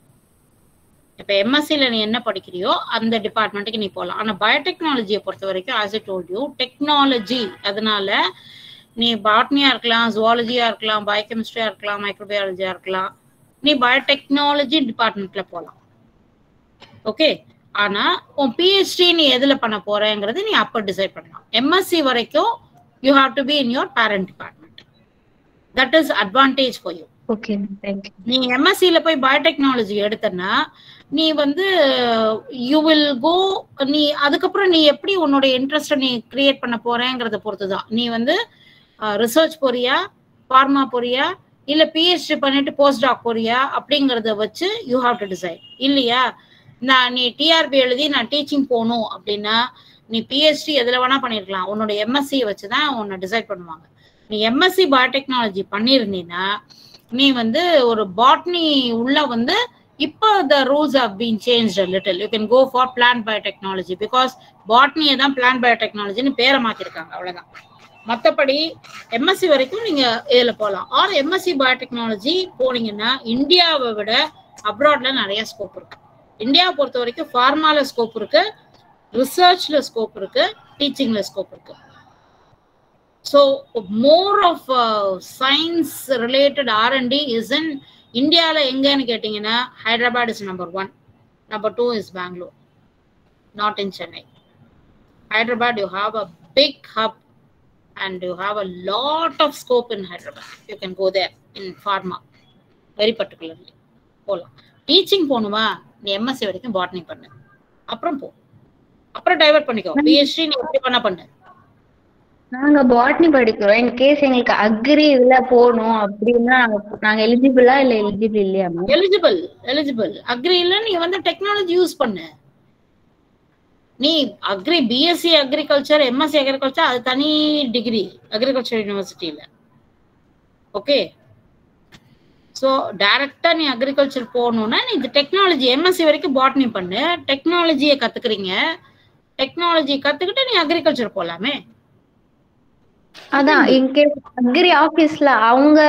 இப்போ எம்எஸ்சியில் நீ என்ன படிக்கிறியோ அந்த டிபார்ட்மெண்ட்டுக்கு நீ போகலாம். ஆனால் பயோடெக்னாலஜியை பொறுத்த வரைக்கும் as I told you technology, அதனால நீ பாட்னியாக இருக்கலாம், ஜுவாலஜியாக இருக்கலாம், பயோகெமிஸ்ட்ரியாக இருக்கலாம், மைக்ரோபயாலஜியாக இருக்கலாம், நீ பயோடெக்னாலஜி டிபார்ட்மெண்ட்டில் போகலாம். ஓகே, ஆனால் உன் பிஹெச்டி நீ எதில் பண்ண போகிறேங்கிறது நீ அப்போ டிசைட் பண்ணலாம். எம்எஸ்சி வரைக்கும் you have to be in your parent department. That is advantage for you. Okay, thank you. நீ எம்எஸ்சியில் போய் பயோடெக்னாலஜி எடுத்தனா நீ வந்து யூ வில் கோ, நீ அதுக்கப்புறம் நீ எப்படி உன்னோட இன்ட்ரெஸ்ட்டை நீ கிரியேட் பண்ண போறேங்கிறத பொறுத்து தான். நீ வந்து ரிசர்ச் போறியா, ஃபார்மா போறியா, இல்ல பிஹெச்டி பண்ணிட்டு போஸ்ட் டாக் போறியா அப்படிங்கறத வச்சு யூ ஹாவ் டு டிசைட். இல்லையா, நீ டிஆர்பி எழுதி நான் டீச்சிங் போகணும் அப்படின்னா நீ பிஹெச்டி எதுல வேணா பண்ணிருக்கலாம், உன்னோட எம்எஸ்சி வச்சுதான் உன்னை டிசைட் பண்ணுவாங்க. நீ எம்எஸ்சி பயோடெக்னாலஜி பண்ணிருந்தீன்னா நீ வந்து ஒரு பாட்னி உள்ள வந்து இப்போ the rules have been changed a little. You can go for plant biotechnology because botany தான் plant biotechnology னு பேரை மாத்திருக்காங்க, அவ்வளவுதான். மற்றபடி எம்எஸ்சி வரைக்கும் நீங்க இதுல போகலாம். ஆர் எம்எஸ்சி பயோடெக்னாலஜி போனீங்கன்னா இந்தியாவை விட அப்ராட்ல நிறைய ஸ்கோப் இருக்கு. இந்தியாவை பொறுத்த வரைக்கும் ஃபார்மால ஸ்கோப் இருக்கு, ரிசர்ச்ல ஸ்கோப் இருக்கு, டீச்சிங்ல ஸ்கோப் இருக்கு. So more of science related R&D is in இந்தியாவில் எங்கன்னு கேட்டீங்கன்னா Hyderabad is number 1, number 2 is Bangalore, not in Chennai. Hyderabad you have a big hub and you have a lot of scope in Hyderabad. You can go there in pharma very particularly போகலாம். Teaching போகணுமா, நீ MSc வரைக்கும் botany பண்ணு, அப்புறம் போ, அப்புறம் டைவர்ட் பண்ணிக்கோ. PhD நீ எப்படி பண்ணு. நாங்க பாட்னி படிக்கிறோம். இன் கேஸ் எங்களுக்கு அக்ரி இதுல போகணும் அப்படின்னா நாங்க எலிஜிபிளா இல்ல எலிஜிபிள் இல்லையா? எலிஜிபிள். அக்ரி இல்ல நீ வந்து டெக்னாலஜி யூஸ் பண்ணு. நீ agri BSc agriculture, MSc agriculture அது தனி டிகிரி அக்ரிகல்ச்சர் யூனிவர்சிட்டியில. ஓகே, ஸோ டைரக்டா நீ அக்ரிகல்ச்சர் போகணும்னா நீ டெக்னாலஜி எம்எஸ்சி வரைக்கும் பாட்னி பண்ணு. டெக்னாலஜியை கத்துக்கிறீங்க, டெக்னாலஜி கத்துக்கிட்டு நீ அக்ரிகல்ச்சர் போகலாமே. அதான் இன்கேஸ் அக்ரி ஆபீஸ்ல அவங்க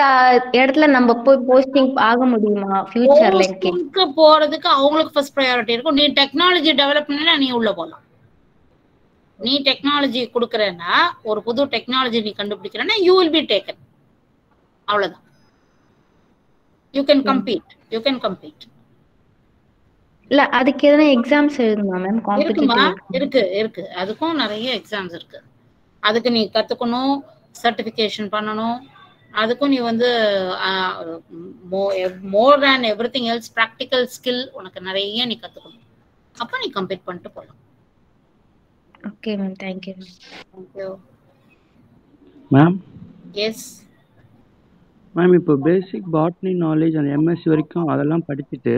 இடத்துல நம்ம போய் போஸ்டிங் ஆக முடியுமா ஃபியூச்சர்ல இன்கேஸ்? போஸ்டிங்க்கு போறதுக்கு அவங்களுக்கு ஃபர்ஸ்ட் ப்ரையாரிட்டி இருக்கும். நீ டெக்னாலஜி டெவலப் பண்ணா நீ உள்ள போகலாம். நீ டெக்னாலஜி கொடுக்கறேன்னா, ஒரு புது டெக்னாலஜி நீ கண்டுபிடிக்கிறேன்னா யூ வில் பி டேக்கன். அவ்வளவுதான். You can compete. இல்ல அதுக்கு எதனா எக்ஸாம்ஸ் எழுதணுமா மேம்? இருக்குமா? காம்படிட்டிவ் இருக்கு. அதுக்கும் நிறைய எக்ஸாம்ஸ் இருக்கு. அதுக்கு நீ கத்துக்கணும், சர்டிபிகேஷன் பண்ணணும். அதுக்கும் நீ வந்து மோர் தேன் எவ்ரிதிங் எல்ஸ் ப்ராக்டிக்கல் ஸ்கில் உனக்கு நிறைய நீ கத்துக்கணும். அப்ப நீ கம்பீட் பண்ணிட்டு போகலாம். Okay ma'am, thank you. Thank you ma'am. Yes ma'am, இப்போ பேசிக் பாட்னி நாலேஜ் அந்த எம்எஸ்சி வரைக்கும் அதெல்லாம் படிச்சுட்டு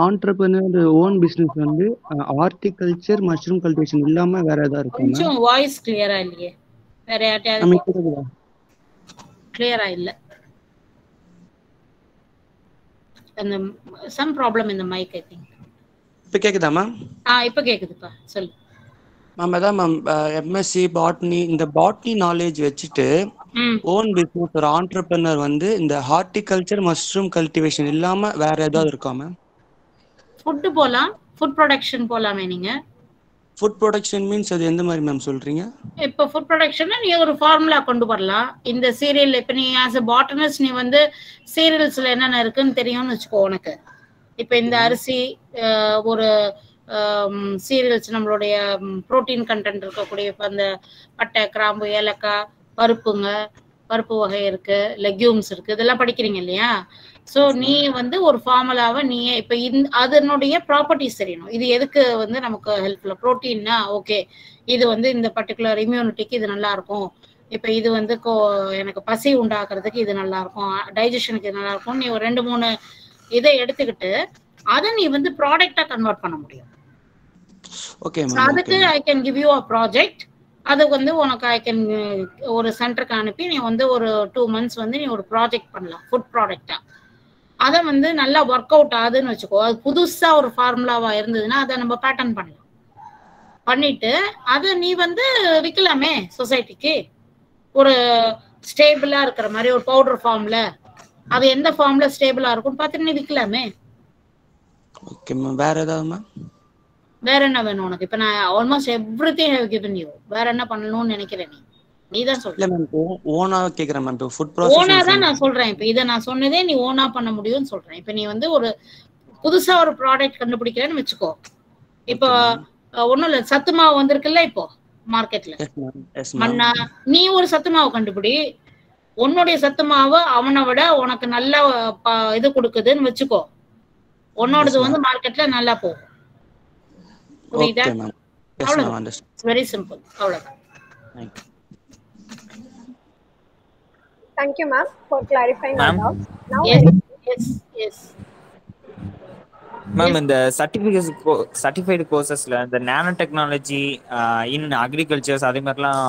ஆண்டர்பிரினர் ஓன் பிசினஸ் வந்து ஹார்டிகல்ச்சர் மஷ்ரூம் கல்டிவேஷன் இல்லாம வேற ஏதாவது இருக்கும்? கொஞ்சம் வாய்ஸ் கிளியரா இல்லையே. வேற யார்ட்டையாவது கிளியரா இல்ல. அந்த some problem in the mic I think. இப்போ கேக்குதா மேம்? இப்போ கேக்குதுப்பா, சொல்லு. மேம் அதான் மேம், எம்எஸ்சி பாட்னி இந்த பாட்னி நாலேஜ் வச்சுட்டு ஓன் பிசினஸ் ஒரு ஆண்டர்பிரினர் வந்து இந்த ஹார்டிகல்ச்சர் மஷ்ரூம் கல்டிவேஷன் இல்லாம வேற ஏதாவது இருக்கா மேம்? ஃபுட் போலாம், ஃபுட் ப்ரொடக்ஷன் போலாமே நீங்க. ஃபுட் ப்ரொடக்ஷன் மீன்ஸ் அது எந்த மாதிரி மேம் சொல்றீங்க? இப்போ ஃபுட் ப்ரொடக்ஷன்ல நீ ஒரு ஃபார்முலா கொண்டு வரலாம். இந்த சீரியல் இப்போ நீ ஆஸ் எ பாட்டனிஸ்ட் நீ வந்து சீரியல்ஸ்ல என்னென்ன இருக்குன்னு தெரியும்னு வச்சுக்கோ உனக்கு. இப்போ இந்த அரிசி ஒரு சீரியல்ஸ் நம்மளுடைய புரோட்டீன் கண்டென்ட் இருக்கக்கூடிய இப்போ அந்த பட்டை, கிராம்பு, ஏலக்காய், பருப்பு வகை இருக்கு, லெக்யூம்ஸ் இருக்கு, இதெல்லாம் படிக்கிறீங்க இல்லையா? ஸோ நீ வந்து ஒரு ஃபார்முலாவை நீயே இப்போ அதனுடைய ப்ராப்பர்ட்டிஸ் தெரியணும். இது எதுக்கு வந்து நமக்கு ஹெல்ப்ஃபுல்லாக ப்ரோட்டீன்னா ஓகே இது வந்து இந்த பர்டிகுலர் இம்யூனிட்டிக்கு இது நல்லா இருக்கும். இப்போ இது வந்து எனக்கு பசி உண்டாக்குறதுக்கு இது நல்லா இருக்கும், டைஜஷனுக்கு இது நல்லா இருக்கும். நீ ஒரு 2-3 இதை எடுத்துக்கிட்டு அதை நீ வந்து ப்ராடக்டா கன்வெர்ட் பண்ண முடியும். Okay ma'am. அதுக்கு I can give you a project. அது வந்து உனக்கு ஐ கேன் ஒரு சென்டருக்கு அனுப்பி நீ வந்து ஒரு 2 months வந்து நீ ஒரு ப்ராஜெக்ட் பண்ணலாம் ஃபுட் ப்ராடக்டா. அதை வந்து நல்லா ஒர்க் அவுட் ஆகுதுன்னு வச்சுக்கோ. அது புதுசா ஒரு ஃபார்முலாவா இருந்ததுன்னா அதை நம்ம பேட்டர்ன் பண்ணலாம். பண்ணிட்டு அதை நீ வந்து விற்கலாமே சொசைட்டிக்கு. ஒரு ஸ்டேபிளா இருக்கிற மாதிரி ஒரு பவுடர் ஃபார்ம்ல அது எந்த ஃபார்ம்ல ஸ்டேபிளா இருக்கும்னு பார்த்துட்டு நீ விற்கலாமே. Okay ma'am. வேற ஏதாவது மேம்? வேற என்ன வேணும் உனக்கு? இப்ப நான் almost everything have given you. வேற என்ன பண்ணணும்னு நினைக்கிறேன் நீ தான் சொல்ற. இல்ல மேம், ஓனா கேக்குறேன் மேம். இப்போ ஃபுட் ப்ராசஸ் ஓனா தான் நான் சொல்றேன். இப்போ இத நான் சொன்னதே நீ ஓனா பண்ண முடியும்னு சொல்றேன். இப்போ நீ வந்து ஒரு புதுசா ஒரு ப்ராடக்ட் கண்டுபிடிக்கிறேன்னு வெச்சுக்கோ. இப்போ ஒண்ணும் இல்ல, சத்து மாவு வந்திருக்குல்ல இப்போ மார்க்கெட்ல. மண்ணா நீ ஒரு சத்து மாவு கண்டுபிடி. உன்னுடைய சத்து மாவு அவனை விட உனக்கு நல்ல இது கொடுக்குதுன்னு வெச்சுக்கோ. உன்னோடது வந்து மார்க்கெட்ல நல்லா போகும். புரியுதா? Very simple. அவ்வளவுதான். Thank you, ma'am, for clarifying our doubts. Now, yes. Ma'am, இந்த சர்டிஃபைடு கோர்சஸ்ல இந்த நானோ டெக்னாலஜி இன் அக்ரிகல்ச்சர்ஸ் அதே மாதிரிலாம்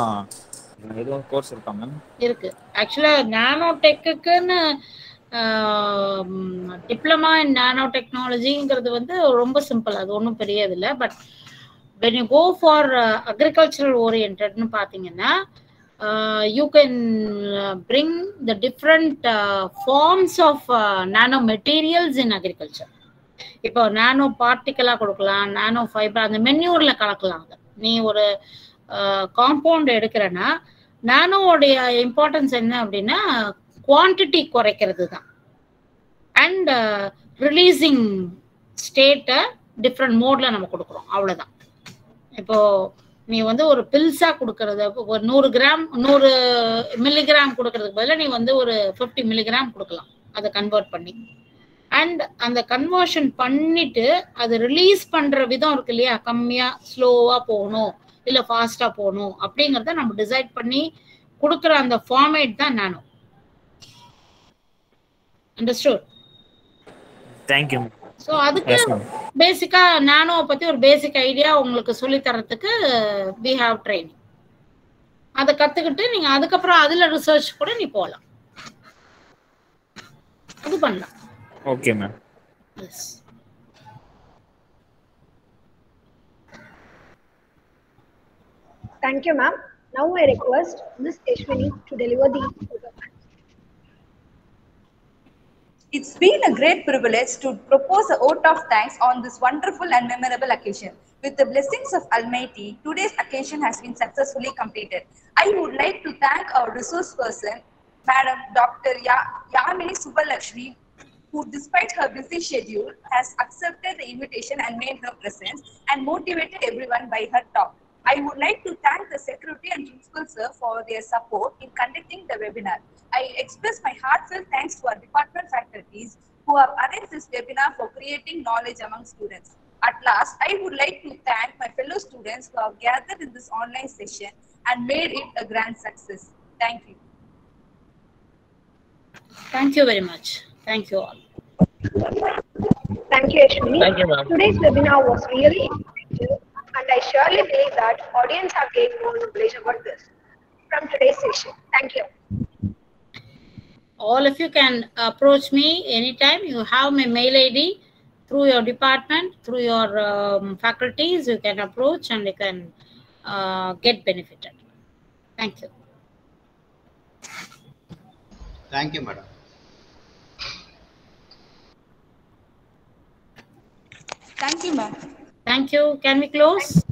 ஏதோ கோர்ஸ் இருக்கா மேம்? இருக்கு. ஆக்சுவலா நானோ டெக்குன்னு டிப்ளமா இன் நானோ டெக்னாலஜிங்கிறது வந்து ரொம்ப சிம்பிள். அது ஒன்றும் பெரியது இல்லை. But when you go for agricultural orientedனு பார்த்தீங்கன்னா you can bring the different forms of nano materials in agriculture. இப்போ நானோ பார்ட்டிக்கலா கொடுக்கலாம், நானோ ஃபைபர், அந்த மென்யூர்ல கலக்கலாம். நீ ஒரு காம்பவுண்ட் எடுக்கிறன்னா நானோடைய இம்பார்ட்டன்ஸ் என்ன அப்படின்னா குவான்டிட்டி குறைக்கிறது தான். அண்ட் ரிலீசிங் ஸ்டேட்டை டிஃப்ரெண்ட் மோட்ல நம்ம கொடுக்குறோம், அவ்வளோதான். இப்போ நீ வந்து ஒரு பில்ஸா கொடுக்கறது ஒரு 100 மில்லிகிராம் கொடுக்கறதுக்கு பதிலாக நீ வந்து ஒரு 50 மில்லிகிராம் கொடுக்கலாம் அதை கன்வெர்ட் பண்ணி. அண்ட் அந்த கன்வர்ஷன் பண்ணிட்டு அது ரிலீஸ் பண்ற விதம் இருக்கு இல்லையா, கம்மியா ஸ்லோவா போகணும் இல்லை ஃபாஸ்டா போகணும் அப்படிங்கிறத நம்ம டிசைட் பண்ணி கொடுக்குற அந்த ஃபார்மேட் தான் நானோ. அண்டர்ஸ்டுட்? தேங்க்யூ. ஸோ அதுக்கு பேசிக்கா நானோ பத்தி ஒரு பேசிக் ஐடியா உங்களுக்கு சொல்லி தரத்துக்கு we have training. அதை கத்துக்கிட்டு நீங்க அதுக்கப்புறம் அதுல ரிசர்ச் கூட நீ போகலாம், அது பண்ணலாம். Okay ma'am. Yes. Thank you, ma'am. Now I request Ms. Ashwini to deliver the vote of thanks. It's been a great privilege to propose a vote of thanks on this wonderful and memorable occasion. With the blessings of Almighty, today's occasion has been successfully completed. I would like to thank our resource person, Madam Dr. Yamini Subbalakshmi, who despite her busy schedule has accepted the invitation and made her presence and motivated everyone by her talk. I would like to thank the Secretary and Principal Sir for their support in conducting the webinar. I express my heartfelt thanks to our department faculties who have arranged this webinar for creating knowledge among students. At last, I would like to thank my fellow students who have gathered in this online session and made it a grand success. Thank you. Thank you very much. Thank you all. Thank you, Ashwini. Thank you, ma'am. Today's webinar was really informative, and I surely believe that audience have gained more knowledge about this from today's session. Thank you. All of you can approach me anytime. You have my mail ID through your department, through your faculties. You can approach and you can get benefited. Thank you. Thank you, madam. Thank you, ma'am. Thank you. Can we close?